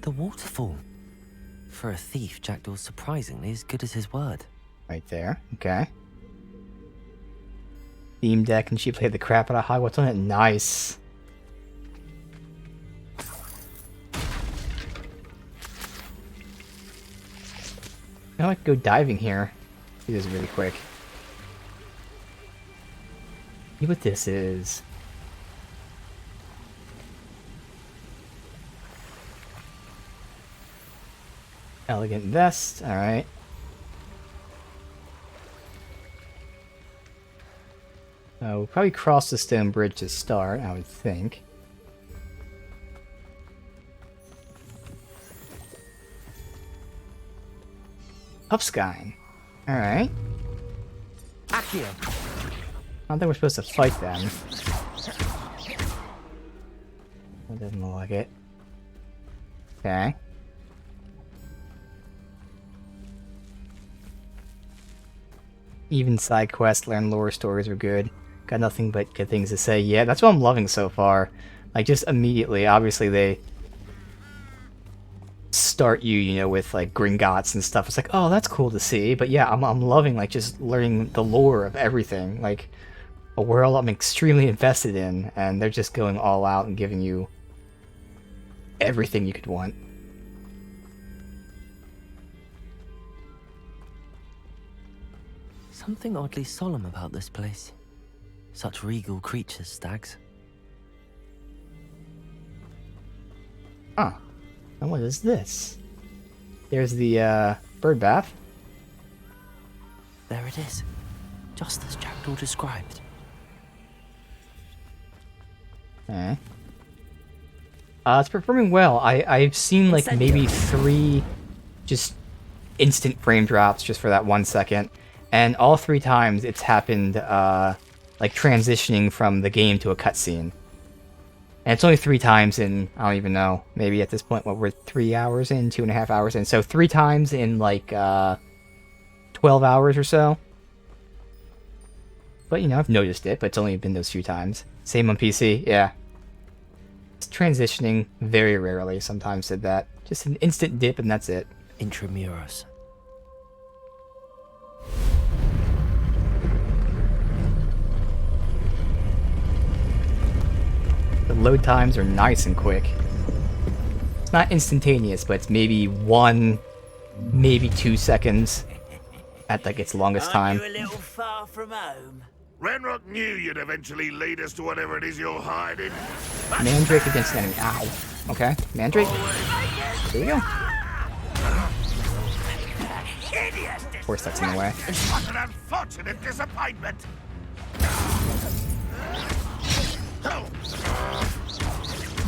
The waterfall. For a thief, Jackdaw's surprisingly as good as his word. Right there, okay. Theme deck, and she played the crap out of Hogwarts on it. Nice. Now I can go diving here. Do this really quick. See what this is. Elegant vest, alright. We'll probably cross the stone bridge to start, I would think. Upskying. Alright. Accio. I don't think we're supposed to fight them. That doesn't look like it. Okay. Even side quests, learn lore stories are good. Got nothing but good things to say. Yeah, that's what I'm loving so far. Like, just immediately, obviously they start you, you know, with like Gringotts and stuff. It's like, oh, that's cool to see. But yeah, I'm loving like just learning the lore of everything. Like a world I'm extremely invested in, and they're just going all out and giving you everything you could want. Something oddly solemn about this place. Such regal creatures, stags. Huh. And what is this? There's the bird bath. There it is. Just as Jackdaw described. Okay. It's performing well. I've seen like maybe 3 just instant frame drops just for that 1 second. And all 3 times it's happened like transitioning from the game to a cutscene. And it's only 3 times in, I don't even know, maybe at this point, what, we're 3 hours in, 2.5 hours in. So 3 times in like 12 hours or so. But, you know, I've noticed it, but it's only been those few times. Same on PC, yeah. It's transitioning very rarely, sometimes did that. Just an instant dip and that's it. Intramuros. The load times are nice and quick. It's not instantaneous, but it's maybe 1, maybe 2 seconds at like its longest time. Are you a little far from home? Ranrock knew you'd eventually lead us to whatever it is you're hiding. Mandrake against an enemy. Ow. Okay, Mandrake. There you go. Of course that's in the way. What an unfortunate disappointment!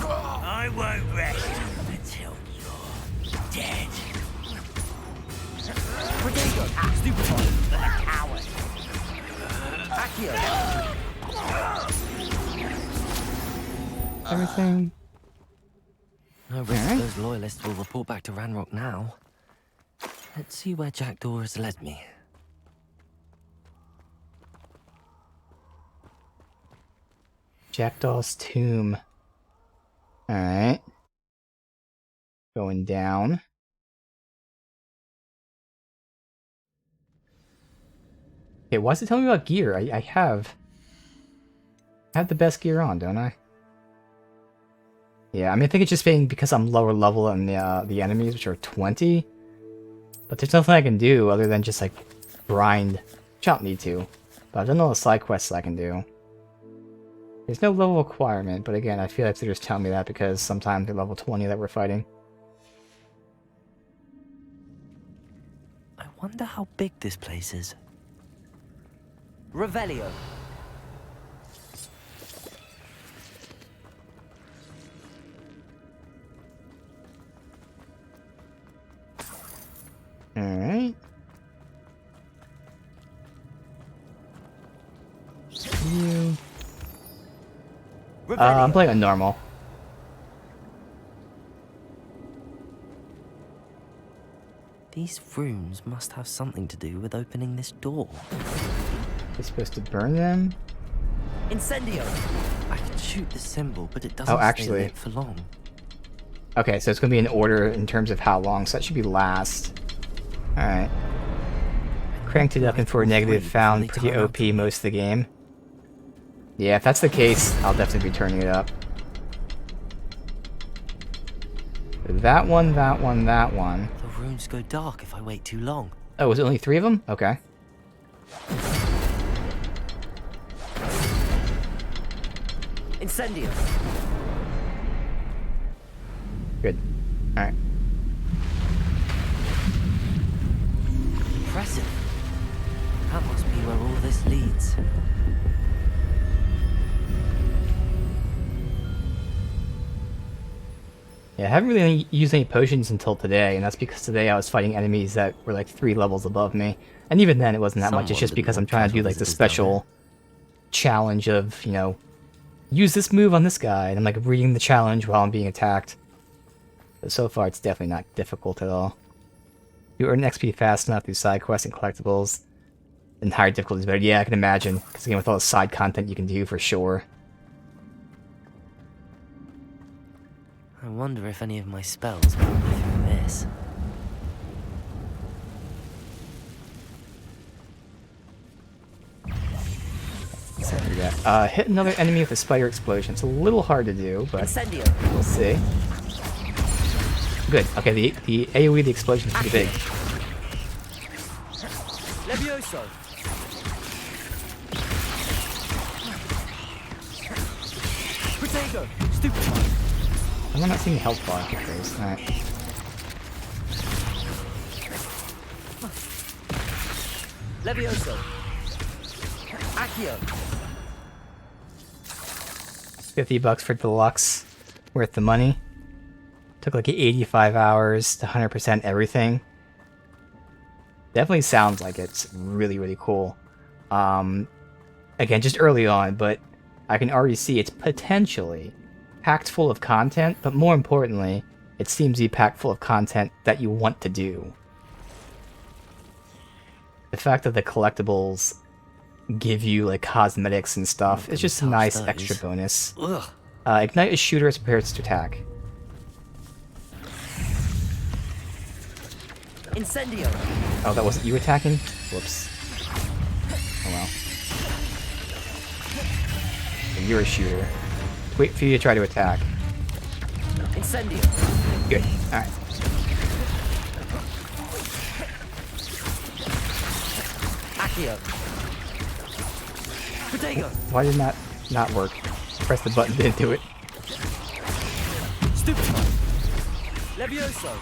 I won't rest until you're dead. Stupefy. A coward. Accio. Everything. No risk those loyalists will report back to Ranrock now. Let's see where Jackdaw has led me. Jackdaw's tomb. Alright. Going down. Okay, why is it telling me about gear? I have the best gear on, don't I? Yeah, I mean, I think it's just being because I'm lower level than the enemies, which are 20. But there's nothing I can do other than just, like, grind. Which I don't need to. But I've done all the side quests I can do. There's no level requirement, but again, I feel like they're just telling me that because sometimes they're level 20 that we're fighting. I wonder how big this place is. Revelio. Alright. You. I'm playing on normal. These rooms must have something to do with opening this door. You're supposed to burn them? Incendio! I can shoot the symbol, but it doesn't actually. stay lit for long. Okay, so it's gonna be in order in terms of how long, so that should be last. Alright. Cranked it up and for a negative found pretty OP most of the game. Yeah, if that's the case, I'll definitely be turning it up. That one, that one, that one. The rooms go dark if I wait too long. Oh, was it only 3 of them? Okay. Incendio! Good. Alright. Impressive. That must be where all this leads. Yeah, I haven't really used any potions until today, and that's because today I was fighting enemies that were like 3 levels above me. And even then, it wasn't that much. It's just because I'm trying to do like the special challenge of, you know, use this move on this guy, and I'm like reading the challenge while I'm being attacked. But so far, it's definitely not difficult at all. You earn XP fast enough through side quests and collectibles. And higher difficulty is better. Yeah, I can imagine. Because again, with all the side content you can do, for sure. I wonder if any of my spells will me through this. Hit another enemy with a spider explosion. It's a little hard to do, but we'll see. Good. Okay, the AoE, the explosion is pretty big. Levioso! Protego! Stupid! I'm not seeing health bar. Alright. Levioso! Accio! $50 for deluxe. Worth the money. Took like 85 hours to 100% everything. Definitely sounds like it's really, really cool. Again, just early on, but I can already see it's potentially packed full of content, but more importantly, it seems to be packed full of content that you want to do. The fact that the collectibles give you like cosmetics and stuff is just a nice extra bonus. Ignite a shooter as prepares to attack. Incendio! Oh, that wasn't you attacking? Whoops. Oh well. And you're a shooter. Wait for you to try to attack. Incendio! Good. Alright. Accio! Protego! Why did that not work? Press the button, didn't do it. Stupid! Levioso!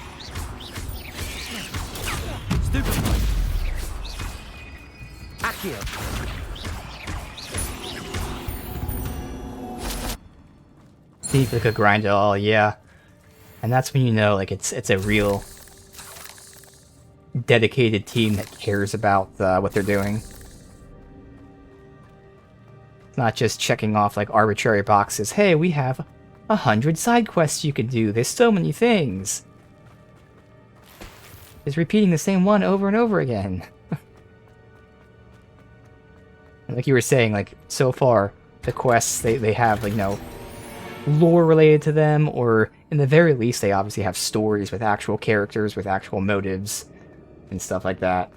Stupid! Accio! See if we could grind it all, yeah. And that's when you know, like, it's a real dedicated team that cares about what they're doing. It's not just checking off, like, arbitrary boxes. Hey, we have 100 side quests you can do. There's so many things. It's repeating the same one over and over again. And like you were saying, like, so far, the quests, they have, like, you know, lore related to them, or in the very least, they obviously have stories with actual characters, with actual motives, and stuff like that.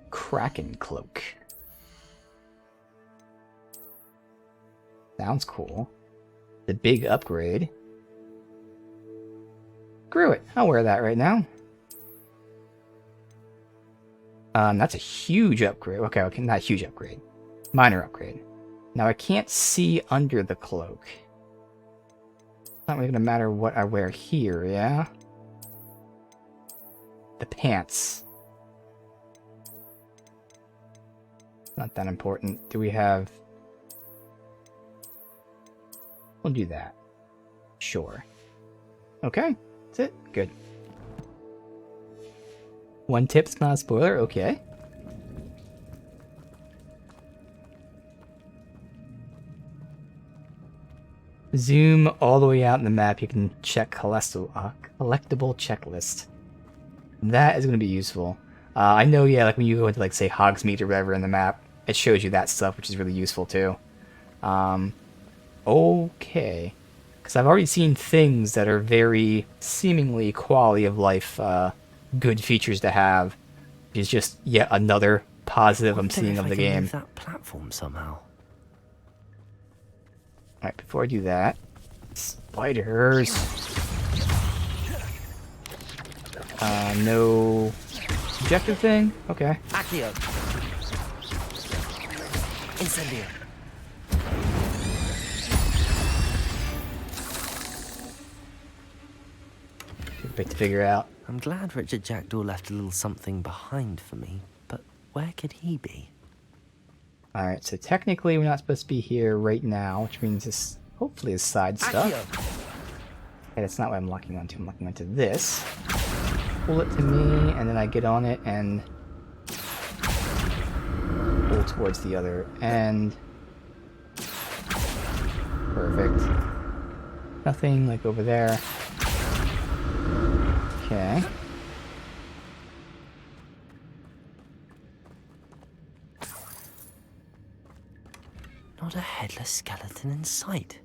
Kraken Cloak. Sounds cool. The big upgrade. Screw it. I'll wear that right now. That's a huge upgrade. Okay, not a huge upgrade. Minor upgrade. Now I can't see under the cloak. It's not really gonna matter what I wear here, yeah? The pants. Not that important. Do we have... We'll do that. Sure. Okay, that's it. Good. One tip's not a spoiler, okay. Zoom all the way out in the map, you can check collectible checklist. That is going to be useful. I know, yeah, like when you go into, like, say, Hogsmeade or whatever in the map, it shows you that stuff, which is really useful, too. Okay. Because I've already seen things that are very, seemingly quality of life, good features to have. It's just yet another positive I'm seeing of the game. Move that platform somehow. Alright, before I do that... Spiders! No... Objective thing? Okay. Accio! Incendio! Bit to figure out. I'm glad Richard Jackdaw left a little something behind for me, but where could he be? Alright, so technically we're not supposed to be here right now, which means this hopefully is side stuff. Okay, that's not what I'm locking onto. I'm locking onto this. Pull it to me, and then I get on it and pull towards the other end. Perfect. Nothing like over there. Okay. Not a headless skeleton in sight.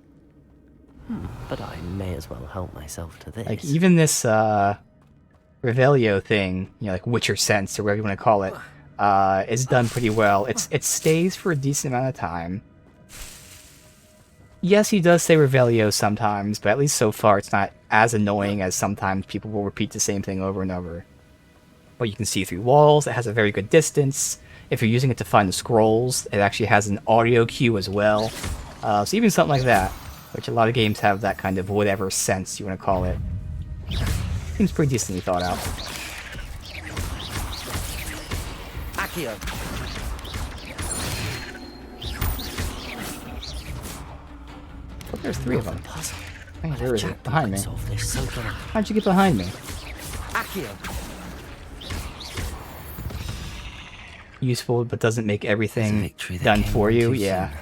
But I may as well help myself to this. Like, even this, Revelio thing, you know, like Witcher Sense, or whatever you want to call it, is done pretty well. It stays for a decent amount of time. Yes, he does say Revelio sometimes, but at least so far it's not as annoying as sometimes people will repeat the same thing over and over. But you can see through walls, it has a very good distance. If you're using it to find the scrolls, it actually has an audio cue as well. So even something like that, which a lot of games have that kind of whatever sense you want to call it. Seems pretty decently thought out. Accio! Oh, there's three of them. Hey, where is it? Behind me. So How'd you get behind me? Accio! Useful, but doesn't make everything done for you. Yeah.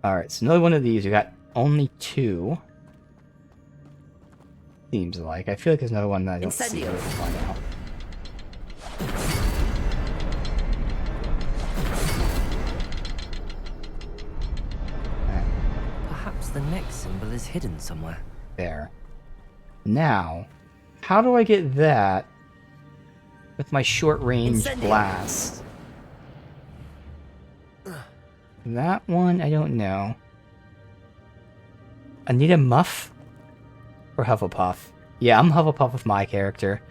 Alright, so another one of these. We got only two. Seems like. I feel like there's another one that I don't see. Find out. Perhaps the next symbol is hidden somewhere. There. Now, how do I get that with my short-range blast? That one, I don't know. Anita Muff? Or Hufflepuff? Yeah, I'm Hufflepuff with my character.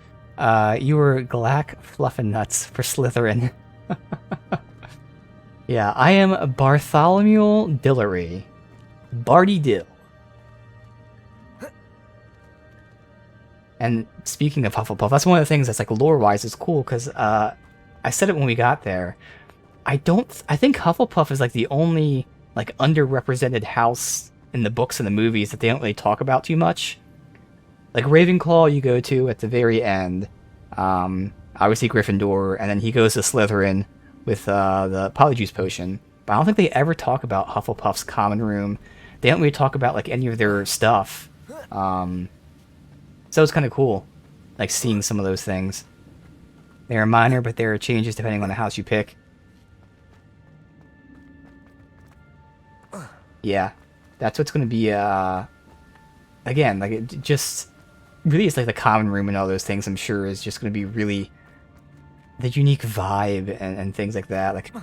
You were Glack Fluffinnuts for Slytherin. Yeah, I am Bartholomew Dillery. Barty Dill. And speaking of Hufflepuff, that's one of the things that's like lore-wise is cool, because I said it when we got there. I think Hufflepuff is like the only like underrepresented house in the books and the movies that they don't really talk about too much. Like Ravenclaw you go to at the very end. Obviously Gryffindor, and then he goes to Slytherin with the Polyjuice Potion. But I don't think they ever talk about Hufflepuff's common room. They don't really talk about like any of their stuff. So it's kind of cool, like seeing some of those things. They are minor, but there are changes depending on the house you pick. Yeah, that's what's going to be, again, like, it just really is like the common room and all those things, I'm sure, is just going to be really the unique vibe and things like that. Like,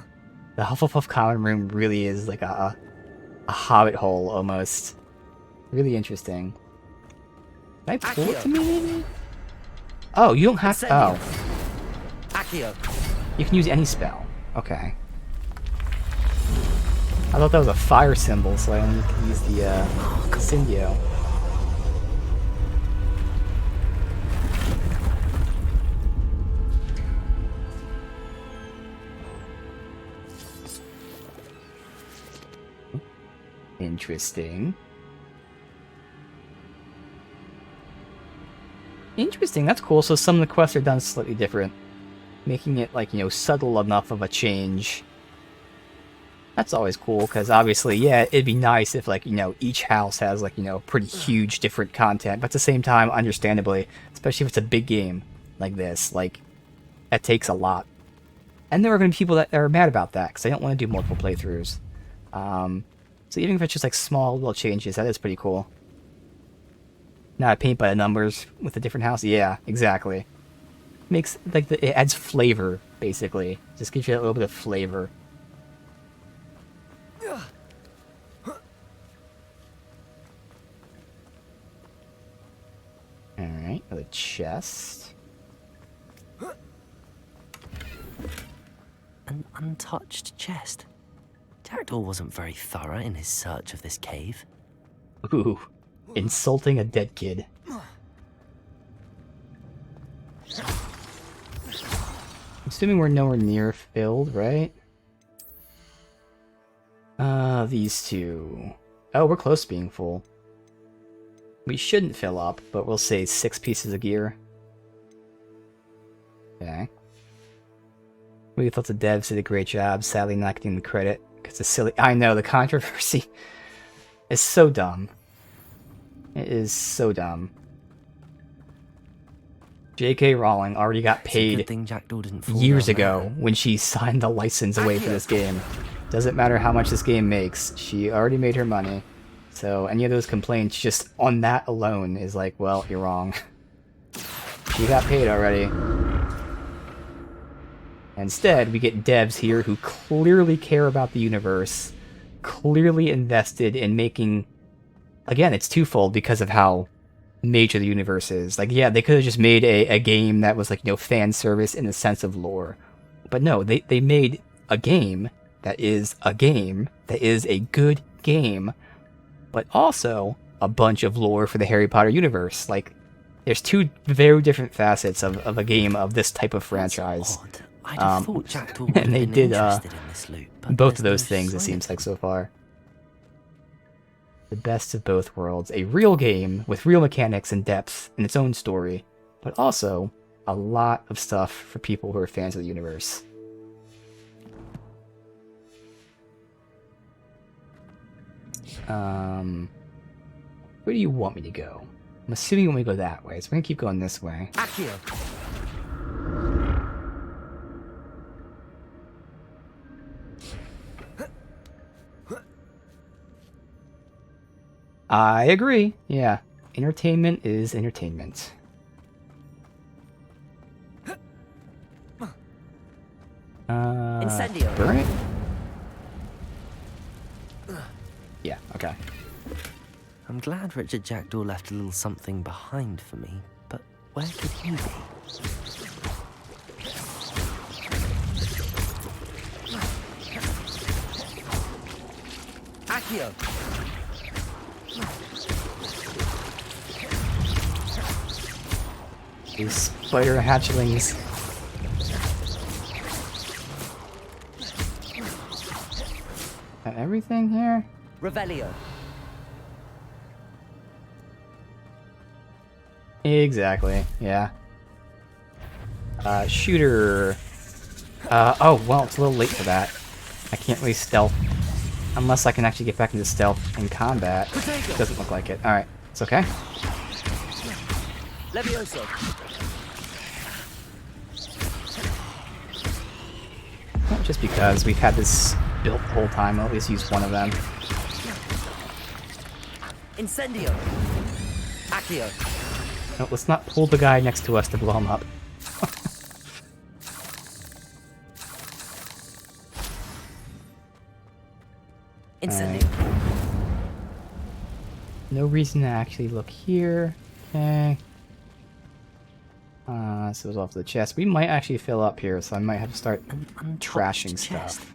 the Hufflepuff common room really is like a hobbit hole, almost. Really interesting. Can I pull it to me, maybe? Oh, you don't have to. Oh. Accio. You can use any spell. Okay. I thought that was a fire symbol, so I only could use the Incendio. Interesting. Interesting, that's cool. So some of the quests are done slightly different. Making it, like, you know, subtle enough of a change. That's always cool, because obviously, yeah, it'd be nice if, like, you know, each house has, like, you know, pretty huge different content. But at the same time, understandably, especially if it's a big game like this, like, that takes a lot. And there are going to be people that are mad about that, because they don't want to do multiple playthroughs. So even if it's just, like, small little changes, that is pretty cool. Not a paint by the numbers with a different house? Yeah, exactly. Makes, like, it adds flavor, basically. Just gives you a little bit of flavor. Alright, another chest. An untouched chest. Jackdaw wasn't very thorough in his search of this cave. Ooh, insulting a dead kid. Assuming we're nowhere near filled, right? These two. Oh, we're close to being full. We shouldn't fill up, but we'll say 6 pieces of gear. Okay. We thought the devs did a great job, sadly not getting the credit, because the silly... I know, the controversy is so dumb. It is so dumb. J.K. Rowling already got paid years ago when she signed the license away for this game. Doesn't matter how much this game makes, she already made her money. So any of those complaints just on that alone is like, well, you're wrong. She got paid already. Instead, we get devs here who clearly care about the universe, clearly invested in making... Again, it's twofold because of how major the universe is. Like, yeah, they could have just made a game that was, like, you know, fan service in the sense of lore. But no, they made a game that is a good game, but also a bunch of lore for the Harry Potter universe. Like, there's two very different facets of a game of this type of franchise. I'd have thought Jackdaw would and have they been did interested in this loop, but both there's of those no things, it sign seems of like, so far. The best of both worlds. A real game with real mechanics and depth in its own story, but also a lot of stuff for people who are fans of the universe. Where do you want me to go? I'm assuming you want me to go that way, so we're gonna keep going this way. Accio. I agree. Yeah. Entertainment is entertainment. Incendio. Burn it? Yeah, okay. I'm glad Richard Jackdaw left a little something behind for me, but where could he be? Accio. These spider hatchlings. Got everything here? Revelio. Exactly, yeah. Shooter. Oh, well, it's a little late for that. I can't really stealth. Unless I can actually get back into stealth in combat. Doesn't look like it. Alright, it's okay. Levioso. Not just because we've had this built the whole time, I'll at least use one of them. Incendio. Accio. No, let's not pull the guy next to us to blow him up. Incendio. No reason to actually look here. Okay. This was off the chest. We might actually fill up here, so I might have to start trashing stuff.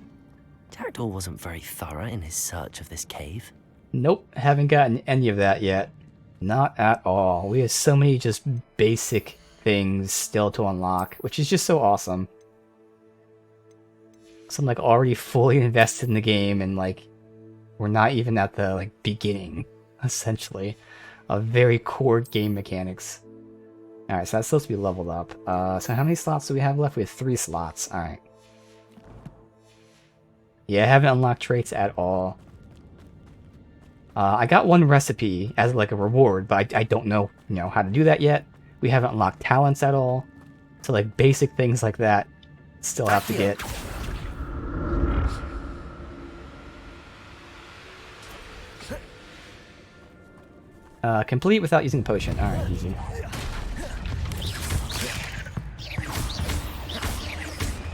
Jackdaw wasn't very thorough in his search of this cave. Nope, haven't gotten any of that yet. Not at all. We have so many just basic things still to unlock, which is just so awesome. So I'm like already fully invested in the game, and like we're not even at the like beginning, essentially, of very core game mechanics. Alright, so that's supposed to be leveled up. So how many slots do we have left? We have 3 slots. Alright. Yeah, I haven't unlocked traits at all. I got 1 recipe as like a reward, but I don't know, how to do that yet. We haven't unlocked talents at all. So like basic things like that still have to get. Complete without using potion. Alright, easy.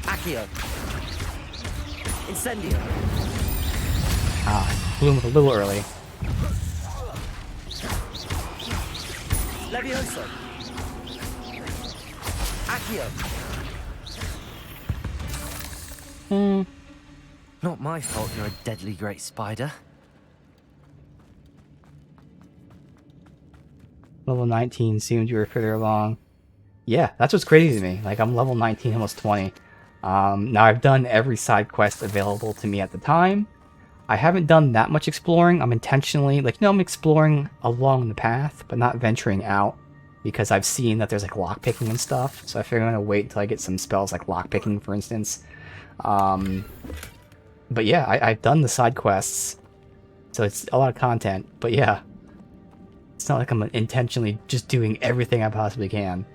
Accio. Incendio. Ah, blew him a little early. Levioso. Accio. Not my fault you're a deadly great spider. Level 19 seemed you were further along. Yeah, that's what's crazy to me. Like, I'm level 19, almost 20. Now, I've done every side quest available to me at the time. I haven't done that much exploring. I'm intentionally, I'm exploring along the path, but not venturing out, because I've seen that there's, like, lockpicking and stuff. So I figure I'm going to wait until I get some spells like lockpicking, for instance. But yeah, I've done the side quests, so it's a lot of content. But yeah, it's not like I'm intentionally just doing everything I possibly can.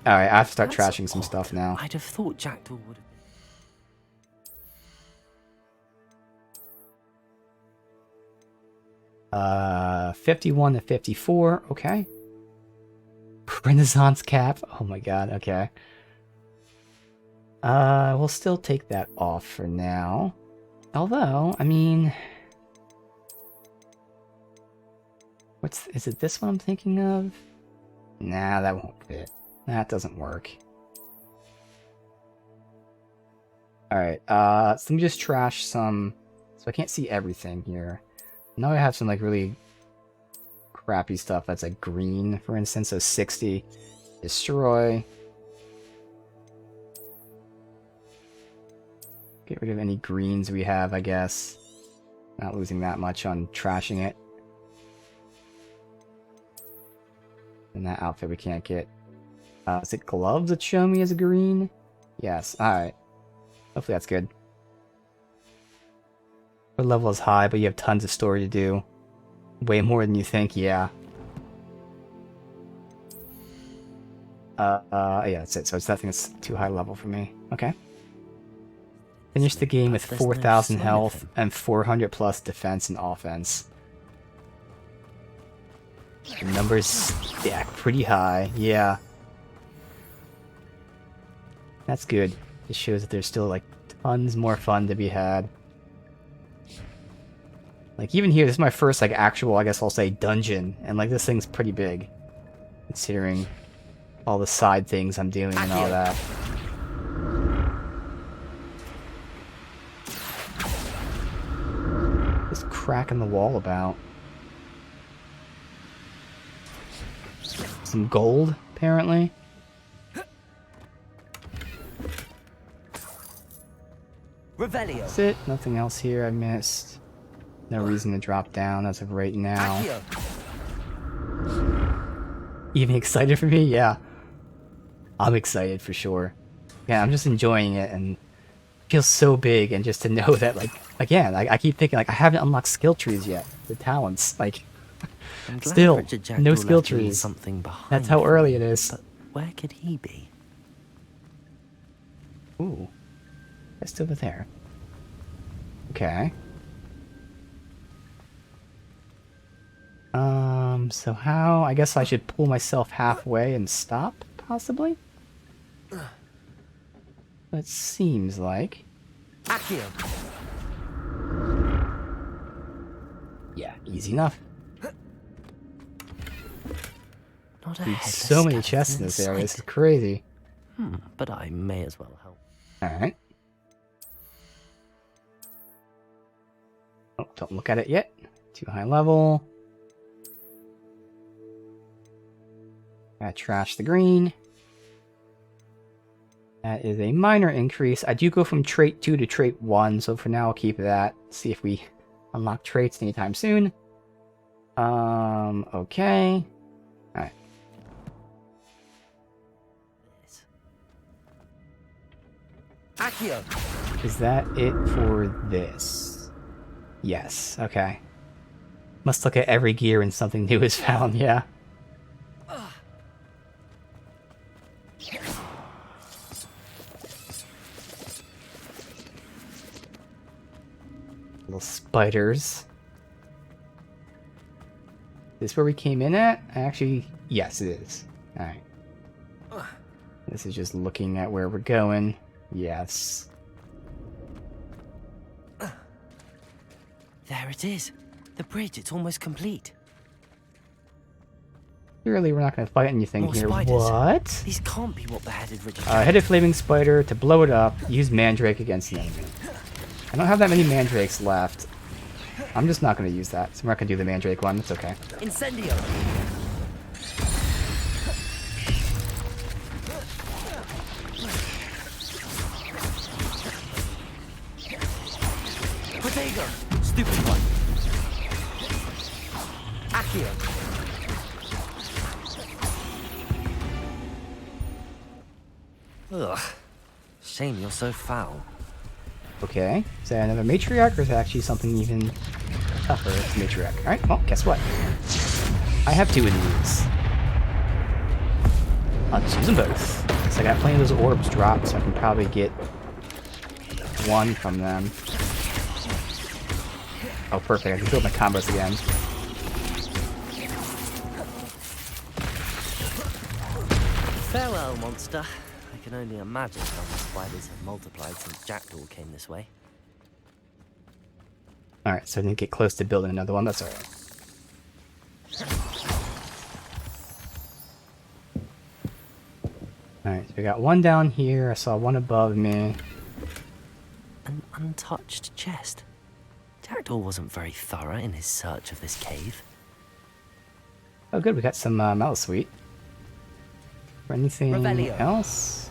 Alright, I have to start trashing some stuff now. I'd have thought Jackdaw would have... 51 to 54, okay. Renaissance cap, oh my god, okay. We'll still take that off for now. Although, I mean... is it this one I'm thinking of? Nah, that won't fit. That doesn't work. Alright, so let me just trash some... So I can't see everything here. Now I have some, like, really crappy stuff that's, like, green, for instance. So 60. Destroy. Get rid of any greens we have, I guess. Not losing that much on trashing it. And that outfit we can't get. Is it gloves that show me as a green? Yes, alright. Hopefully that's good. Your level is high, but you have tons of story to do. Way more than you think, yeah. Yeah, that's it. So it's nothing that's too high level for me. Okay. Finish the game with 4,000 health and 400 plus defense and offense. The numbers stack pretty high, yeah. That's good. It shows that there's still, like, tons more fun to be had. Like, even here, this is my first, like, actual, I guess I'll say, dungeon. And, like, this thing's pretty big. Considering all the side things I'm doing and all that. This crack in the wall about. Some gold, apparently. Revelio. That's it. Nothing else here I missed. No reason to drop down as of right now. Even excited for me? Yeah. I'm excited for sure. Yeah, I'm just enjoying it, and it feels so big, and just to know that, like, again, I keep thinking, like, I haven't unlocked skill trees yet. The talents, like, still, no skill trees. That's how early it is. But where could he be? Ooh. Just over there. Okay. So how? I guess I should pull myself halfway and stop, possibly? That seems like... Accio. Yeah, easy. Easy enough. Not a Dude, headless so many skeleton chests in in this area. This is sight. crazy. But I may as well help. Alright. Oh, don't look at it yet. Too high level. Gotta trash the green. That is a minor increase. I do go from trait 2 to trait 1, so for now I'll keep that. See if we unlock traits anytime soon. Okay. Alright. Accio! Is that it for this? Yes, okay. Must look at every gear when something new is found, yeah. Little spiders. Is this where we came in at? Actually, yes it is. Alright. This is just looking at where we're going. Yes. There it is. The bridge, it's almost complete. Surely we're not going to fight anything More here. spiders. What? These can't be what beheaded Richard. Hit a flaming spider to blow it up. Use mandrake against an enemy. I don't have that many mandrakes left. I'm just not going to use that. So we're not going to do the mandrake one. It's okay. Incendio! Protego! Stupid one! Accio! Ugh. Shame you're so foul. Okay. Is that another matriarch, or is that actually something even tougher? It's matriarch. Alright, well, guess what? I have 2 of these. I'll just use them both. So I got plenty of those orbs dropped, so I can probably get 1 from them. Oh, perfect. I can build my combos again. Farewell, monster. I can only imagine how the spiders have multiplied since Jackdaw came this way. Alright, so I didn't get close to building another one. That's alright. Alright, so we got 1 down here. I saw 1 above me. An untouched chest. Jackdaw wasn't very thorough in his search of this cave. Oh, good. We got some Mallow Sweet. For anything Revelio. else?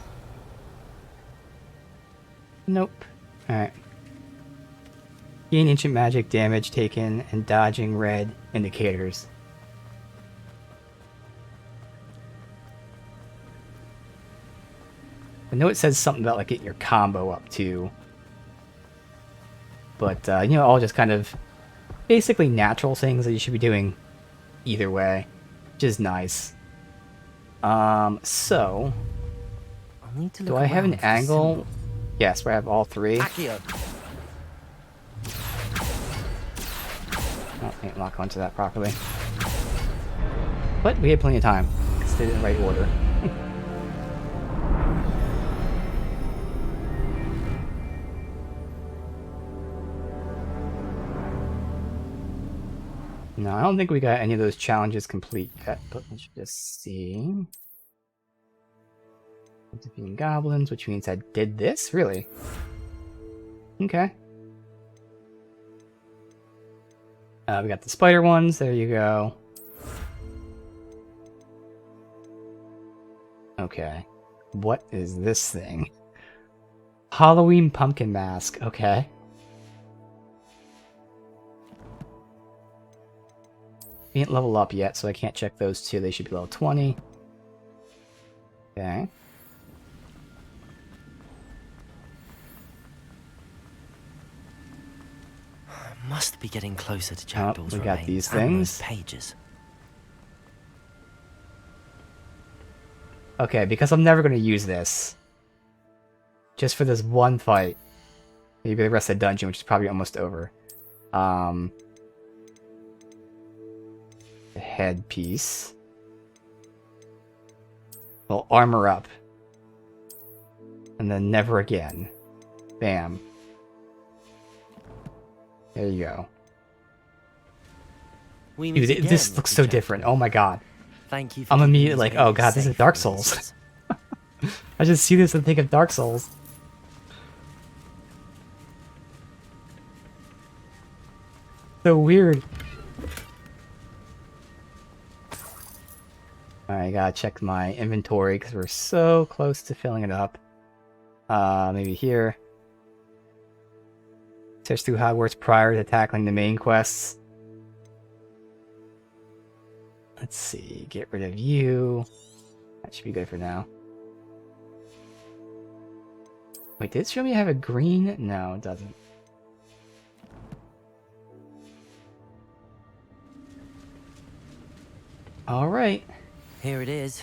Nope. Alright. Gain ancient magic damage taken and dodging red indicators. I know it says something about like getting your combo up too. But, you know, all just kind of basically natural things that you should be doing either way. Which is nice. So... do I have an angle? Yes, where I have all 3. Accio. Oh, can't lock onto that properly. But we had plenty of time. Stayed in the right order. No, I don't think we got any of those challenges complete yet, but let's just see. Defeating goblins, which means I did this? Really? Okay. We got the spider ones, there you go. Okay. What is this thing? Halloween pumpkin mask, okay. We didn't level up yet, so I can't check those 2. They should be level 20. Okay. Must be getting closer to Jackdaw's we got remains these and those things. pages. Okay, because I'm never going to use this. Just for this one fight. Maybe the rest of the dungeon, which is probably almost over. The headpiece. Well, armor up. And then never again. Bam. There you go. We Dude, meet again, this looks Mr. so Jackdaw. different. Oh my god. Thank you for I'm keeping immediately these like, oh babies god, this is safe Dark from Souls. lizards. I just see this and think of Dark Souls. So weird. Alright, gotta check my inventory because we're so close to filling it up. Maybe here. Search through Hogwarts prior to tackling the main quests. Let's see, get rid of you. That should be good for now. Wait, did it show me I have a green? No, it doesn't. Alright. Here it is.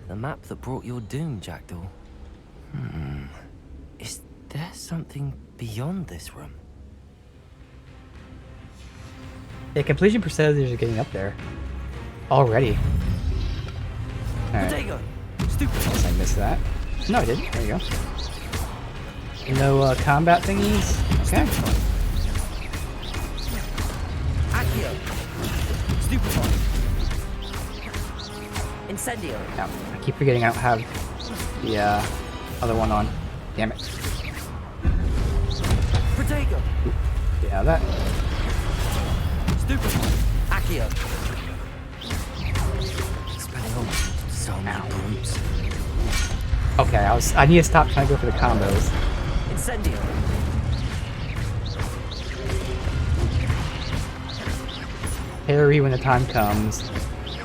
The map that brought your doom, Jackdaw. Is there something beyond this room? Yeah, completion percentages are getting up there. Already. Alright. Unless I missed that. No, I didn't. There you go. No combat thingies? Okay. Accio. Stupefy. Incendio. No, I keep forgetting I don't have the other one on. Damn it. Protego. Yeah, that. Stupefy. Accio. Spelling almost so many brutes. Okay, I need to stop trying to go for the combos. Incendio. Parry when the time comes.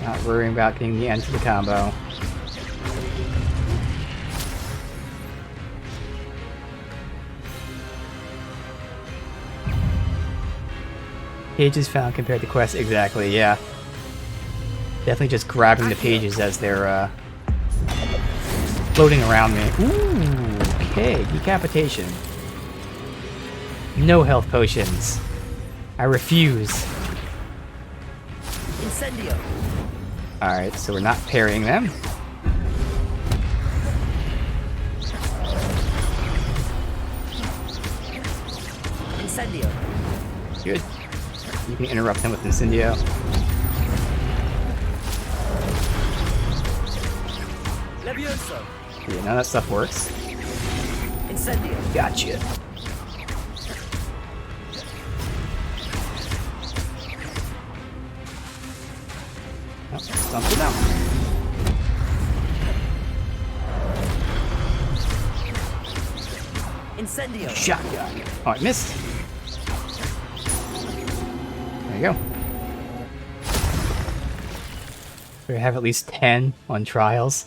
Not worrying about getting the end to the combo. Pages found compared to quests. Exactly, yeah. Definitely just grabbing the pages as they're floating around me. Ooh, okay. Decapitation. No health potions. I refuse. Incendio. Alright, so we're not parrying them. Incendio. Good. You can interrupt them with Incendio. Levioso. Yeah, none of that stuff works. Incendio. Gotcha. Oh, something out. Incendio. Shotgun. Oh, I missed. There you go. We have at least 10 on trials.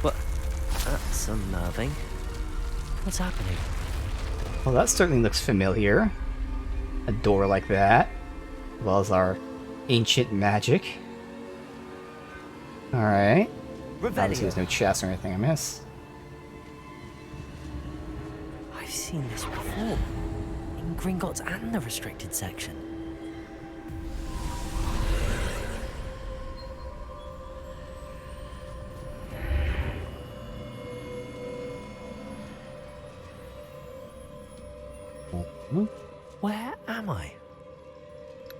What? That's unnerving. What's happening? Well, that certainly looks familiar. A door like that. As well as our ancient magic. Alright. Obviously there's no chest or anything I miss. I've seen this before. In Gringotts and the restricted section. Where am I?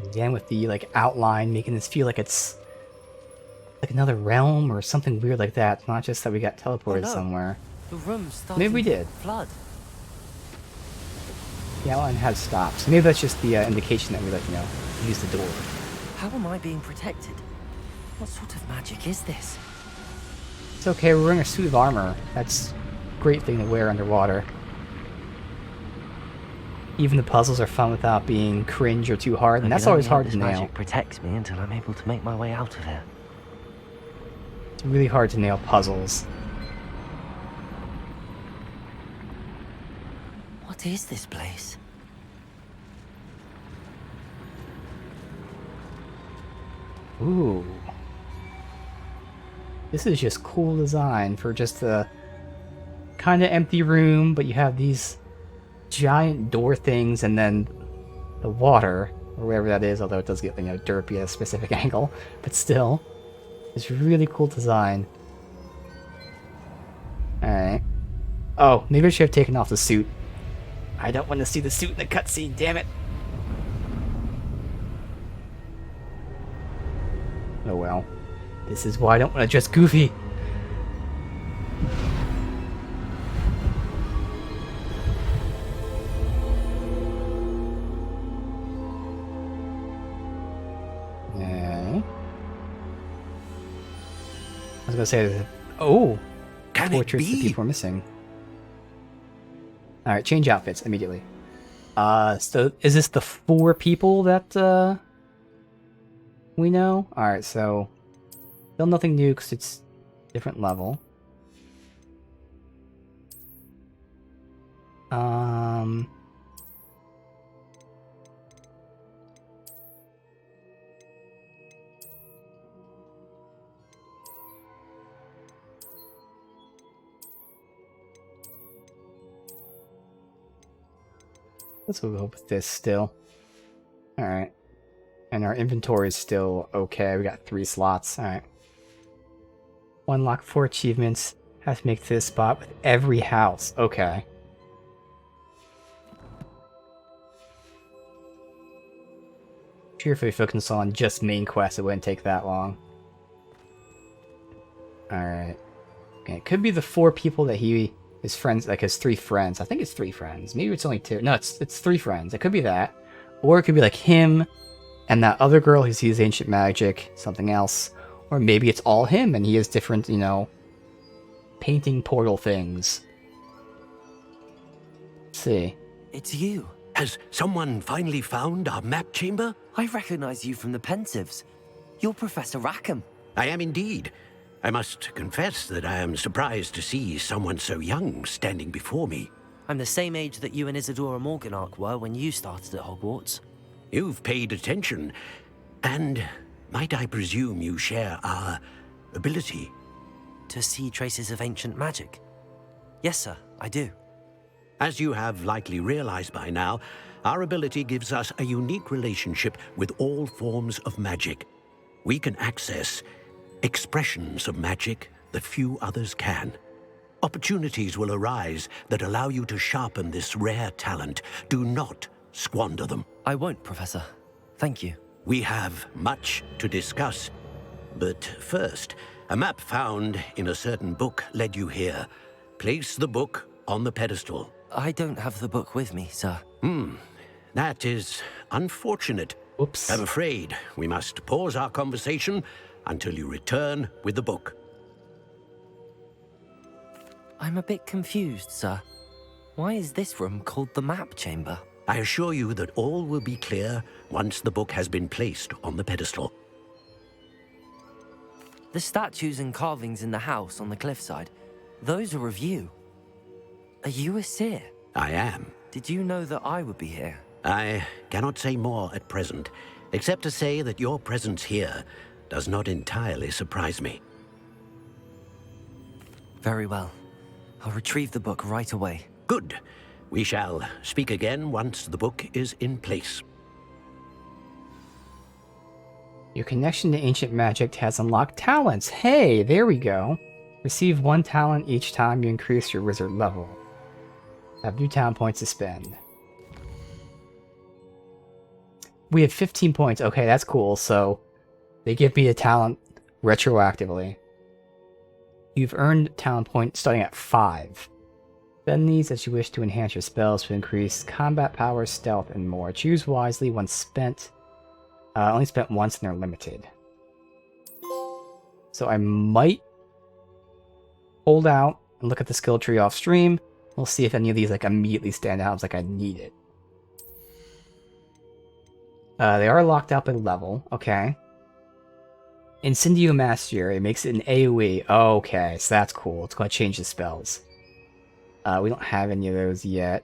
Again with the like outline making this feel like it's like another realm or something weird like that. It's not just that we got teleported somewhere. The room's starting Maybe we to did. flood. The outline has stopped. So maybe that's just the indication that we like, you know, use the door. How am I being protected? What sort of magic is this? It's okay, we're wearing a suit of armor. That's a great thing to wear underwater. Even the puzzles are fun without being cringe or too hard, and that's always hard to nail. Magic protects me until I'm able to make my way out of here. It's really hard to nail puzzles. What is this place? Ooh. This is just cool design for just a kind of empty room, but you have these giant door things and then the water, or wherever that is, although it does get, you know, derpy at a specific angle, but still. It's really cool design. Alright. Oh, maybe I should have taken off the suit. I don't want to see the suit in the cutscene, damn it. Oh well. This is why I don't want to dress goofy. Okay. I was gonna say, oh, portraits that people are missing. All right, change outfits immediately. So is this the 4 people that we know? All right, so still nothing new because it's different level. Let's go with this still. Alright. And our inventory is still okay. We got 3 slots. Alright. Unlock 4 achievements. Have to make this spot with every house. Okay. Sure, if we focus on just main quests, it wouldn't take that long. Alright. Okay, it could be the 4 people that his friends, like his 3 friends. I think it's 3 friends. Maybe it's only 2. No, it's 3 friends. It could be that. Or it could be like him and that other girl who sees ancient magic, something else. Or maybe it's all him and he has different, you know, painting portal things. Let's see. It's you. Has someone finally found our map chamber? I recognize you from the Pensives. You're Professor Rackham. I am indeed. I must confess that I am surprised to see someone so young standing before me. I'm the same age that you and Isadora Morganach were when you started at Hogwarts. You've paid attention, and might I presume you share our ability? To see traces of ancient magic? Yes, sir, I do. As you have likely realized by now, our ability gives us a unique relationship with all forms of magic. We can access expressions of magic that few others can. Opportunities will arise that allow you to sharpen this rare talent. Do not squander them. I won't, Professor. Thank you. We have much to discuss. But first, a map found in a certain book led you here. Place the book on the pedestal. I don't have the book with me, sir. That is unfortunate. Oops. I'm afraid we must pause our conversation until you return with the book. I'm a bit confused, sir. Why is this room called the map chamber? I assure you that all will be clear once the book has been placed on the pedestal. The statues and carvings in the house on the cliffside, those are of you. Are you a seer? I am. Did you know that I would be here? I cannot say more at present, except to say that your presence here does not entirely surprise me. Very well. I'll retrieve the book right away. Good. We shall speak again once the book is in place. Your connection to ancient magic has unlocked talents. Hey, there we go. Receive 1 talent each time you increase your wizard level. Have new talent points to spend. We have 15 points. Okay, that's cool. So they give me a talent retroactively. You've earned talent points starting at 5. Spend these as you wish to enhance your spells to increase combat power, stealth, and more. Choose wisely. Once spent, only spent once, and they're limited. So I might hold out and look at the skill tree off stream. We'll see if any of these like immediately stand out. It's like I need it. They are locked out by level. Okay. Incendio Master, it makes it an AoE. Okay, so that's cool. It's going to change the spells. We don't have any of those yet.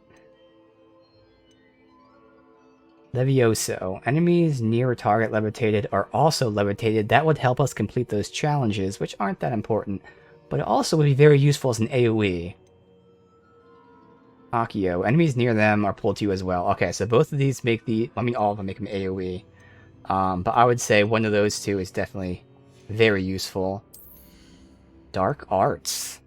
Levioso. Enemies near a target levitated are also levitated. That would help us complete those challenges, which aren't that important. But it also would be very useful as an AoE. Accio. Enemies near them are pulled to you as well. Okay, so both of these make all of them make them AoE. But I would say one of those two is definitely very useful. Dark Arts.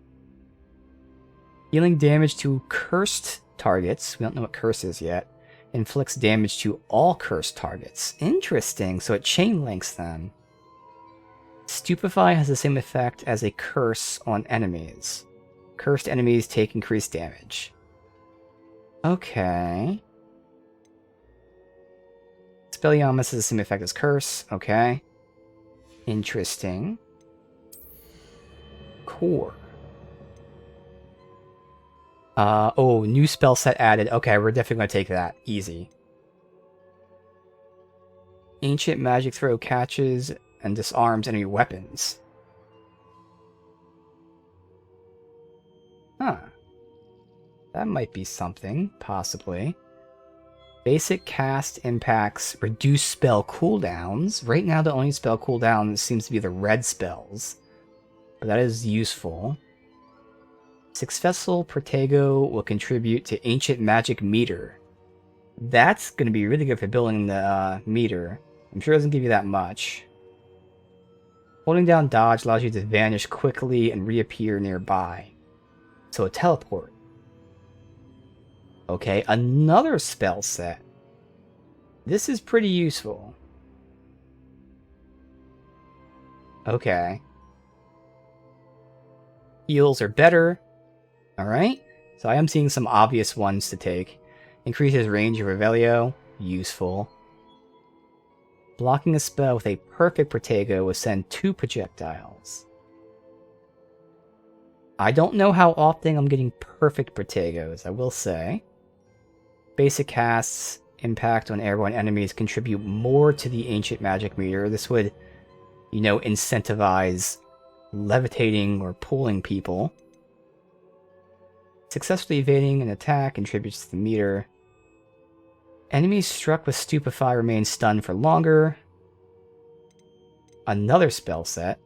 Healing damage to cursed targets. We don't know what curse is yet. Inflicts damage to all cursed targets. Interesting. So it chain links them. Stupefy has the same effect as a curse on enemies. Cursed enemies take increased damage. Okay. Expelliarmus has the same effect as curse. Okay. Interesting. Core. Oh, new spell set added. Okay, we're definitely going to take that. Easy. Ancient magic throw catches and disarms enemy weapons. Huh. That might be something, possibly. Basic cast impacts reduce spell cooldowns. Right now the only spell cooldown seems to be the red spells. But that is useful. Successful Protego will contribute to Ancient Magic Meter. That's going to be really good for building the meter. I'm sure it doesn't give you that much. Holding down dodge allows you to vanish quickly and reappear nearby. So a teleport. Okay, another spell set. This is pretty useful. Okay. Heals are better. Alright, so I am seeing some obvious ones to take. Increases range of Revelio. Useful. Blocking a spell with a perfect Protego will send 2 projectiles. I don't know how often I'm getting perfect Protegos, I will say. Basic casts impact on airborne enemies contribute more to the Ancient Magic Meter. This would, you know, incentivize levitating or pulling people. Successfully evading an attack contributes to the meter. Enemies struck with Stupefy remain stunned for longer. Another spell set.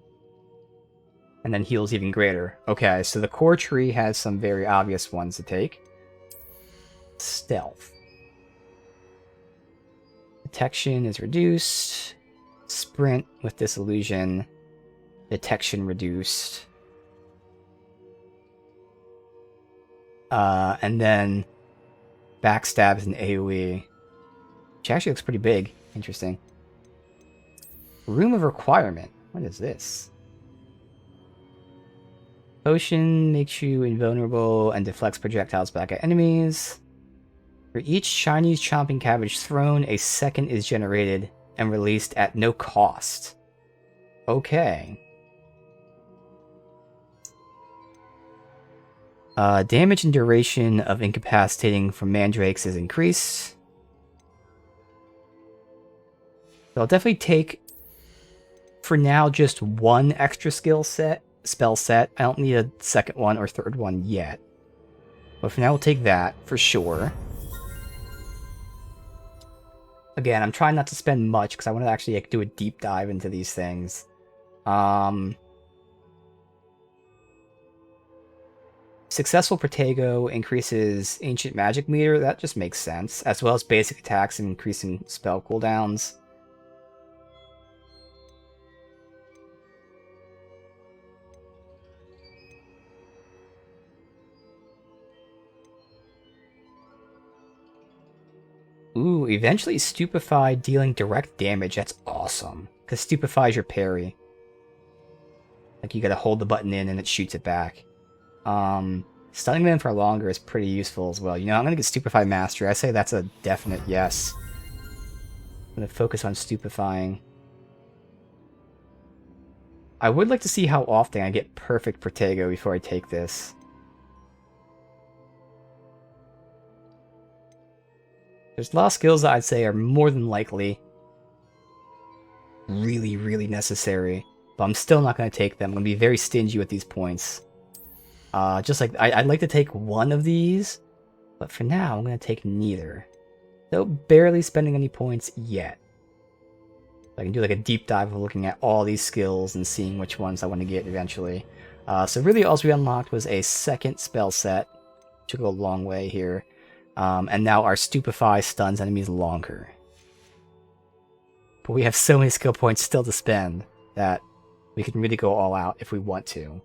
And then heals even greater. Okay, so the core tree has some very obvious ones to take. Stealth. Detection is reduced. Sprint with Disillusion. Detection reduced. And then Backstab is an AoE. Which actually looks pretty big. Interesting. Room of Requirement. What is this? Potion makes you invulnerable and deflects projectiles back at enemies. For each Chinese chomping cabbage thrown, a second is generated and released at no cost. Okay. Damage and duration of incapacitating from mandrakes is increased. So I'll definitely take, for now, just one extra spell set. I don't need a second one or third one yet. But for now, we'll take that, for sure. Again, I'm trying not to spend much, because I want to actually do a deep dive into these things. Successful Protego increases Ancient Magic Meter. That just makes sense. As well as basic attacks and increasing spell cooldowns. Ooh, eventually Stupefy dealing direct damage. That's awesome. Because Stupefy is your parry. Like, you gotta hold the button in and it shoots it back. Stunning them for longer is pretty useful as well. You know, I'm gonna get Stupefy Mastery. I say that's a definite yes. I'm gonna focus on stupefying. I would like to see how often I get perfect Protego before I take this. There's a lot of skills that I'd say are more than likely really, really necessary. But I'm still not going to take them. I'm going to be very stingy with these points. Just like, I'd like to take one of these. But for now, I'm going to take neither. So barely spending any points yet. I can do like a deep dive of looking at all these skills and seeing which ones I want to get eventually. So really all we unlocked was a second spell set. Took a long way here. And now our Stupefy stuns enemies longer. But we have so many skill points still to spend that we can really go all out if we want to.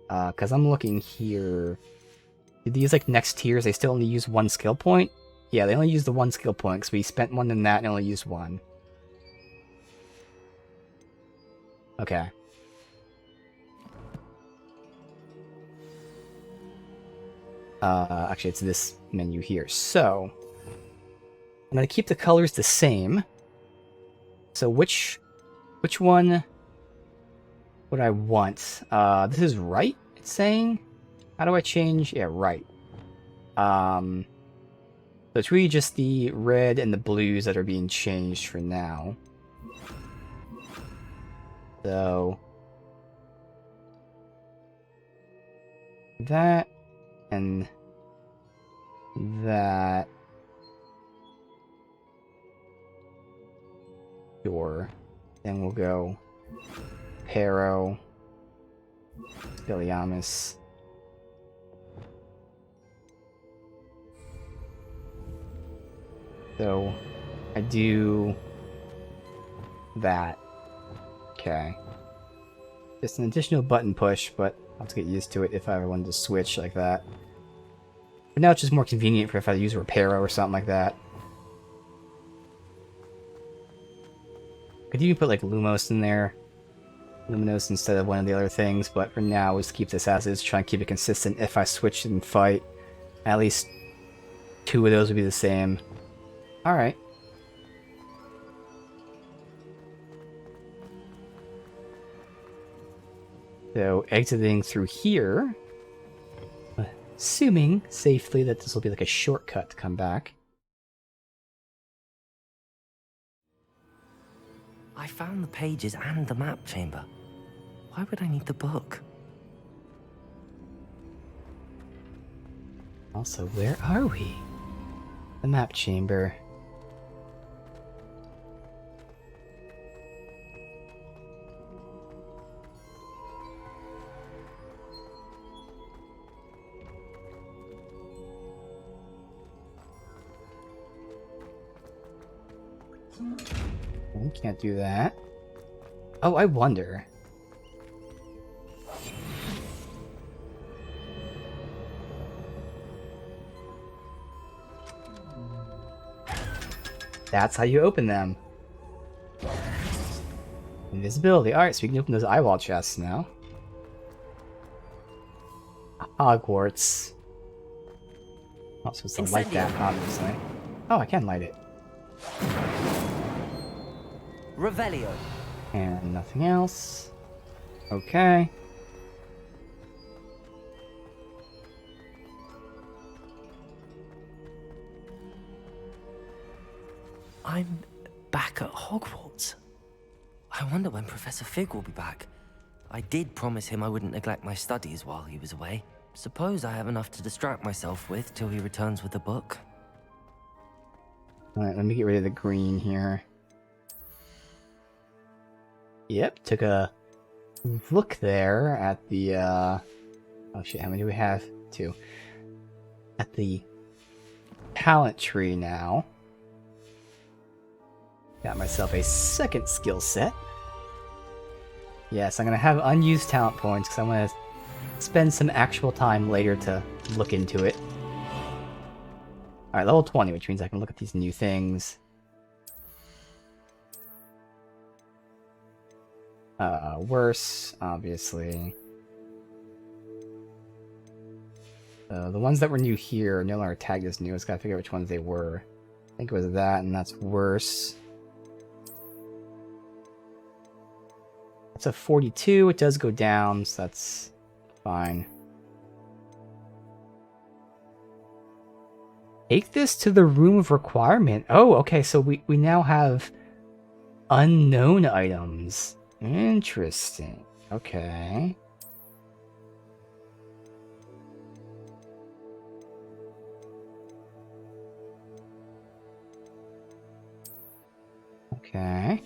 Because I'm looking here. These like next tiers, they still only use one skill point? Yeah, they only use the one skill point because we spent one in that and only used one. Okay. Actually, it's this menu here. So I'm gonna keep the colors the same. So which one would I want? This is right, it's saying. How do I change? Yeah, right. So it's really just the red and the blues that are being changed for now. So that and that. Sure. Then we'll go Pero, Spiliamus. So I do that. Okay. Just an additional button push, but I'll have to get used to it if I ever wanted to switch like that. But now it's just more convenient for if I use Reparo or something like that. Could even put like Lumos in there. Luminous instead of one of the other things, but for now, we'll just keep this as is, try and keep it consistent. If I switch and fight, at least 2 of those would be the same. Alright. So, exiting through here, assuming safely that this will be like a shortcut to come back. I found the pages and the map chamber. Why would I need the book? Also, where are we? The map chamber. We can't do that. Oh, I wonder. That's how you open them. Invisibility. Alright, so we can open those eyewall chests now. Hogwarts. Not supposed to light that, obviously. Oh, I can light it. Revelio. And nothing else. Okay. I'm back at Hogwarts. I wonder when Professor Fig will be back. I did promise him I wouldn't neglect my studies while he was away. Suppose I have enough to distract myself with till he returns with the book. Alright, let me get rid of the green here. Yep, took a look there at the, oh shit, how many do we have? 2. At the talent tree now. Got myself a second skill set. Yes, I'm gonna have unused talent points because I'm gonna spend some actual time later to look into it. Alright, level 20, which means I can look at these new things. Worse, obviously. The ones that were new here are no longer tagged as new. I just gotta figure out which ones they were. I think it was that, and that's worse. It's a 42, it does go down, so that's fine. Take this to the room of requirement. Oh, okay, so we now have unknown items. Interesting. Okay. Okay.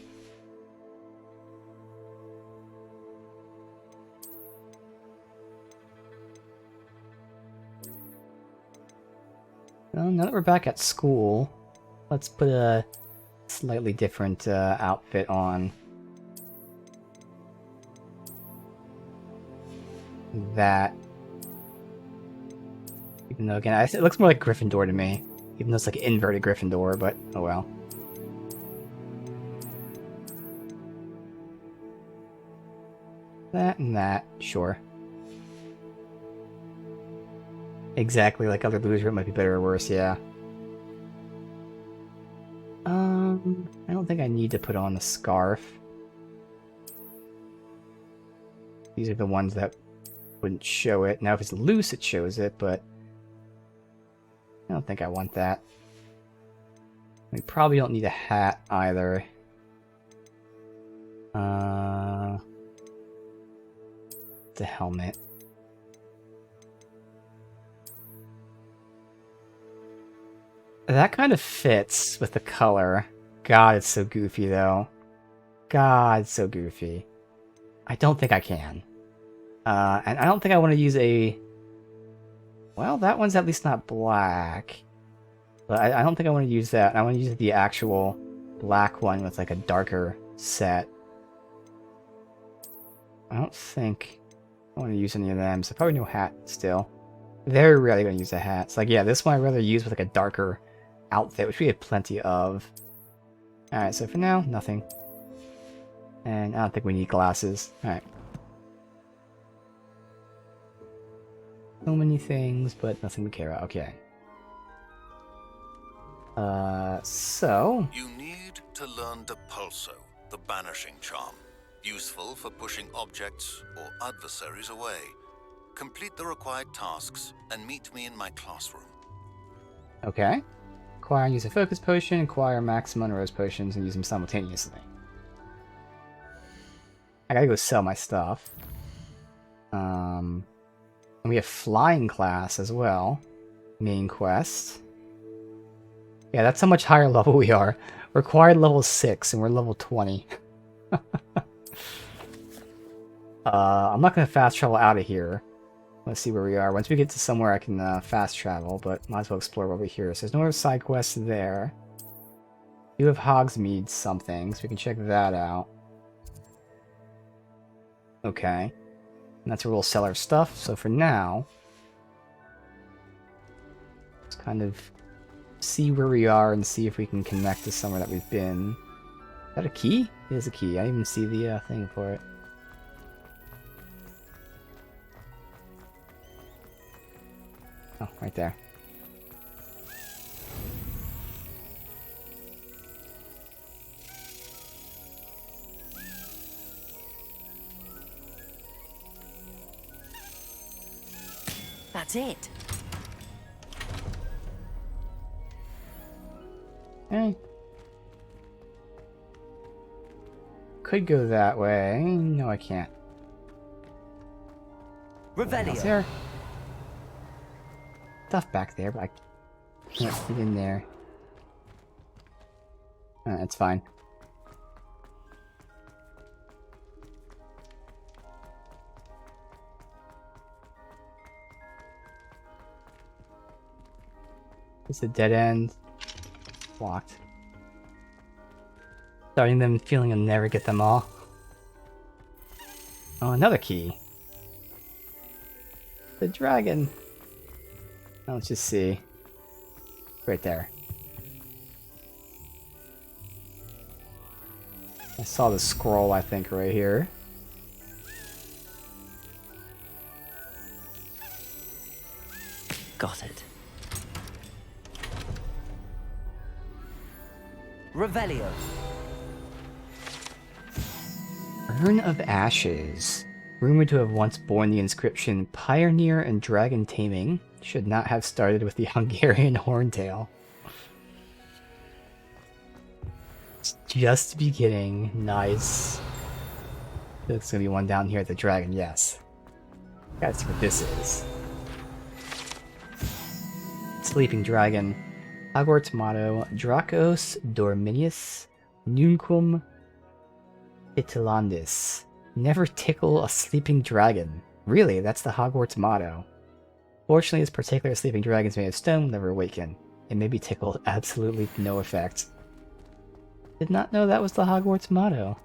Well, now that we're back at school, let's put a slightly different outfit on. That. Even though, again, it looks more like Gryffindor to me. Even though it's like inverted Gryffindor, but oh well. That and that, sure. exactly like other losers. It might be better or worse, yeah. I don't think I need to put on the scarf. These are the ones that wouldn't show it. Now if it's loose, it shows it, but I don't think I want that. We probably don't need a hat either. The helmet. That kind of fits with the color. God, it's so goofy though. God, it's so goofy. I don't think I can. And I don't think I want to use a... Well, that one's at least not black. But I don't think I want to use that. I want to use the actual black one with like a darker set. I don't think I want to use any of them, so probably no hat still. Very rarely going to use a hat. It's like, yeah, this one I'd rather use with like a darker outfit, which we have plenty of. Alright, so for now, nothing. And I don't think we need glasses. Alright. So many things, but nothing we care about. Okay. So... You need to learn Depulso, the banishing charm. Useful for pushing objects or adversaries away. Complete the required tasks and meet me in my classroom. Okay. Acquire and use a focus potion, acquire max Monroe's potions, and use them simultaneously. I gotta go sell my stuff. And we have flying class as well. Main quest. Yeah, that's how much higher level we are. Required level 6, and we're level 20. I'm not gonna fast travel out of here. Let's see where we are. Once we get to somewhere I can fast travel, but might as well explore over here. So there's no other side quests there. We do have Hogsmeade something, so we can check that out. Okay. And that's where we'll sell our stuff. So for now, let's kind of see where we are and see if we can connect to somewhere that we've been. Is that a key? It is a key. I didn't even see the thing for it. Oh, right there. That's it. Okay. Could go that way. No, I can't. Revelio. There. Stuff back there, but I can't fit in there. That's fine. It's a dead end. Locked. Starting them feeling I'll never get them all. Oh, another key. The dragon. Now let's just see. Right there. I saw the scroll, I think, right here. Got it. Revelio. Urn of Ashes. Rumored to have once borne the inscription, Pioneer and Dragon Taming should not have started with the Hungarian Horntail. It's just beginning. Nice. There's gonna be one down here at the dragon, yes. Gotta see what this is. Sleeping Dragon. Hogwarts motto, Dracos Dorminius Nunquam Itilandis. Never tickle a sleeping dragon. Really, that's the Hogwarts motto. Fortunately, this particular sleeping dragon's made of stone will never awaken. It may be tickled, absolutely no effect. Did not know that was the Hogwarts motto.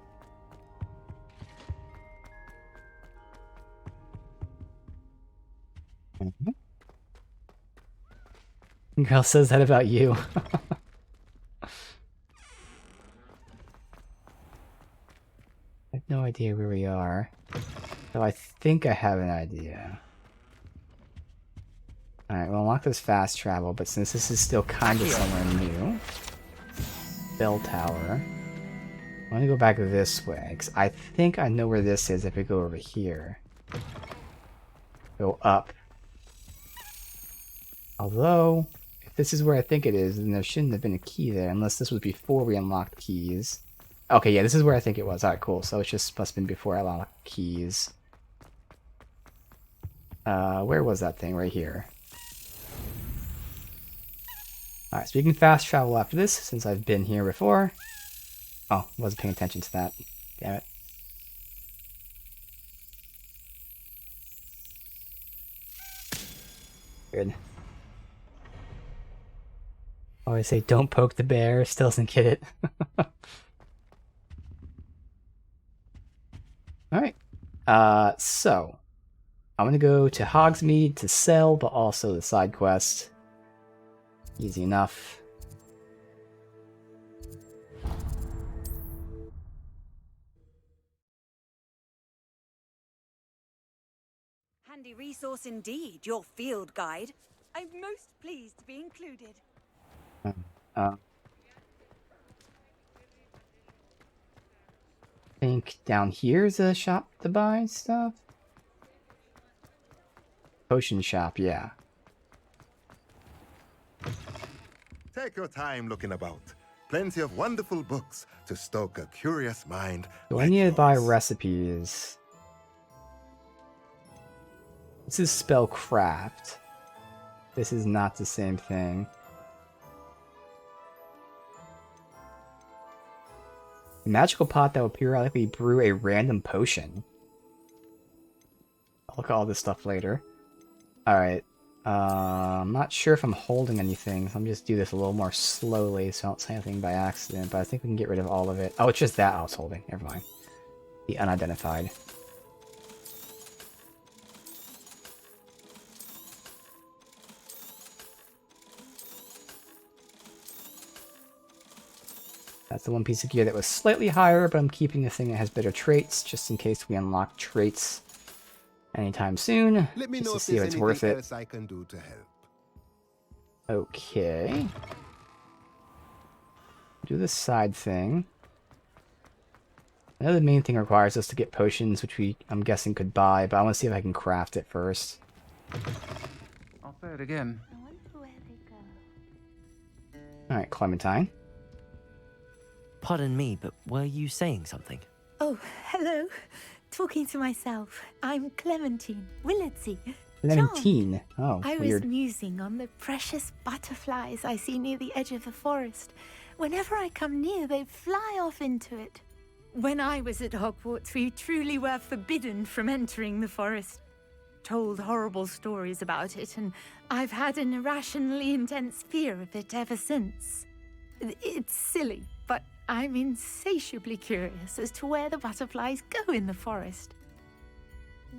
Girl says that about you. I have no idea where we are. Though I think I have an idea. Alright, we'll unlock this fast travel, but since this is still kind of somewhere new... Bell tower. I'm gonna go back this way, because I think I know where this is if we go over here. Go up. Although, if this is where I think it is, then there shouldn't have been a key there, unless this was before we unlocked keys. Okay, yeah, this is where I think it was. Alright, cool. So it just must have been before I unlocked keys. Where was that thing? Right here. Alright, so we can fast travel after this, since I've been here before. Oh, wasn't paying attention to that. Damn it. Good. Always say, don't poke the bear, still doesn't get it. Alright. So. I'm gonna go to Hogsmeade to sell, but also the side quest. Easy enough. Handy resource indeed, your field guide. I'm most pleased to be included. I think down here's a shop to buy stuff. Potion shop, yeah. Take your time looking about. Plenty of wonderful books to stoke a curious mind. Do I need to buy recipes? This is spellcraft. This is not the same thing. A magical pot that will periodically brew a random potion. I'll look at all this stuff later. Alright. I'm not sure if I'm holding anything, so I'm just do this a little more slowly so I don't say anything by accident, but I think we can get rid of all of it. Oh, it's just that I was holding. Never mind. The unidentified. That's the one piece of gear that was slightly higher, but I'm keeping the thing that has better traits, just in case we unlock traits anytime soon, Let me just know to if see if there's it's worth anything it. else I can do to help. Okay. Do this side thing. I know the main thing requires us to get potions, which I'm guessing could buy, but I want to see if I can craft it first. I'll say it again. Alright, Clementine. Pardon me, but were you saying something? Oh, hello. Talking to myself. I'm Clementine Willardsey. Clementine. Oh, I weird. was musing on the precious butterflies I see near the edge of the forest. Whenever I come near, they fly off into it. When I was at Hogwarts, we truly were forbidden from entering the forest. Told horrible stories about it, and I've had an irrationally intense fear of it ever since. It's silly, but I'm insatiably curious as to where the butterflies go in the forest.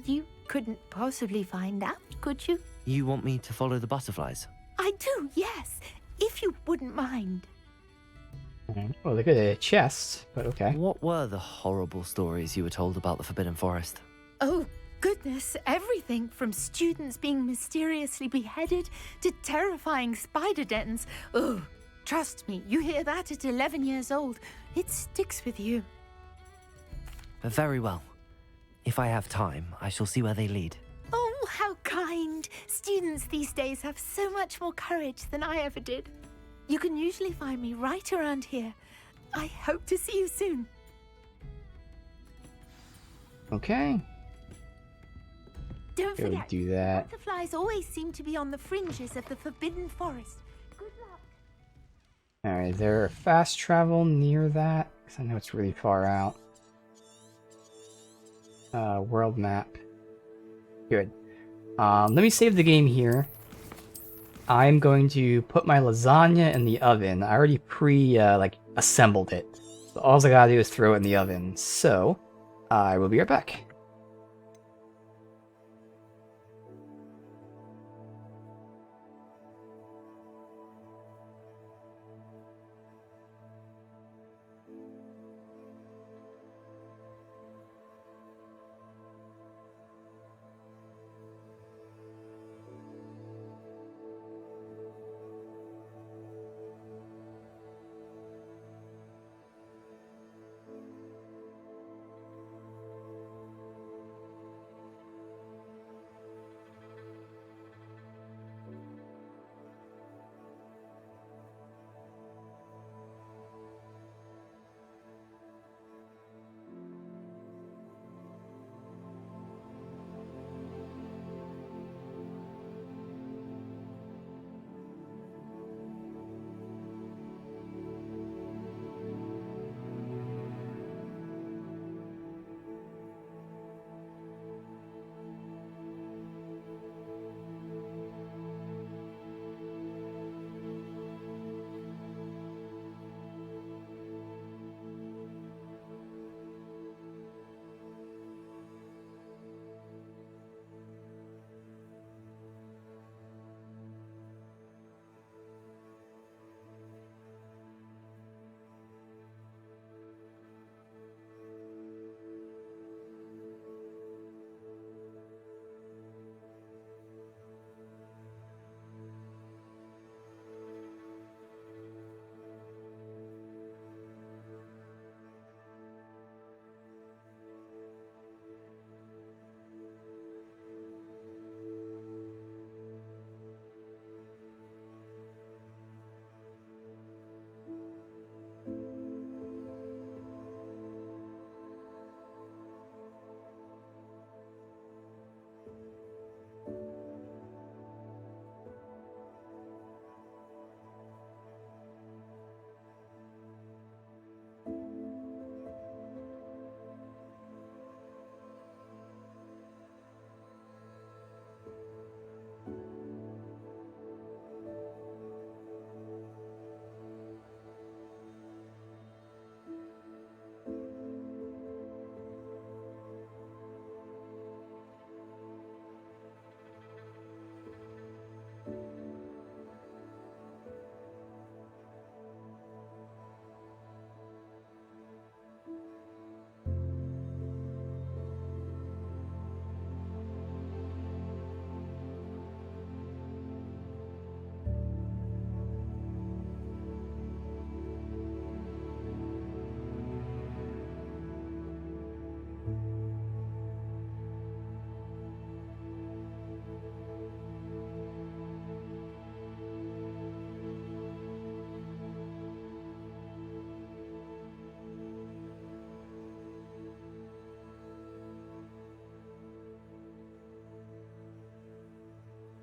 You couldn't possibly find out, could you? You want me to follow the butterflies? I do, yes, if you wouldn't mind. Oh, look at a chest, but okay. What were the horrible stories you were told about the Forbidden Forest? Oh, goodness, everything from students being mysteriously beheaded to terrifying spider dens. Oh, trust me, you hear that at 11 years old, it sticks with you. Very well. If I have time, I shall see where they lead. Oh, how kind. Students these days have so much more courage than I ever did. You can usually find me right around here. I hope to see you soon. Okay. Don't Go forget, do that. butterflies always seem to be on the fringes of the Forbidden Forest. Good luck. Alright, is there a fast travel near that? Because I know it's really far out. World map. Good. Let me save the game here. I'm going to put my lasagna in the oven. I already assembled it. So all I gotta do is throw it in the oven. So, I will be right back.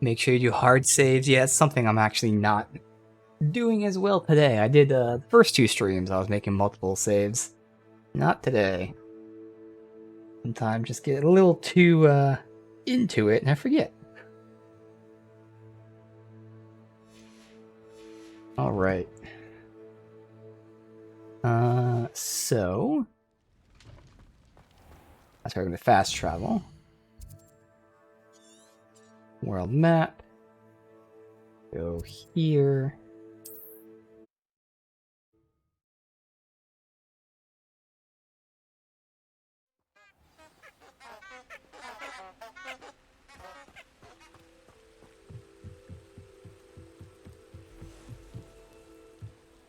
Make sure you do hard saves. Yeah, it's something I'm actually not doing as well today. I did the first 2 streams, I was making multiple saves. Not today. Sometimes just get a little too into it and I forget. Alright. So that's where we're going to fast travel. World map. Go here.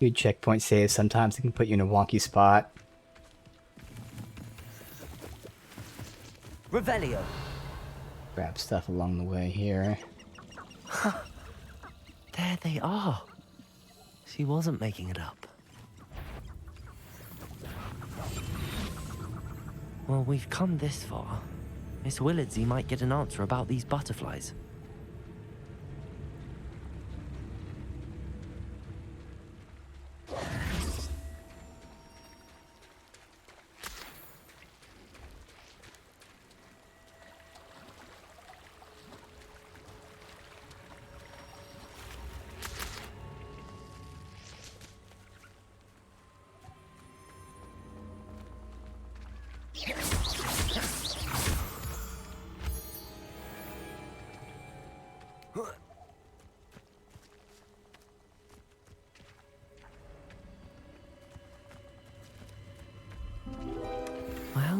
Good checkpoint saves. Sometimes it can put you in a wonky spot. Revelio. Grab stuff along the way here. There they are. She wasn't making it up. Well, we've come this far. Miss Willardsey might get an answer about these butterflies.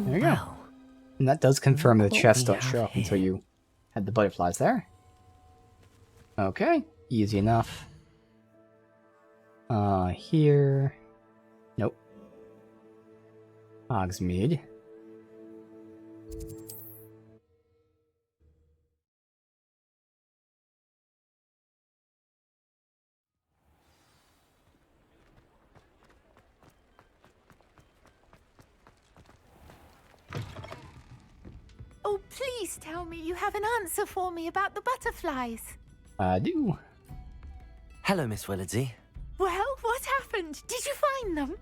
There you go. And that does confirm the chests don't show up until you had the butterflies there. Okay, easy enough. Here. Nope. Hogsmeade. Oh, please tell me you have an answer for me about the butterflies. I do. Hello, Miss Willardsey. Well, what happened? Did you find them?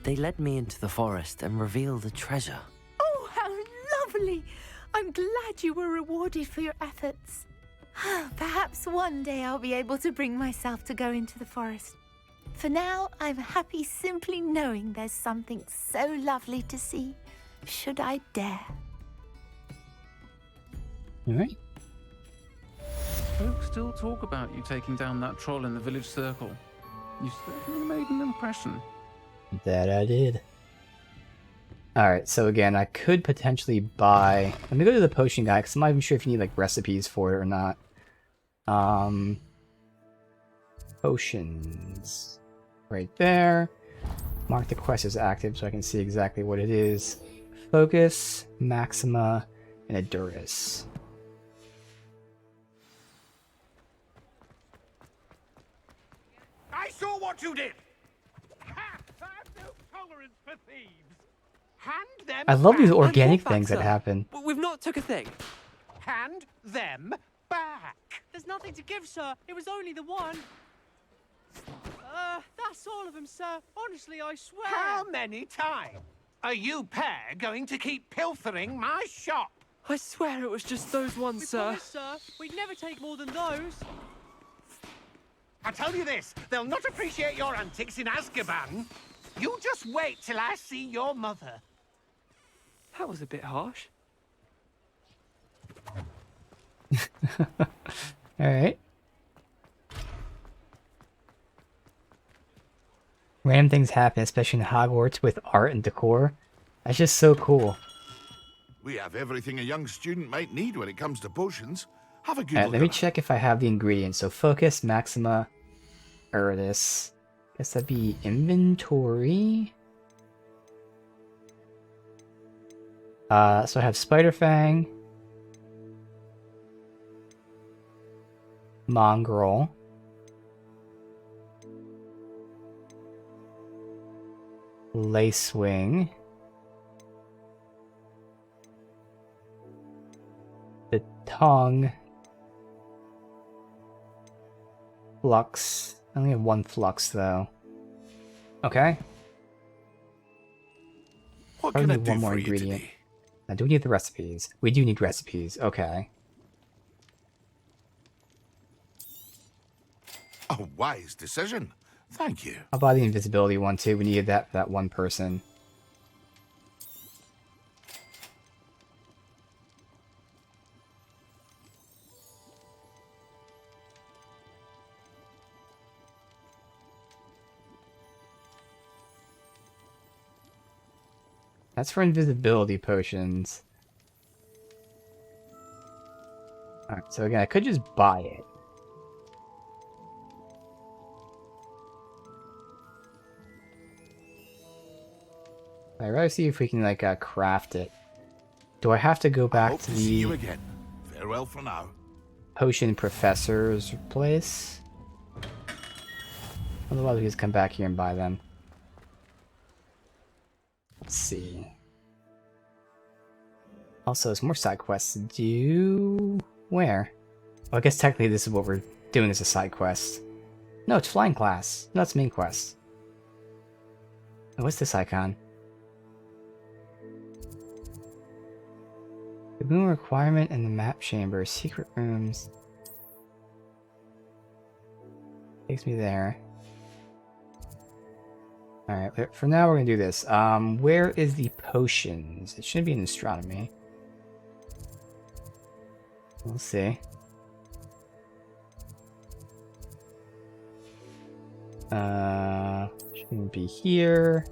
They led me into the forest and revealed a treasure. Oh, how lovely! I'm glad you were rewarded for your efforts. Perhaps one day I'll be able to bring myself to go into the forest. For now, I'm happy simply knowing there's something so lovely to see, should I dare. Alright. Folks still talk about you taking down that troll in the village circle. You certainly made an impression. That I did. Alright, so again, I could potentially buy... Let me go to the potion guy, because I'm not even sure if you need, like, recipes for it or not. Potions. Right there. Mark the quest as active so I can see exactly what it is. Focus, Maxima, and Edurus. I saw what you did! Ha! I have no tolerance for thieves! Hand them I love these back. organic things that happen. We've not took a thing. Hand them back! There's nothing to give, sir. It was only the one. That's all of them, sir. Honestly, I swear. How many times? Are you pair going to keep pilfering my shop? I swear it was just those ones, sir. Promise, sir. We'd never take more than those. I tell you this, they'll not appreciate your antics in Azkaban. You just wait till I see your mother. That was a bit harsh. Alright. Random things happen, especially in Hogwarts with art and decor. That's just so cool. We have everything a young student might need when it comes to potions. Have a good Alright, look let me around. check if I have the ingredients. So Focus, Maxima, Erudus. Guess that'd be inventory. So I have Spider-Fang. Mongrel. Lacewing. tongue. Flux. I only have one flux though. Okay. What Probably can I need do one more for you ingredient. today? Now, do we need the recipes? We do need recipes. Okay. A wise decision. Thank you. I'll buy the invisibility one too. We needed that for that one person. That's for invisibility potions. Alright, so again, I could just buy it. I'd rather see if we can, like, craft it. Do I have to go back Hope to to see you the again. Farewell for now. potion professor's place? Otherwise, we just come back here and buy them. Let's see. Also, there's more side quests to do. Where? Well, I guess technically this is what we're doing as a side quest. No, it's flying class. No, it's main quest. Oh, what's this icon? The boom requirement in the map chamber. Secret rooms. Takes me there. Alright, for now we're gonna do this. Where is the potions? It shouldn't be in astronomy. We'll see. Shouldn't be here.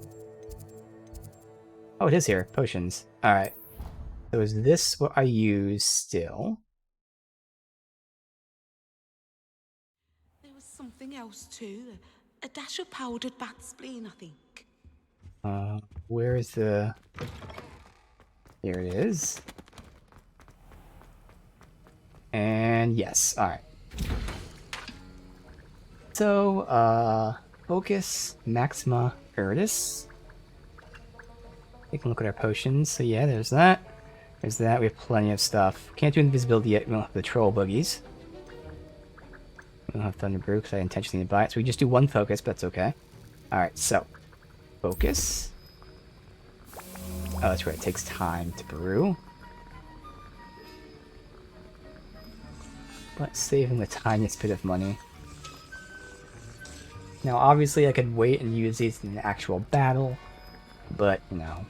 Oh, it is here. Potions. Alright. So is this what I use still? There was something else too. A dash of powdered bat spleen, I think. Where is the... Here it is. And yes, alright. So, Focus, Maxima, Iridis. Take a look at our potions. So yeah, there's that. There's that. We have plenty of stuff. Can't do invisibility yet. We don't have the troll boogies. We don't have Thunder Brew because I intentionally didn't buy it. So we just do one focus, but that's okay. Alright, so. Focus. Oh, that's right. It takes time to brew. But saving the tiniest bit of money. Now, obviously, I could wait and use these in an actual battle. But, you know.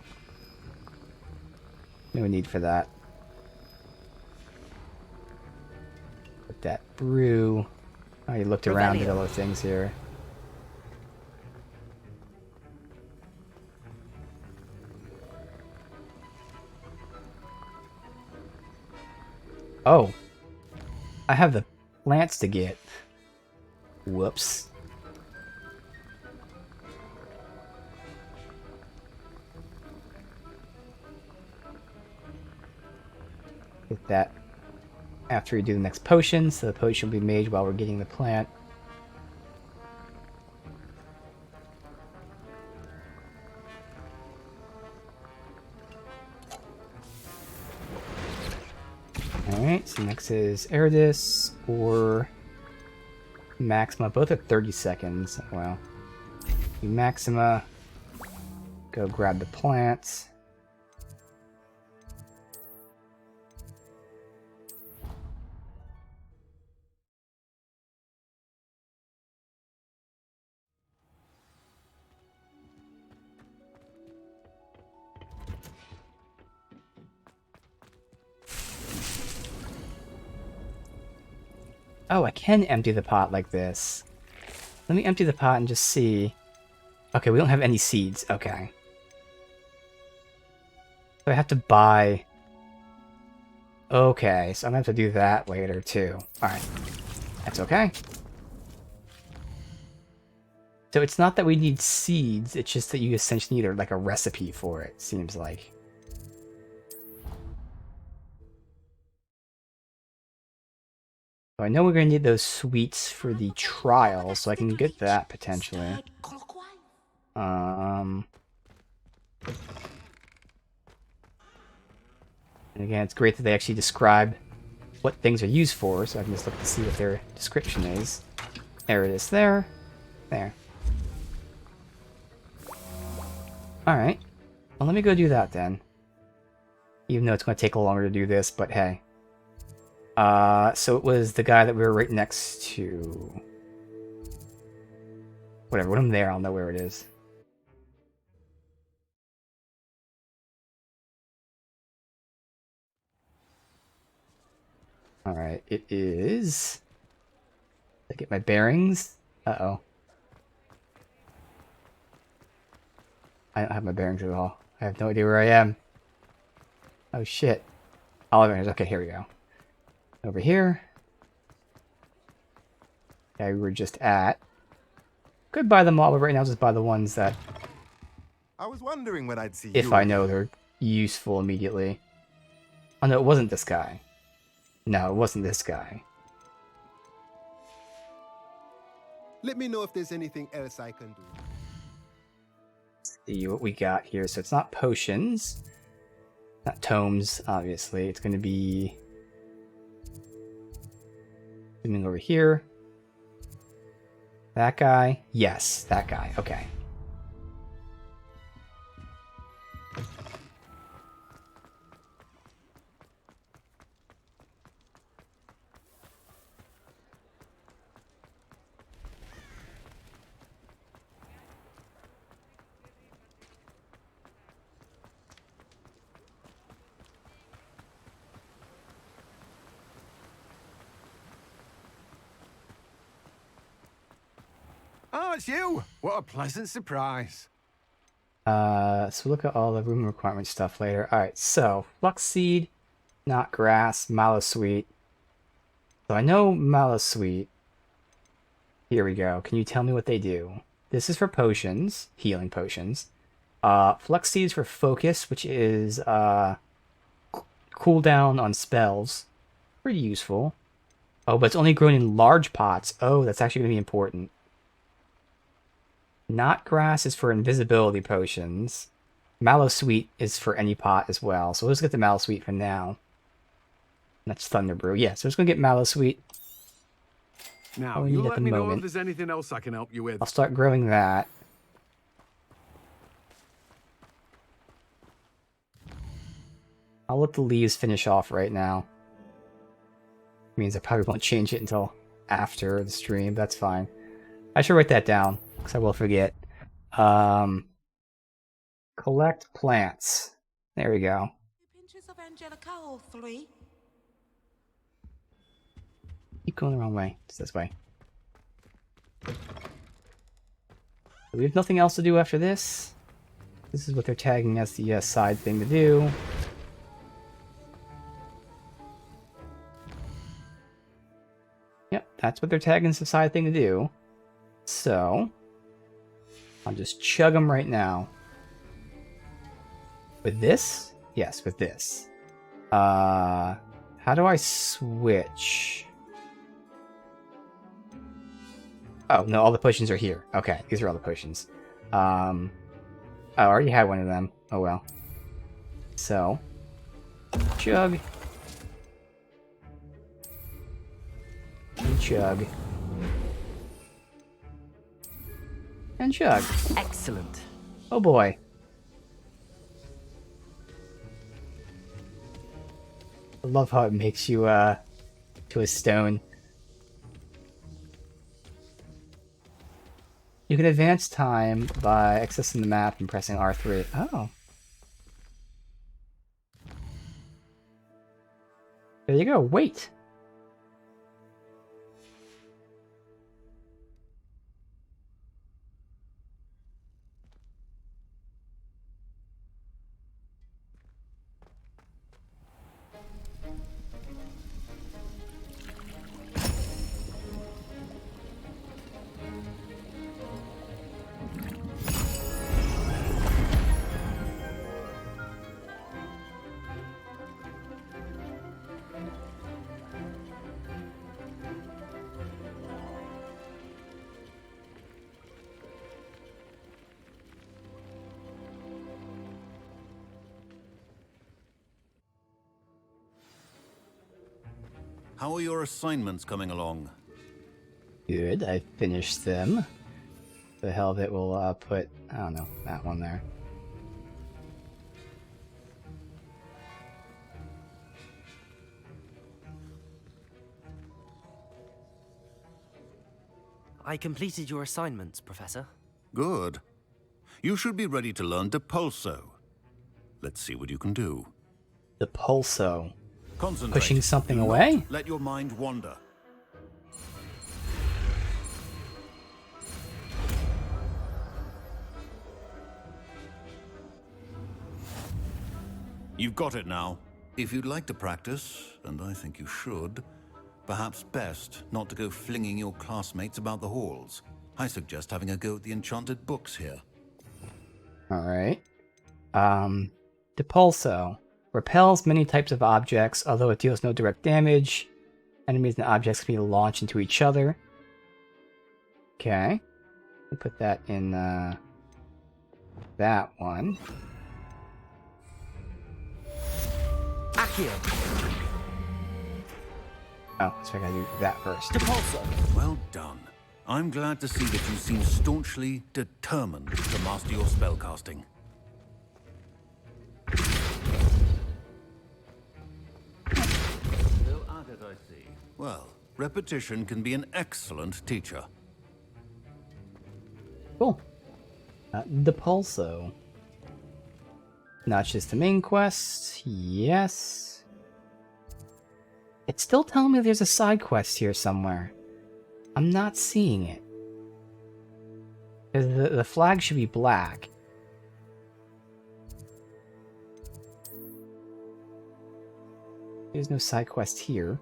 No need for that. Put that brew. Oh, you looked around at all those things here. Oh. I have the plants to get. Whoops. Get that after we do the next potion, so the potion will be made while we're getting the plant. Alright, so next is Eridis or Maxima. Both at 30 seconds. Well, do Maxima. Go grab the plants. Oh, I can empty the pot like this. Let me empty the pot and just see. Okay, we don't have any seeds. Okay. So I have to buy... Okay, so I'm gonna have to do that later too. Alright. That's okay. So it's not that we need seeds, it's just that you essentially need like a recipe for it, seems like. So I know we're going to need those sweets for the trial, so I can get that potentially. And again, it's great that they actually describe what things are used for, so I can just look to see what their description is. There it is. There. Alright. Well, let me go do that then. Even though it's going to take longer to do this, but hey. So it was the guy that we were right next to. Whatever, when I'm there, I'll know where it is. Alright, it is... I get my bearings. Uh-oh. I don't have my bearings at all. I have no idea where I am. Oh shit. Oliver, okay, here we go. Over here. Yeah, we were just at. Could buy them all, but right now just buy the ones that... I was wondering when I'd see you. If I know they're useful immediately. Oh no, it wasn't this guy. No, it wasn't this guy. Let me know if there's anything else I can do. See what we got here. So it's not potions. Not tomes, obviously. It's going to be... Zooming over here. That guy? Yes, that guy. Okay. Oh, it's you! What a pleasant surprise. So look at all the room requirement stuff later. Alright, so Flux Seed, not grass, Mallow Sweet. So I know Mallow Sweet. Here we go. Can you tell me what they do? This is for potions, healing potions. Flux Seed is for focus, which is cooldown on spells. Pretty useful. Oh, but it's only grown in large pots. Oh, that's actually going to be important. Not grass is for invisibility potions. Mallow Sweet is for any pot as well. So let's get the Mallow Sweet for now. That's Thunder Brew. Yeah, so let's go get Mallow Sweet. Now, you let me know if there's anything else I can help you with. I'll start growing that. I'll let the leaves finish off right now. Means I probably won't change it until after the stream. That's fine. I should write that down, because I will forget. Collect plants. There we go. Pinches of Angelica, all three. Keep going the wrong way. It's this way. We have nothing else to do after this. This is what they're tagging as the side thing to do. Yep, that's what they're tagging as the side thing to do. So, I'll just chug them right now. With this? Yes, with this. How do I switch? Oh, no, all the potions are here. Okay, these are all the potions. Oh, I already had one of them. Oh, well. So, chug. And chug. And chug. Excellent. Oh boy. I love how it makes you to a stone. You can advance time by accessing the map and pressing R3. Oh. There you go. Wait. How are your assignments coming along? Good, I finished them. The hell of it will put, I don't know, that one there. I completed your assignments, Professor. Good. You should be ready to learn Depulso. Let's see what you can do. Depulso. Concentrate. Pushing something Do away? not let your mind wander. You've got it now. If you'd like to practice, and I think you should, perhaps best not to go flinging your classmates about the halls. I suggest having a go at the enchanted books here. Alright. Depulso. Repels many types of objects, although it deals no direct damage. Enemies and objects can be launched into each other. Okay. We'll put that in that one. Accio. Oh, so I gotta do that first. Depulso. Well done. I'm glad to see that you seem staunchly determined to master your spellcasting. Still at it, I see. Well, repetition can be an excellent teacher. Cool. Depulso. Not just the main quest. Yes. It's still telling me there's a side quest here somewhere. I'm not seeing it. The flag should be black. There's no side quest here.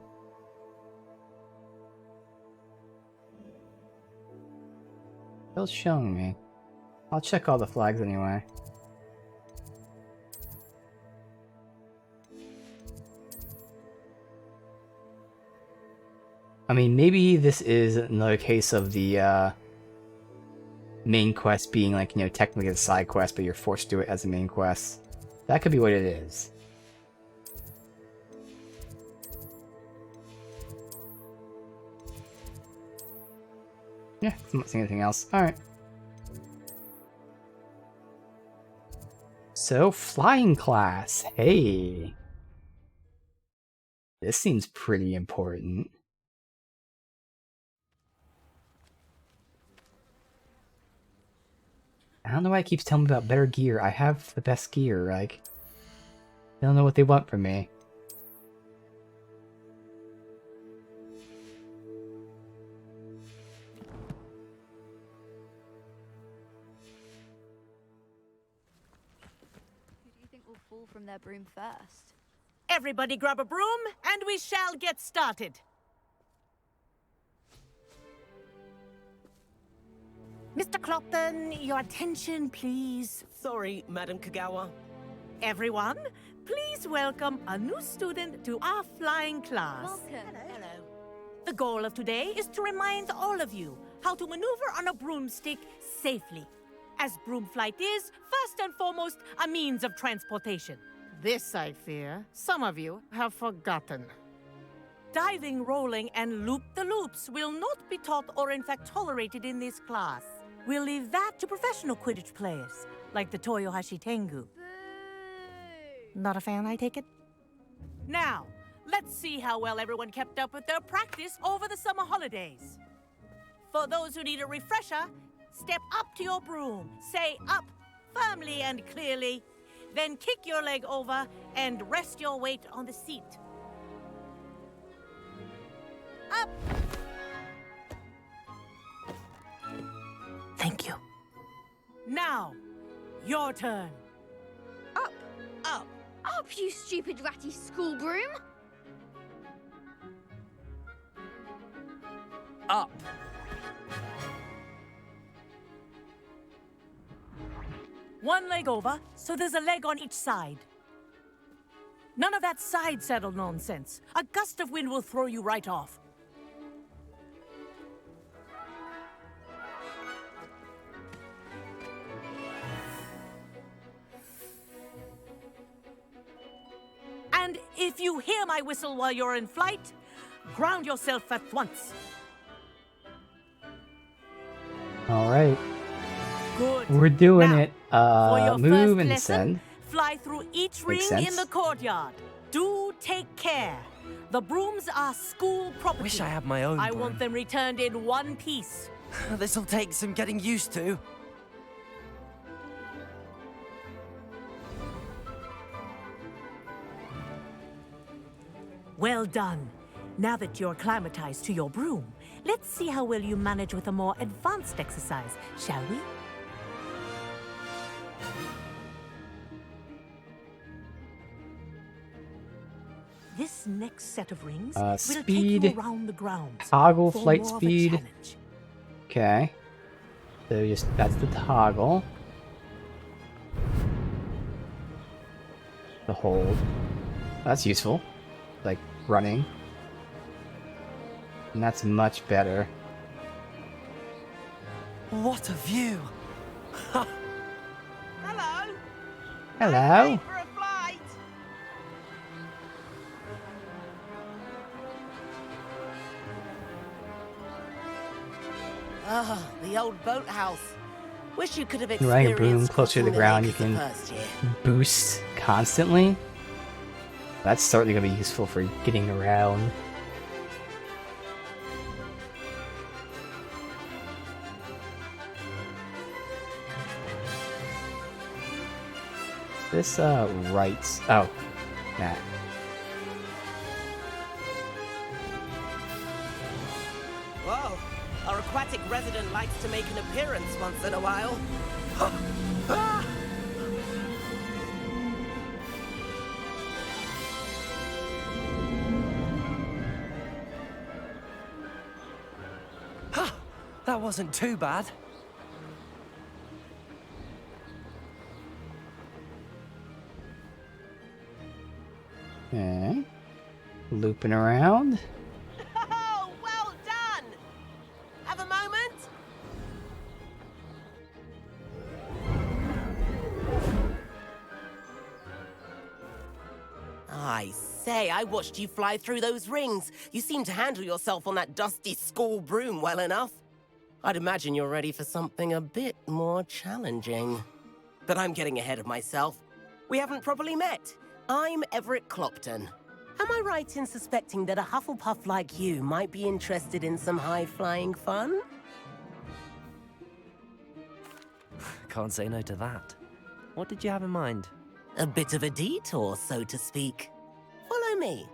Still showing me. I'll check all the flags anyway. I mean, maybe this is another case of the main quest being like, you know, technically a side quest, but you're forced to do it as a main quest. That could be what it is. Yeah, I'm not seeing anything else. Alright. So, flying class. Hey. This seems pretty important. I don't know why it keeps telling me about better gear. I have the best gear, like... I don't know what they want from me. Who do you think will fall from their broom first? Everybody grab a broom, and we shall get started. Mr. Clopton, your attention, please. Sorry, Madam Kagawa. Everyone, please welcome a new student to our flying class. Welcome. Hello. The goal of today is to remind all of you how to maneuver on a broomstick safely, as broom flight is, first and foremost, a means of transportation. This, I fear, some of you have forgotten. Diving, rolling, and loop-the-loops will not be taught or in fact tolerated in this class. We'll leave that to professional Quidditch players, like the Toyohashi Tengu. Not a fan, I take it? Now, let's see how well everyone kept up with their practice over the summer holidays. For those who need a refresher, step up to your broom, say up firmly and clearly, then kick your leg over and rest your weight on the seat. Up! Thank you. Now, your turn. Up. Up. Up, you stupid ratty school broom. Up. One leg over, so there's a leg on each side. None of that side saddle nonsense. A gust of wind will throw you right off. And if you hear my whistle while you're in flight, Ground yourself at once. All right. Good. We're doing Now, it. for your Move first and lesson, send. fly through each ring Makes in sense. the courtyard. Do take care. The brooms are school property. Wish I had my own I broom. want them returned in one piece. This'll take some getting used to. Well done. Now that you're acclimatized to your broom, let's see how well you manage with a more advanced exercise, shall we? This next set of rings will take Speed. you around the grounds. Toggle for flight more of a speed. challenge. Okay. So just that's the toggle. The hold. That's useful. Like running. And that's much better. What a view! Hello. Hello. For a flight. Ah, the old boathouse. Wish you could have Riding a experienced broom closer to the ground, you crossing the can lake the first year. boost constantly. That's certainly going to be useful for getting around. This, writes... Oh, nah. Whoa, our aquatic resident likes to make an appearance once in a while. That wasn't too bad. Okay. Looping around. Oh, well done! Have a moment? I say, I watched you fly through those rings. You seem to handle yourself on that dusty school broom well enough. I'd imagine you're ready for something a bit more challenging. But I'm getting ahead of myself. We haven't properly met. I'm Everett Clopton. Am I right in suspecting that a Hufflepuff like you might be interested in some high-flying fun? Can't say no to that. What did you have in mind? A bit of a detour, so to speak. Follow me.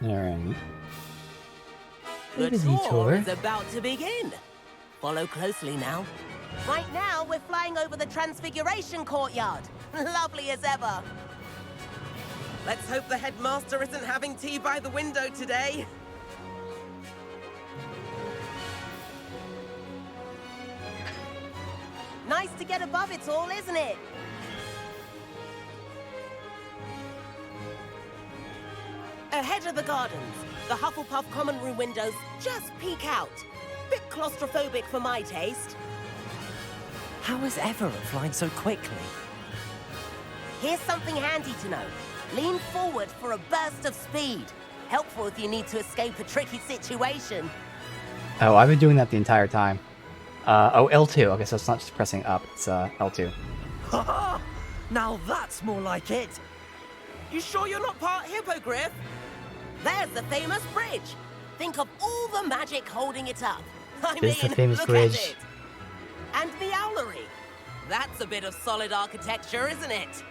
Alright. The Bit of a tour detour. is about to begin. Follow closely now. Right now, we're flying over the Transfiguration Courtyard. Lovely as ever. Let's hope the headmaster isn't having tea by the window today. Nice to get above it all, isn't it? Ahead of the gardens, the Hufflepuff common room windows just peek out. Bit claustrophobic for my taste. How is Everett flying so quickly? Here's something handy to know. Lean forward for a burst of speed. Helpful if you need to escape a tricky situation. Oh, I've been doing that the entire time. Oh, L2. Okay, so it's not just pressing up, it's L2. Now that's more like it. You sure you're not part hippogriff? There's the famous bridge. Think of all the magic holding it up. I There's the mean, famous look bridge. at it. And the owlery. That's a bit of solid architecture, isn't it?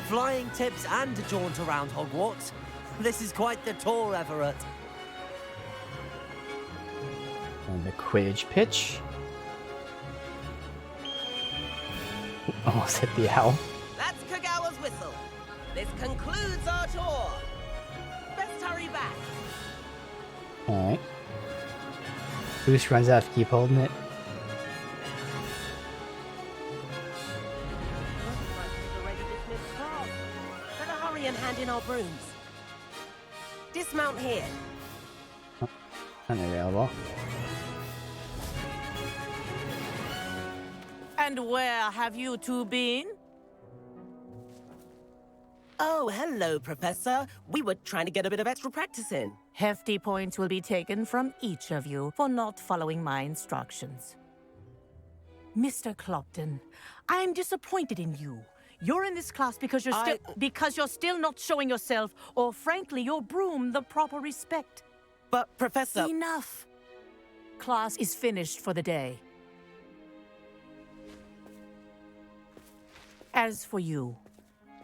Flying tips and a jaunt around Hogwarts. This is quite the tour, Everett. And the Quidditch pitch. Almost hit the owl. That's Kagawa's whistle. This concludes our tour. Best hurry back. Alright. Boost runs out if you keep holding it. Better hurry and hand in our brooms. Dismount here. Unavailable. And where have you two been? Oh, hello, Professor. We were trying to get a bit of extra practice in. Hefty points will be taken from each of you for not following my instructions. Mr. Clopton, I'm disappointed in you. You're in this class because you're still not showing yourself, or frankly, your broom the proper respect. But, Professor... Enough! Class is finished for the day. As for you,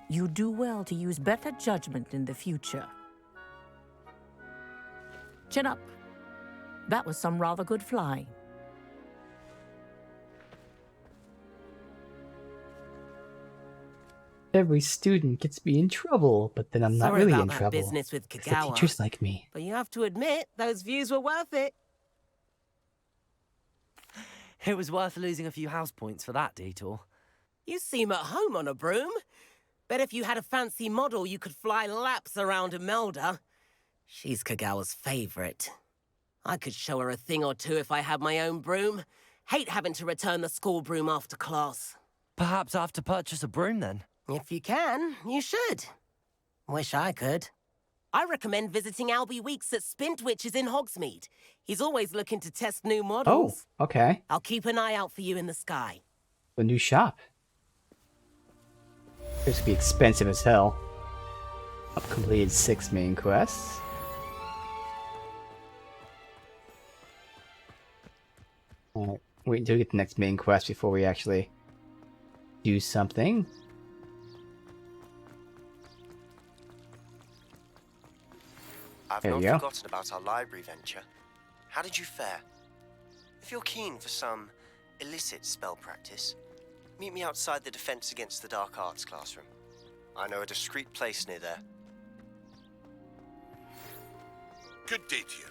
you do well to use better judgment in the future. Chin up. That was some rather good flying. Every student gets me in trouble, but then I'm not Sorry really about in that trouble. business with 'Cause the Kagawa. teachers like me. But you have to admit, those views were worth it. It was worth losing a few house points for that detour. You seem at home on a broom. Bet if you had a fancy model, you could fly laps around Imelda. She's Kagawa's favorite. I could show her a thing or two if I had my own broom. Hate having to return the school broom after class. Perhaps I have to purchase a broom then. If you can, you should. Wish I could. I recommend visiting Albie Weeks at Spintwitches in Hogsmeade. He's always looking to test new models. Oh, okay. I'll keep an eye out for you in the sky. A new shop. It's gonna be expensive as hell. I've completed 6 main quests. Alright, wait until we get the next main quest before we actually do something. I've There not you go. forgotten about our library venture. How did you fare? If you're keen for some illicit spell practice, meet me outside the Defense Against the Dark Arts classroom. I know a discreet place near there. Good day to you.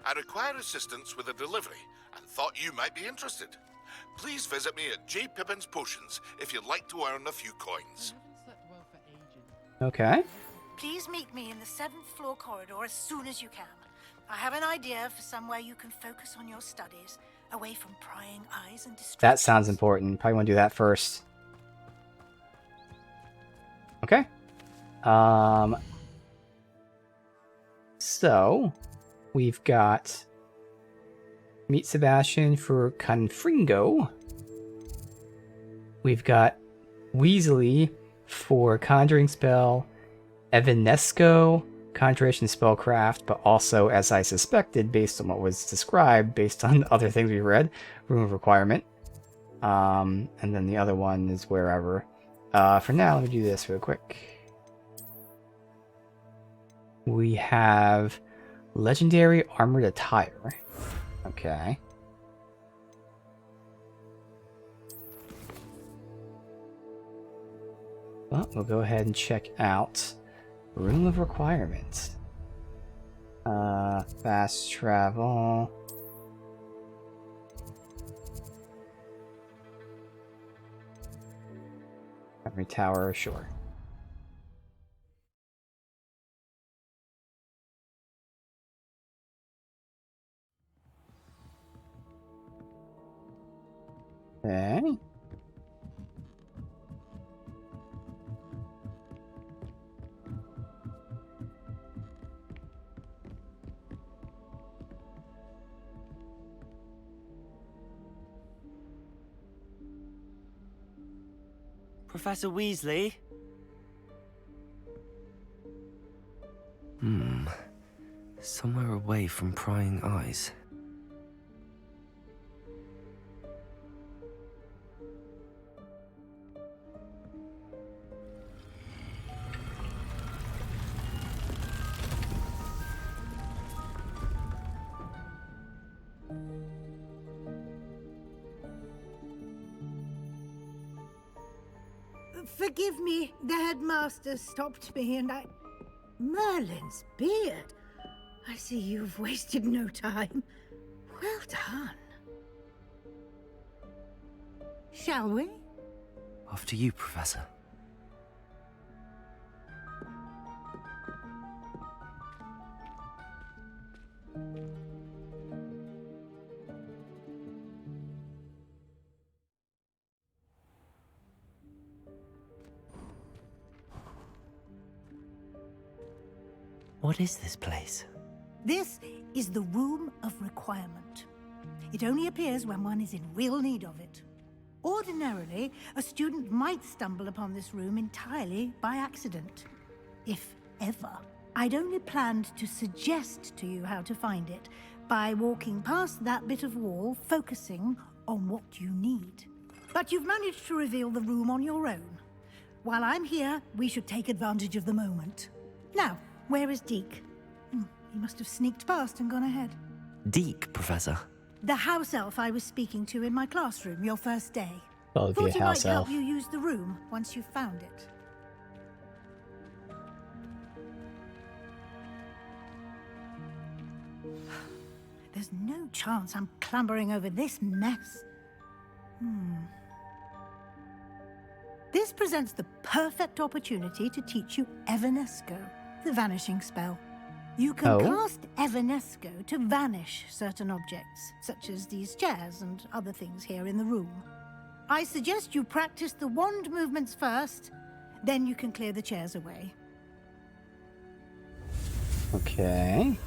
I require assistance with a delivery and thought you might be interested. Please visit me at J. Pippin's Potions if you'd like to earn a few coins. Okay. Please meet me in the 7th floor corridor as soon as you can. I have an idea for somewhere you can focus on your studies, away from prying eyes and distractions. That sounds important. Probably want to do that first. Okay. So, we've got Meet Sebastian for Confringo. We've got Weasley for Conjuring Spell, Evanesco, Conjuration Spellcraft, but also, as I suspected, based on what was described, based on other things we read, Room of Requirement. And then the other one is wherever. For now, let me do this real quick. We have Legendary Armored Attire. Okay. Well, we'll go ahead and check out Room of Requirement. Fast travel. Every tower, sure. Okay. Professor Weasley? Somewhere away from prying eyes. Forgive me, the headmaster stopped me and I... Merlin's beard. I see you've wasted no time. Well done. Shall we? After you, Professor. What is this place? This is the Room of Requirement. It only appears when one is in real need of it. Ordinarily, a student might stumble upon this room entirely by accident, if ever. I'd only planned to suggest to you how to find it by walking past that bit of wall, focusing on what you need. But you've managed to reveal the room on your own. While I'm here, we should take advantage of the moment. Now, where is Deke? He must have sneaked past and gone ahead. Deke, Professor. The house elf I was speaking to in my classroom your first day. Well, Thought he might house elf. help you use the room once you've found it. There's no chance I'm clambering over this mess. This presents the perfect opportunity to teach you Evanesco, the vanishing spell. You can cast Evanesco to vanish certain objects, such as these chairs and other things here in the room. I suggest you practice the wand movements first, then you can clear the chairs away. Okay.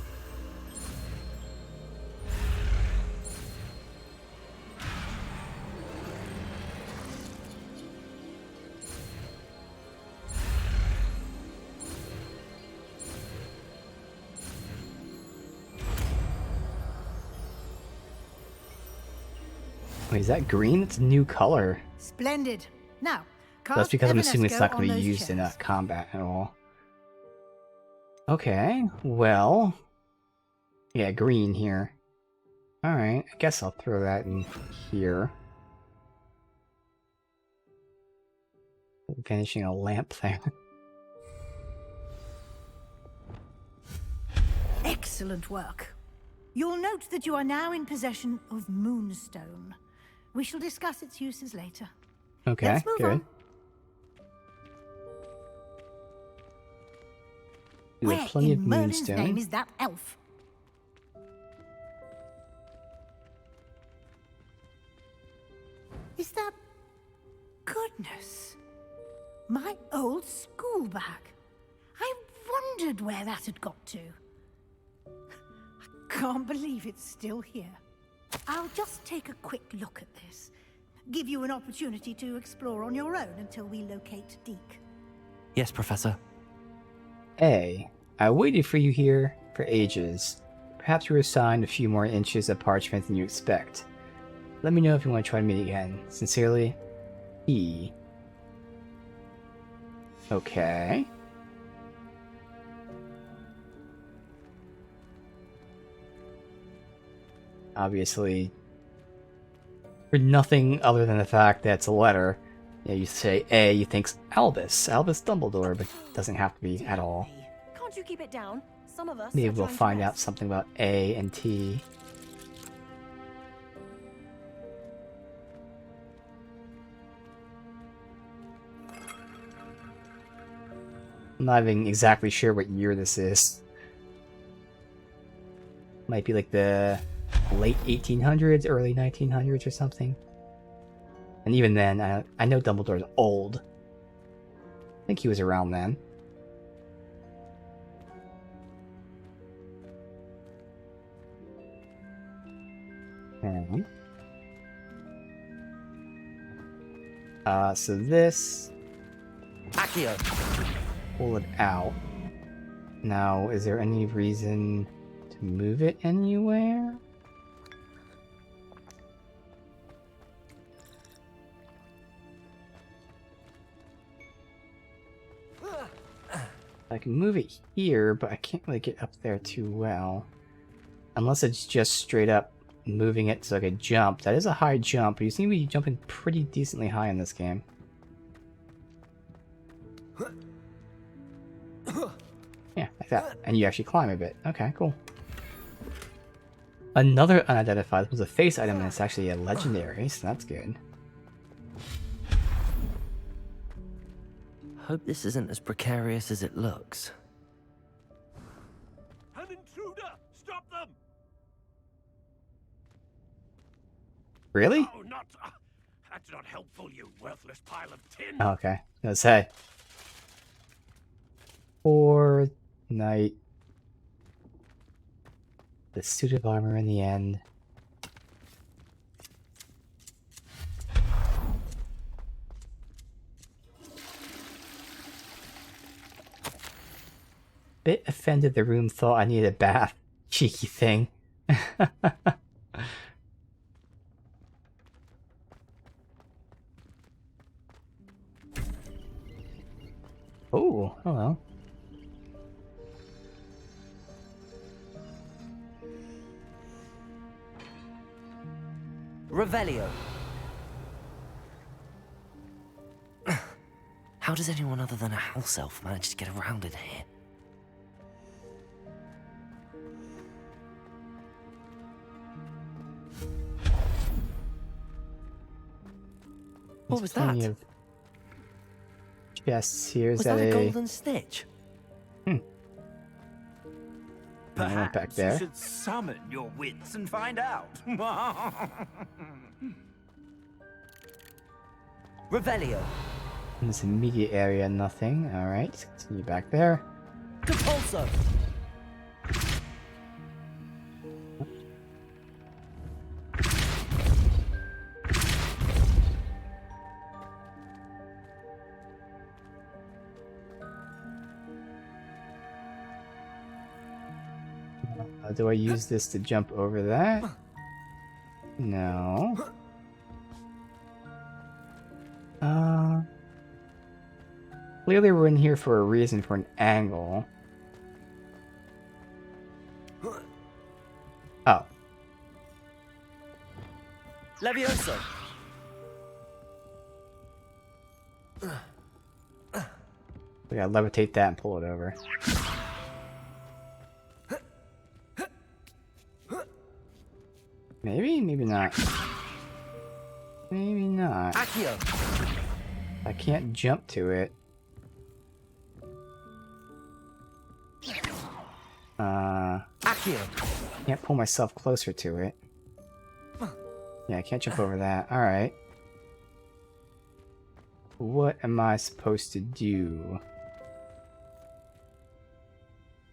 Wait, is that green? It's a new color. Splendid. Now, That's because I'm assuming it's not going to be those used in chairs. combat at all. Okay, well... Yeah, green here. Alright, I guess I'll throw that in here. Vanishing a lamp there. Excellent work. You'll note that you are now in possession of Moonstone. We shall discuss its uses later. Okay, Let's move good. on. We have Where plenty of in Merlin's Moonstone. name is that elf? Is that... Goodness. My old school bag. I wondered where that had got to. I can't believe it's still here. I'll just take a quick look at this. Give you an opportunity to explore on your own until we locate Deke. Yes, Professor. A. I waited for you here for ages. Perhaps you were assigned a few more inches of parchment than you expect. Let me know if you want to try to meet again. Sincerely, E. Okay. Obviously, for nothing other than the fact that it's a letter, you say A, you think Albus Dumbledore, but it doesn't have to be at all. Can't you keep it down? Some of us Maybe are we'll trying to find out rest. something about A and T. I'm not even exactly sure what year this is. Might be like the late 1800s, early 1900s or something. And even then, I know Dumbledore's old. I think he was around then. Okay. So this... Accio. Pull it out. Now, is there any reason to move it anywhere? I can move it here, but I can't really get up there too well. Unless it's just straight up moving it so I could jump. That is a high jump, but you seem to be jumping pretty decently high in this game. Yeah, like that. And you actually climb a bit. Okay, cool. Another unidentified. This was a face item, and it's actually a legendary, so that's good. Hope this isn't as precarious as it looks. An intruder! Stop them! Really? Oh, not... that's not helpful, you worthless pile of tin. Oh, okay. I was gonna say. For night. the suit of armor in the end. Bit offended the room thought I needed a bath. Cheeky thing. Oh, hello. Revelio. How does anyone other than a house elf manage to get around in here? What was that? Of chests here. Is Was that that a a golden snitch? I went back You there. should summon your wits and find out. Revelio. In this immediate area, nothing. Alright, continue back there. Compulso. Do I use this to jump over that? No. Clearly we're in here for a reason, for an angle. Oh. Levioso. We gotta levitate that and pull it over. Maybe? Maybe not. Maybe not. Accio. I can't jump to it. Accio. Can't pull myself closer to it. Yeah, I can't jump over that. Alright. What am I supposed to do?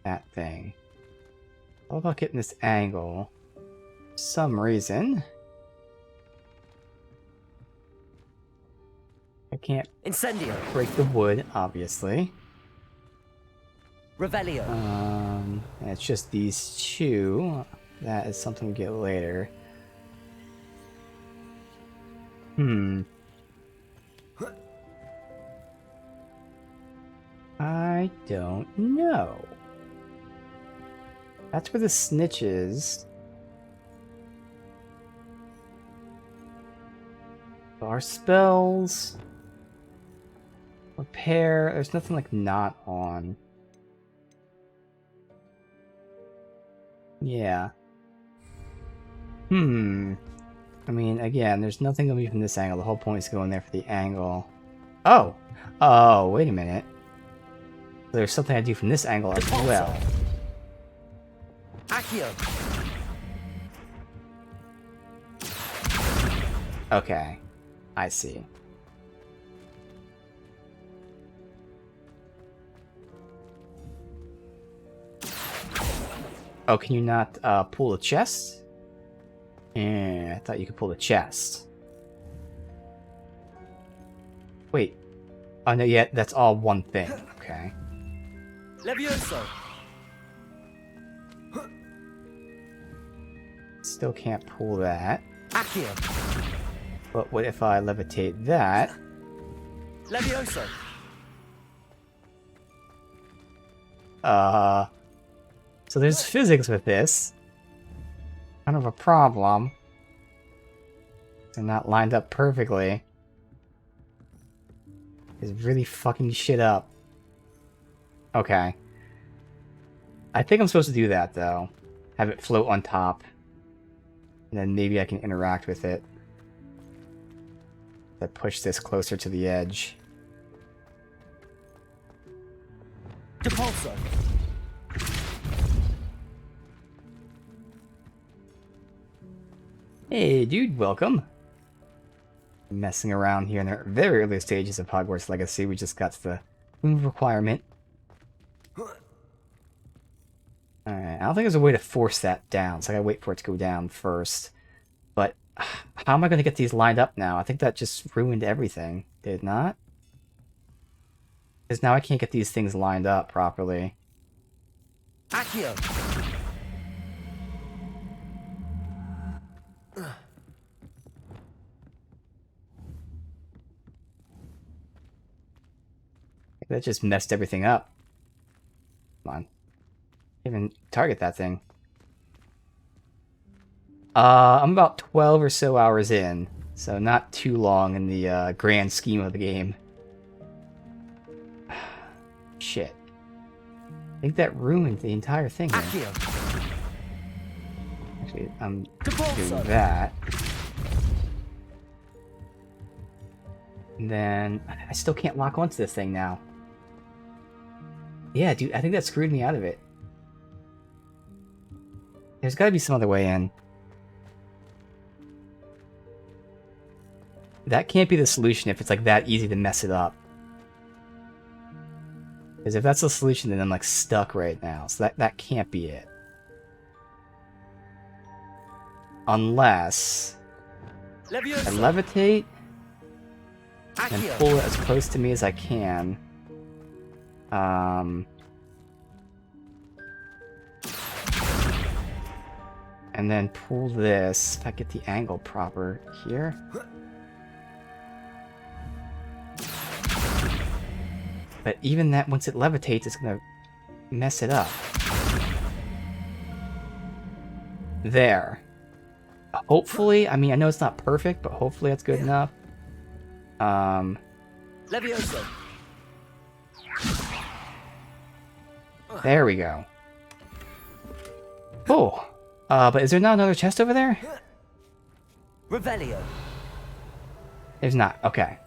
That thing. How about getting this angle? For some reason. I can't Incendio. break the wood, obviously. Revelio. And it's just these two. That is something we get later. I don't know. That's where the snitch is. Our spells. Repair. There's nothing like not on. Yeah. I mean, again, there's nothing going to be from this angle. The whole point is going there for the angle. Oh! Oh, wait a minute. There's something I do from this angle as well. Accio. Okay. I see. Oh, can you not pull the chest? Yeah, I thought you could pull the chest. Wait. Oh, no, yeah, that's all one thing. Okay. Levioso. Still can't pull that. Accio. But what if I levitate that? Levioso. So there's physics with this. Kind of a problem. They're not lined up perfectly. It's really fucking shit up. Okay. I think I'm supposed to do that, though. Have it float on top. And then maybe I can interact with it. To push this closer to the edge. Depulso. Hey, dude, welcome. Messing around here in the very early stages of Hogwarts Legacy. We just got to the room requirement. Alright, I don't think there's a way to force that down, so I gotta wait for it to go down first. But how am I gonna get these lined up now? I think that just ruined everything, did it not? Because now I can't get these things lined up properly. Accio! That just messed everything up. Come on. Even target that thing. I'm about 12 or so hours in, so not too long in the grand scheme of the game. Shit. I think that ruined the entire thing. Here. Actually, I'm doing that. And then I still can't lock onto this thing now. Yeah, dude, I think that screwed me out of it. There's gotta be some other way in. That can't be the solution if it's like that easy to mess it up. Because if that's the solution, then I'm like stuck right now. So that can't be it. Unless I levitate and pull it as close to me as I can. And then pull this, if I get the angle proper here. But even that, once it levitates, it's gonna mess it up. There. Hopefully, I mean, I know it's not perfect, but hopefully that's good enough. Levioso. There we go. Oh, but is there not another chest over there? Revelio. There's not. Okay.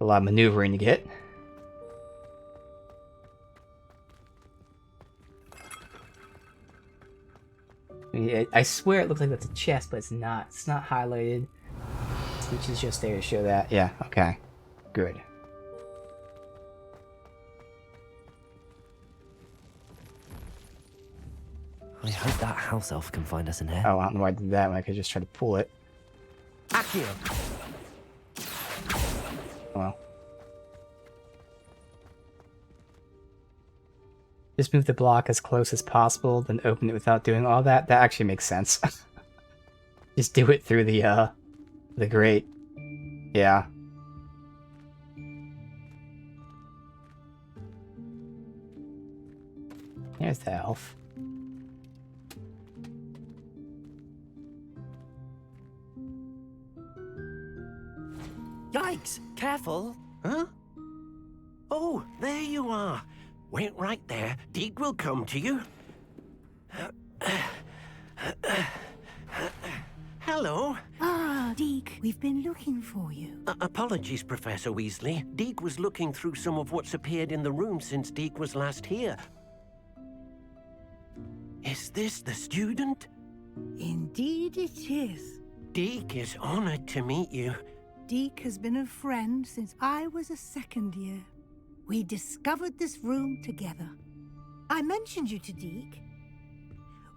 A lot of maneuvering to get. I swear it looks like that's a chest, but it's not. It's not highlighted. Which is just there to show that. Yeah, okay. Good. I hope that house elf can find us in here. Oh, I don't know why I did that when I could just try to pull it. Accio! Well. Just move the block as close as possible, then open it without doing all that. That actually makes sense. Just do it through the grate. Yeah. Here's the elf. Yikes! Careful! Huh? Oh, there you are. Wait right there. Deke will come to you. Hello. Ah, Deke, we've been looking for you. Apologies, Professor Weasley. Deke was looking through some of what's appeared in the room since Deke was last here. Is this the student? Indeed it is. Deke is honored to meet you. Deke has been a friend since I was a second year. We discovered this room together. I mentioned you to Deke.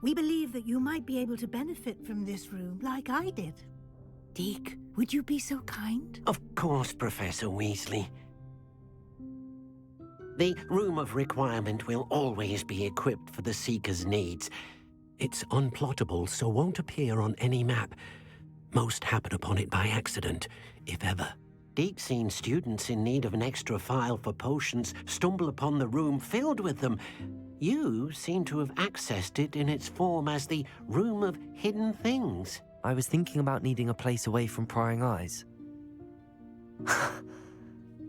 We believe that you might be able to benefit from this room like I did. Deke, would you be so kind? Of course, Professor Weasley. The Room of Requirement will always be equipped for the Seeker's needs. It's unplottable, so won't appear on any map. Most happen upon it by accident, if ever. Deke's seen students in need of an extra file for potions stumble upon the room filled with them. You seem to have accessed it in its form as the Room of Hidden Things. I was thinking about needing a place away from prying eyes.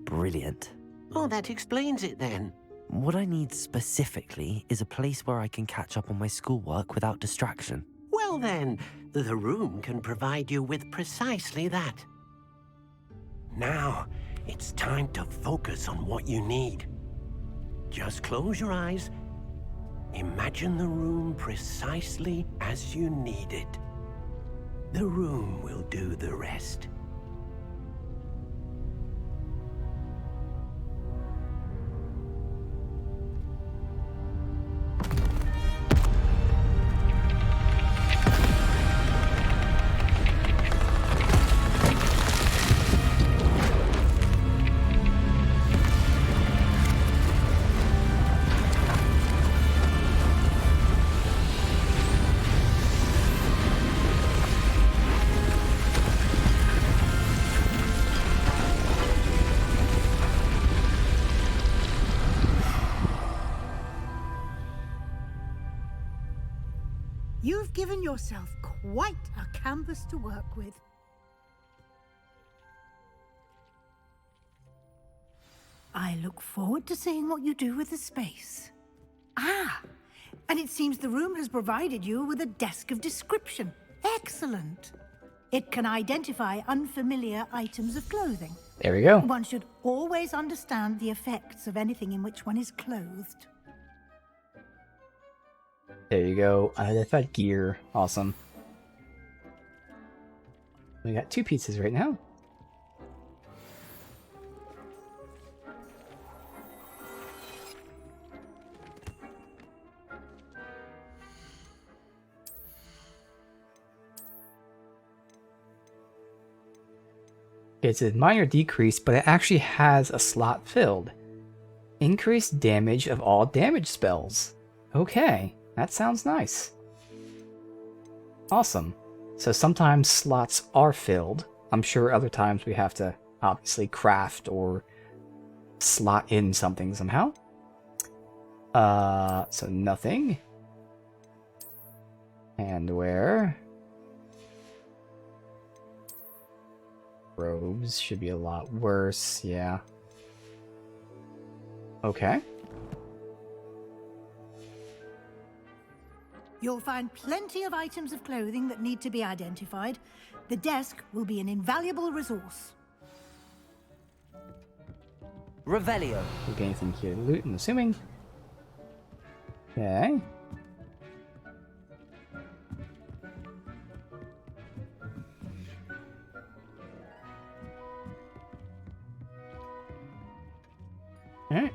Brilliant. Oh, that explains it then. What I need specifically is a place where I can catch up on my schoolwork without distraction. Well then, the room can provide you with precisely that. Now, it's time to focus on what you need. Just close your eyes. Imagine the room precisely as you need it. The room will do the rest. You've given yourself quite a canvas to work with. I look forward to seeing what you do with the space. Ah, and it seems the room has provided you with a desk of description. Excellent. It can identify unfamiliar items of clothing. There we go. One should always understand the effects of anything in which one is clothed. There you go. Identified gear. Awesome. We got 2 pizzas right now. It's a minor decrease, but it actually has a slot filled. Increased damage of all damage spells. Okay, that sounds nice. Awesome. So sometimes slots are filled. I'm sure other times we have to obviously craft or slot in something somehow. So nothing. Handwear. Robes should be a lot worse, yeah. Okay. You'll find plenty of items of clothing that need to be identified. The desk will be an invaluable resource. Revelio. Okay, anything here to loot, I'm assuming. Okay. Alright.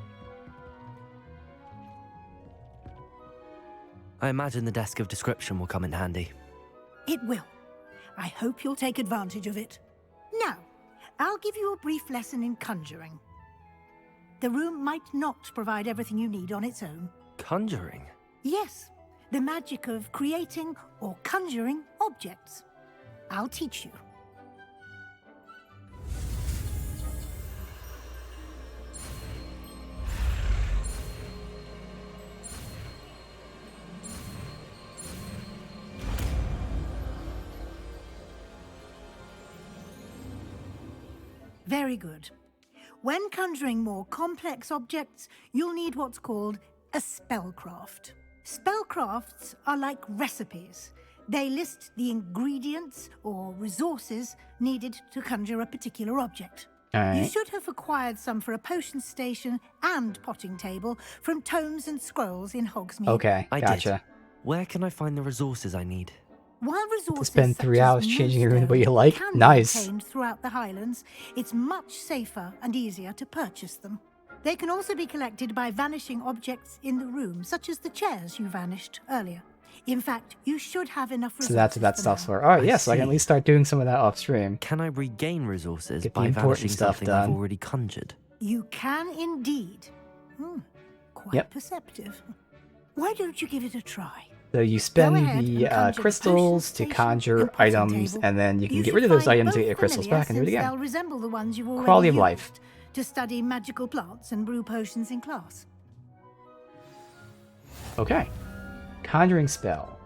I imagine the desk of description will come in handy. It will. I hope you'll take advantage of it. Now, I'll give you a brief lesson in conjuring. The room might not provide everything you need on its own. Conjuring? Yes, the magic of creating or conjuring objects. I'll teach you. Very good. When conjuring more complex objects, you'll need what's called a spellcraft. Spellcrafts are like recipes. They list the ingredients or resources needed to conjure a particular object. Alright. You should have acquired some for a potion station and potting table from tomes and scrolls in Hogsmeade. Okay, I gotcha. did. Where can I find the resources I need? While resources Spend 3 such as hours changing your room the way you moonstone like? can be Nice. obtained throughout the Highlands, it's much safer and easier to purchase them. They can also be collected by vanishing objects in the room, such as the chairs you vanished earlier. In fact, you should have enough resources. So that's what that stuff's for. Alright, yeah, so I can at least start doing some of that off stream. Can I regain resources Get the by important vanishing stuff something done. I've already conjured? You can indeed. Quite Yep. perceptive. Why don't you give it a try? So you Go spend ahead the and conjure crystals to potion conjure station and potting items, table. and then you can You get should rid of those find items to both get your crystals familiar back and do it since again. They'll resemble the ones you've already Quality of used life. to study magical plants and brew potions in class. Okay. Conjuring spell.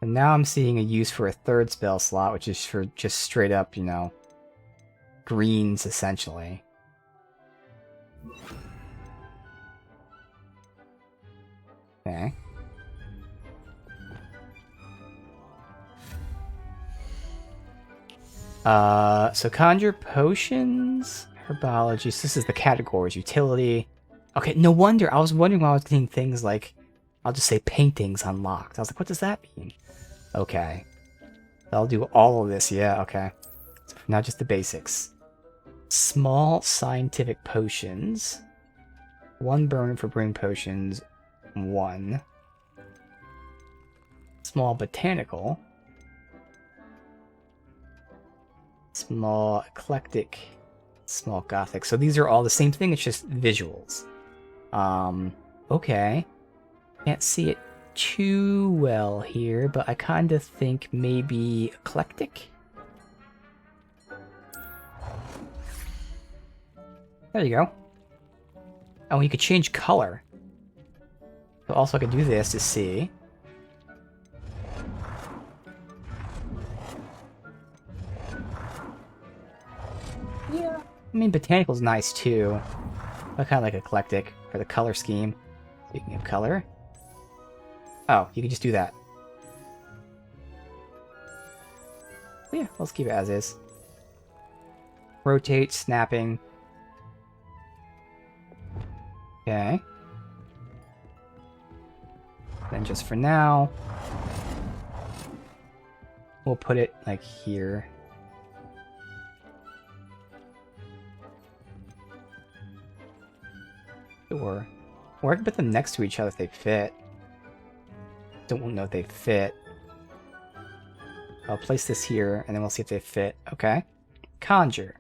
And now I'm seeing a use for a third spell slot, which is for just straight up, you know, greens, essentially. Okay. So conjure potions, herbology. So this is the categories: utility. Okay, no wonder. I was wondering why I was getting things like, I'll just say paintings unlocked. I was like, what does that mean? Okay. I'll do all of this. Yeah, okay. So now just the basics. Small scientific potions. 1 burn for brewing potions. 1. Small botanical. Small eclectic. Small gothic. So these are all the same thing, it's just visuals. Okay. Can't see it too well here, but I kind of think maybe eclectic? There you go. Oh, you could change color. So also I could do this to see. Yeah. I mean, botanical's nice too. But kind of like eclectic for the color scheme. Speaking of color. Oh, you can just do that. Yeah, let's keep it as is. Rotate, snapping. Okay. Then just for now, we'll put it like here. Or I can put them next to each other if they fit. Don't know if they fit. I'll place this here, and then we'll see if they fit. Okay. Conjure.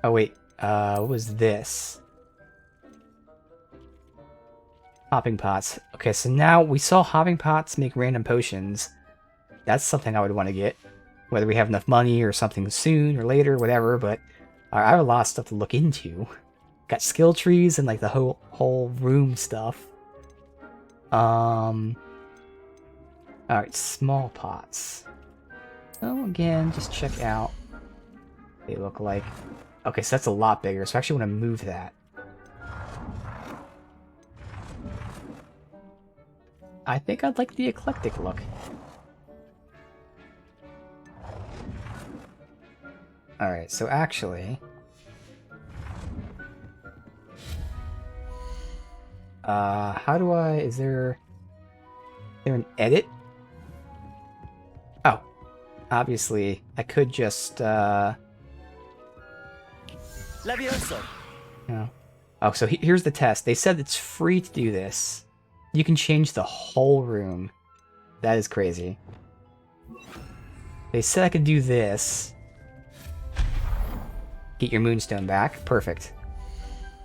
Oh, wait. What was this? Hopping pots. Okay, so now we saw hopping pots make random potions. That's something I would want to get. Whether we have enough money or something soon or later, whatever, but I have a lot of stuff to look into. Got skill trees and like the whole room stuff. Alright, small pots. So again, just check out what they look like. Okay, so that's a lot bigger, so I actually want to move that. I think I'd like the eclectic look. Alright, so actually... how do I... Is there an edit? Oh. Obviously, I could just, Levioso. No. Oh, so here's the test. They said it's free to do this. You can change the whole room. That is crazy. They said I could do this. Get your moonstone back. Perfect.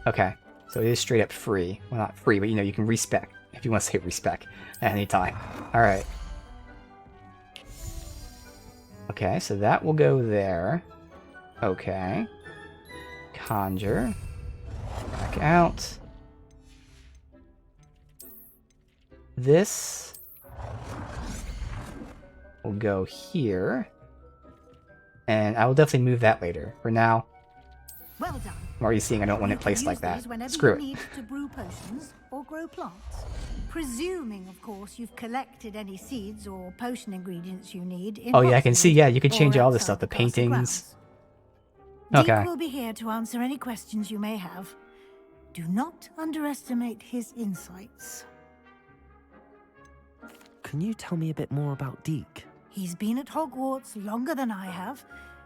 Okay. So it is straight up free. Well, not free, but you know, you can respec. If you want to say respec at any time. Alright. Okay, so that will go there. Okay. Conjure. Back out. This will go here. And I will definitely move that later. For now, Well done. I'm already seeing I don't want it placed like that. Screw it. Need to brew potions or grow plants. Presuming, of course, you've collected any seeds or potion ingredients you need. In Oh yeah, I can see. Yeah, you can change or all this outside stuff. The castle paintings. grounds. Okay. Deek will be here to answer any questions you may have. Do not underestimate his insights. Can you tell me a bit more about Deke? He's been at Hogwarts longer than I have,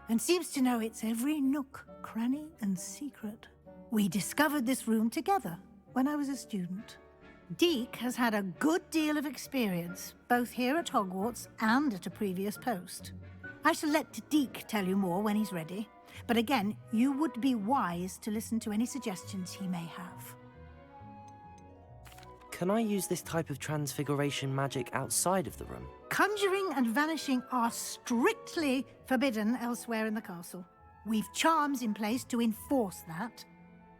and seems to know its every nook, cranny, and secret. We discovered this room together when I was a student. Deke has had a good deal of experience, both here at Hogwarts and at a previous post. I shall let Deke tell you more when he's ready, but again, you would be wise to listen to any suggestions he may have. Can I use this type of transfiguration magic outside of the room? Conjuring and vanishing are strictly forbidden elsewhere in the castle. We've charms in place to enforce that.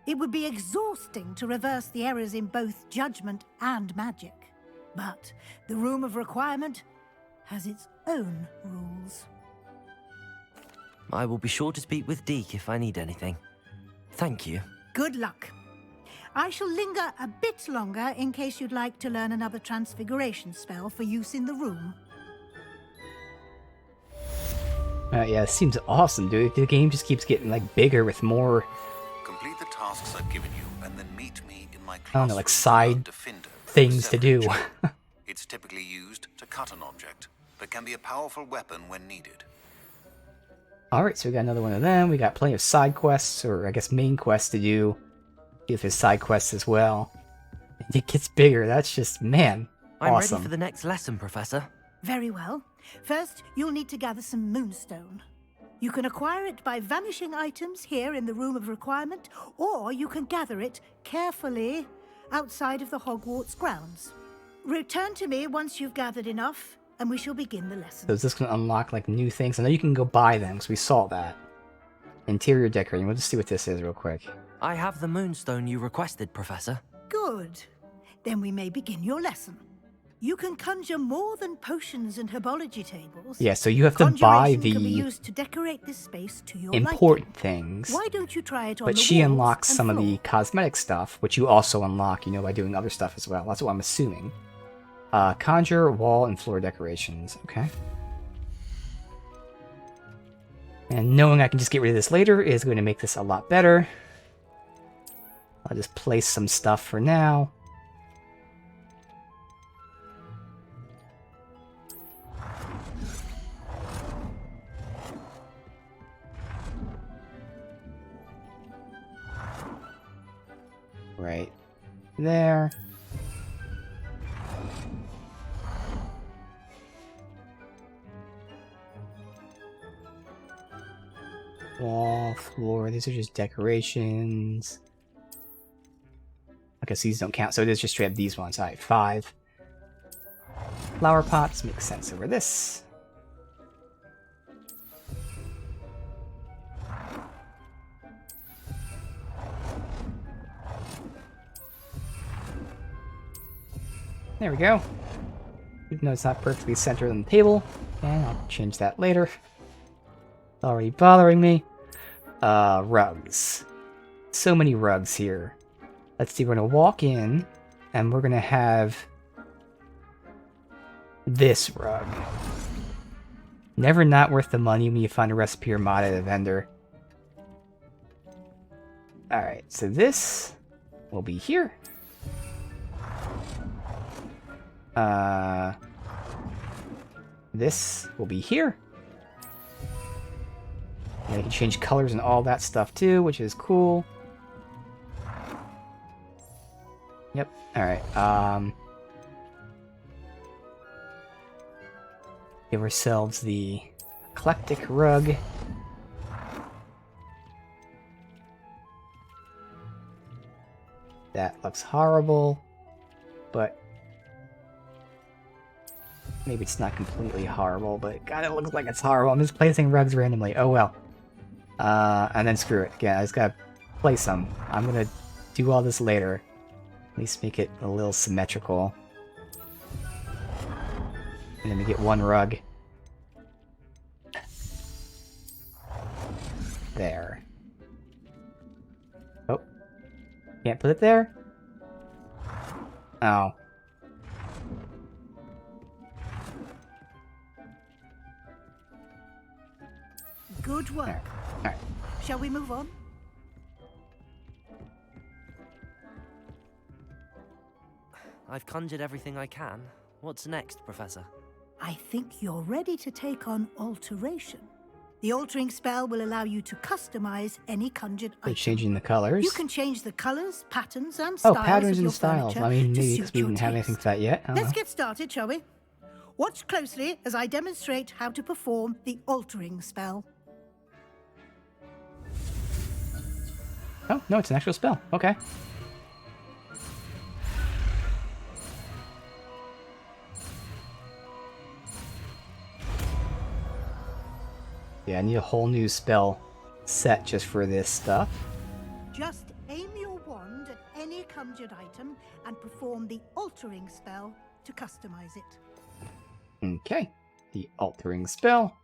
It would be exhausting to reverse the errors in both judgment and magic. But the Room of Requirement has its own rules. I will be sure to speak with Deke if I need anything. Thank you. Good luck. I shall linger a bit longer in case you'd like to learn another transfiguration spell for use in the room. Yeah, it seems awesome, dude. The game just keeps getting like bigger with more. Complete the tasks I've given you, and then meet me in my I don't classroom. know, like side things to do. It's typically used to cut an object, but can be a powerful weapon when needed. Alright, so we got another one of them. We got plenty of side quests, or I guess main quests to do. If there's side quests as well. It gets bigger. That's just, man, I'm awesome. ready for the next lesson, Professor. Very well. First, you'll need to gather some moonstone. You can acquire it by vanishing items here in the Room of Requirement, or you can gather it carefully outside of the Hogwarts grounds. Return to me once you've gathered enough, and we shall begin the lesson. So is this going to unlock like new things? I know you can go buy them because we saw that. Interior decorating. We'll just see what this is real quick. I have the moonstone you requested, Professor. Good. Then we may begin your lesson. You can conjure more than potions and herbology tables. Yeah, so you have to buy the can be used to decorate this space to your important liking. things. Why don't you try it on But the she walls unlocks and some of floor? the cosmetic stuff, which you also unlock, you know, by doing other stuff as well. That's what I'm assuming. Conjure, wall, and floor decorations. Okay. And knowing I can just get rid of this later is going to make this a lot better. I'll just place some stuff for now. Right there. Wall, floor, these are just decorations. Okay, so these don't count, so it is just straight up these ones. Alright, 5. Flower pots makes sense over this. There we go. Even though it's not perfectly centered on the table. And I'll change that later. It's already bothering me. Rugs. So many rugs here. Let's see, we're gonna walk in, and we're gonna have this rug. Never not worth the money when you find a recipe or mod at a vendor. Alright, so this will be here. This will be here. And you can change colors and all that stuff too, which is cool. Yep, alright, give ourselves the eclectic rug. That looks horrible, but maybe it's not completely horrible, but God, it looks like it's horrible. I'm just placing rugs randomly. Oh well. And then screw it. Again, I just gotta place them. I'm gonna do all this later. At least make it a little symmetrical. And then we get one rug. There. Oh. Can't put it there? Oh. Good work. Alright. Shall we move on? I've conjured everything I can. What's next, Professor? I think you're ready to take on alteration. The altering spell will allow you to customize any conjured They're item. changing the colors. You can change the colors, patterns, and styles Oh, patterns of your and styles. furniture I mean, to maybe suit because we your didn't have anything taste. for that yet. I don't Let's know. get started, shall we? Watch closely as I demonstrate how to perform the altering spell. Oh, no, it's an actual spell. Okay. Yeah, I need a whole new spell set just for this stuff. Just aim your wand at any conjured item and perform the altering spell to customize it. Okay. The altering spell.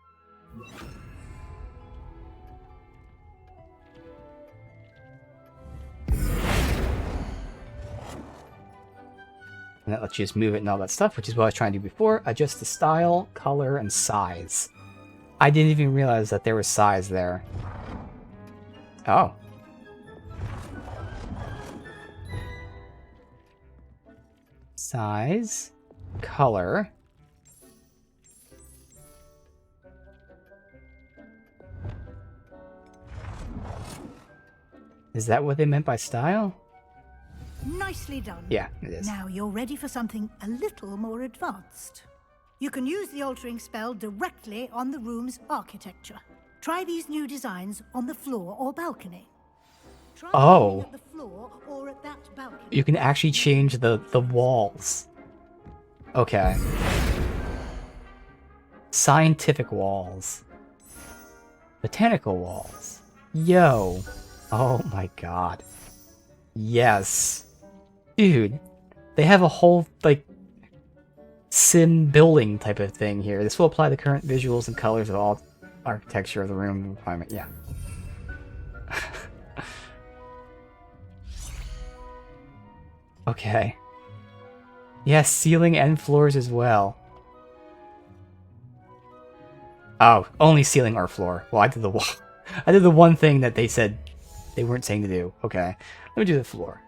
And that lets you just move it and all that stuff, which is what I was trying to do before. Adjust the style, color, and size. I didn't even realize that there was size there. Oh. Size, color. Is that what they meant by style? Nicely done. Yeah, it is. Now you're ready for something a little more advanced. You can use the altering spell directly on the room's architecture. Try these new designs on the floor or balcony. Try Oh. at the floor or at that balcony. You can actually change the walls. Okay. Scientific walls. Botanical walls. Yo. Oh my god. Yes. Dude. They have a whole, like, sim building type of thing here. This will apply the current visuals and colors of all architecture of the room requirement. Yeah. Okay. Yes, ceiling and floors as well. Oh, only ceiling or floor. Well, I did the I did the one thing that they said they weren't saying to do. Okay, let me do the floor.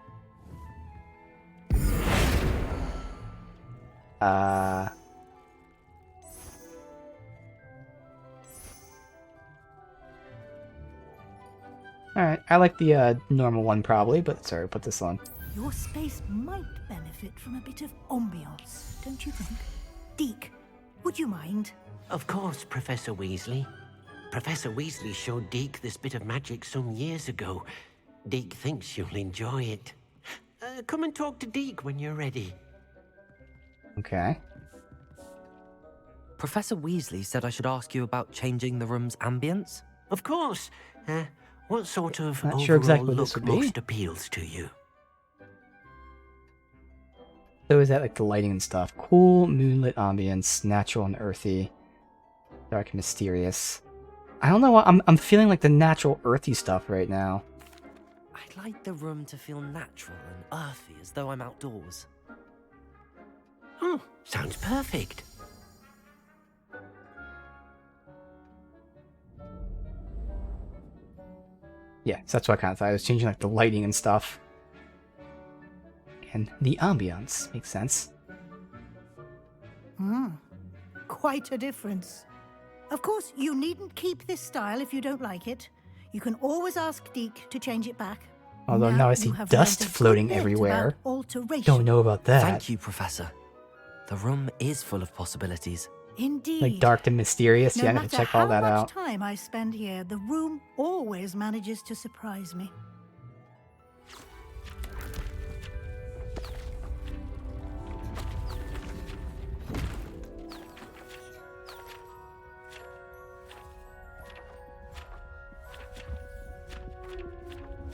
Alright, I like the normal one probably, but sorry, put this on. Your space might benefit from a bit of ambiance, don't you think? Deke, would you mind? Of course, Professor Weasley. Professor Weasley showed Deke this bit of magic some years ago. Deke thinks you'll enjoy it. Come and talk to Deke when you're ready. Okay. Professor Weasley said I should ask you about changing the room's ambience? Of course. What sort of Not overall sure exactly what look this would be. most appeals to you? So is that like the lighting and stuff? Cool, moonlit ambience, natural and earthy, dark and mysterious. I don't know. I'm feeling like the natural, earthy stuff right now. I'd like the room to feel natural and earthy, as though I'm outdoors. Oh, sounds perfect. Yeah, so that's what I kind of thought. I was changing like the lighting and stuff. And the ambience makes sense. Quite a difference. Of course, you needn't keep this style if you don't like it. You can always ask Deke to change it back. Although now I see you have dust learned a good floating bit everywhere. about alteration. Don't know about that. Thank you, Professor. The room is full of possibilities. Indeed. Like dark and mysterious. No Yeah, I'm gonna matter check all how that much out. time I spend here, the room always manages to surprise me.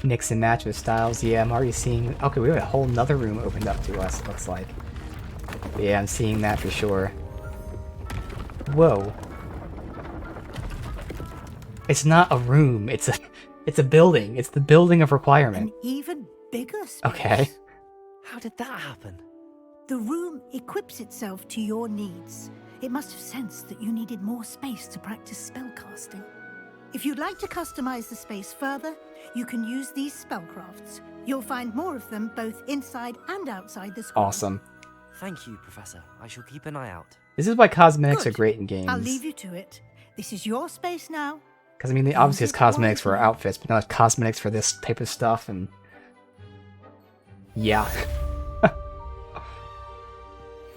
Mix and match with styles. Yeah, I'm already seeing. Okay, we have a whole nother room opened up to us. Looks like. Yeah, I'm seeing that for sure. Whoa. It's not a room. It's a building. It's the building of requirement. An even bigger space. Okay. How did that happen? The room equips itself to your needs. It must have sensed that you needed more space to practice spellcasting. If you'd like to customize the space further, you can use these spellcrafts. You'll find more of them both inside and outside the school. Awesome. Thank you, Professor. I shall keep an eye out. This is why cosmetics Good. are great in games. I'll leave you to it. This is your space now. Because I mean, they obviously has cosmetics for outfits, but not cosmetics for this type of stuff. And yeah.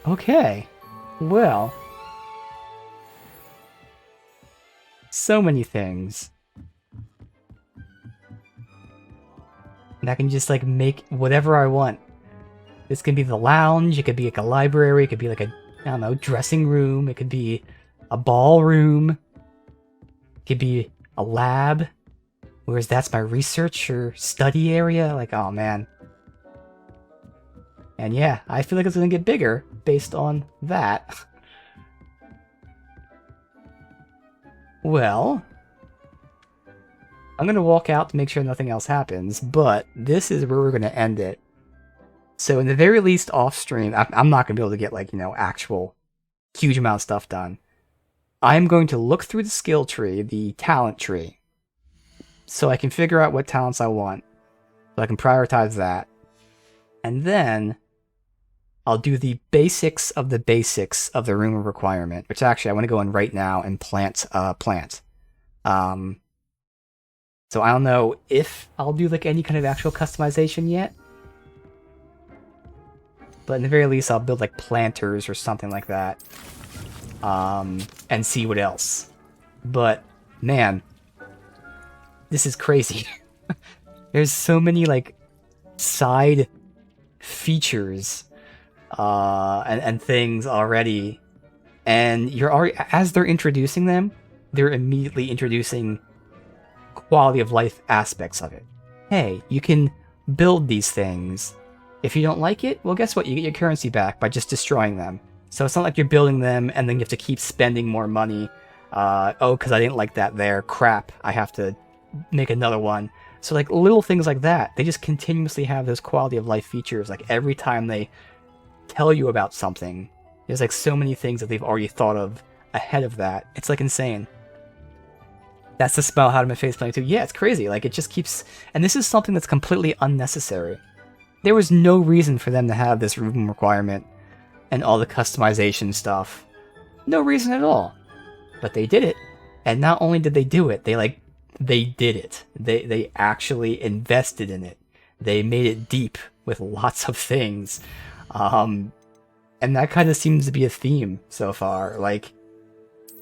Okay. Well. So many things. And I can just like make whatever I want. This can be the lounge, it could be like a library, it could be like a, I don't know, dressing room, it could be a ballroom, it could be a lab, whereas that's my research or study area. Like, oh man. And yeah, I feel like it's gonna get bigger based on that. Well, I'm going to walk out to make sure nothing else happens, but this is where we're going to end it. So in the very least off stream, I'm not going to be able to get like, you know, actual huge amount of stuff done. I'm going to look through the skill tree, the talent tree, so I can figure out what talents I want. So I can prioritize that. And then I'll do the basics of the room of requirement, which actually I want to go in right now and plant plant. So I don't know if I'll do like any kind of actual customization yet. But in the very least I'll build like planters or something like that. And see what else. But man, this is crazy. There's so many like side features and things already And you're already, as they're introducing them, they're immediately introducing quality of life aspects of it. Hey, you can build these things. If you don't like it, well, guess what? You get your currency back by just destroying them. So it's not like you're building them and then you have to keep spending more money. Oh, because I didn't like that there. Crap, I have to make another one. So like little things like that, they just continuously have those quality of life features. Like every time they tell you about something, there's like so many things that they've already thought of ahead of that. It's like insane. That's the spell how to my face playing too. Yeah, it's crazy. Like it just keeps, and this is something that's completely unnecessary. There was no reason for them to have this room requirement and all the customization stuff. No reason at all. But they did it. And not only did they do it, they did it. They actually invested in it. They made it deep with lots of things. And that kind of seems to be a theme so far. Like,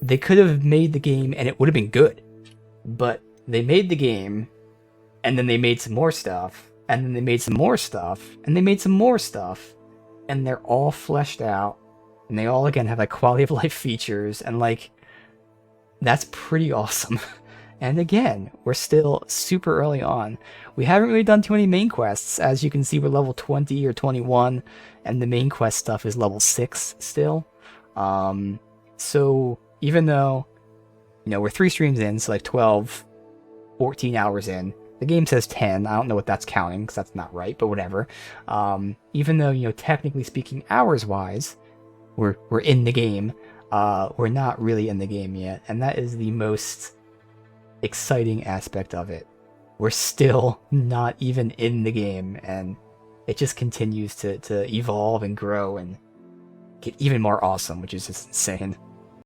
they could have made the game and it would have been good. But they made the game, and then they made some more stuff, and then they made some more stuff, and they made some more stuff, and they're all fleshed out, and they all, again, have, like, quality of life features, and, like, that's pretty awesome. And again, we're still super early on. We haven't really done too many main quests. As you can see, we're level 20 or 21, and the main quest stuff is level 6 still. So even though, you know, we're 3 streams in, so like 12, 14 hours in. The game says 10. I don't know what that's counting, because that's not right, but whatever. Even though, you know, technically speaking, hours-wise, we're in the game, we're not really in the game yet, and that is the most exciting aspect of it. We're still not even in the game, and it just continues to evolve and grow and get even more awesome, which is just insane.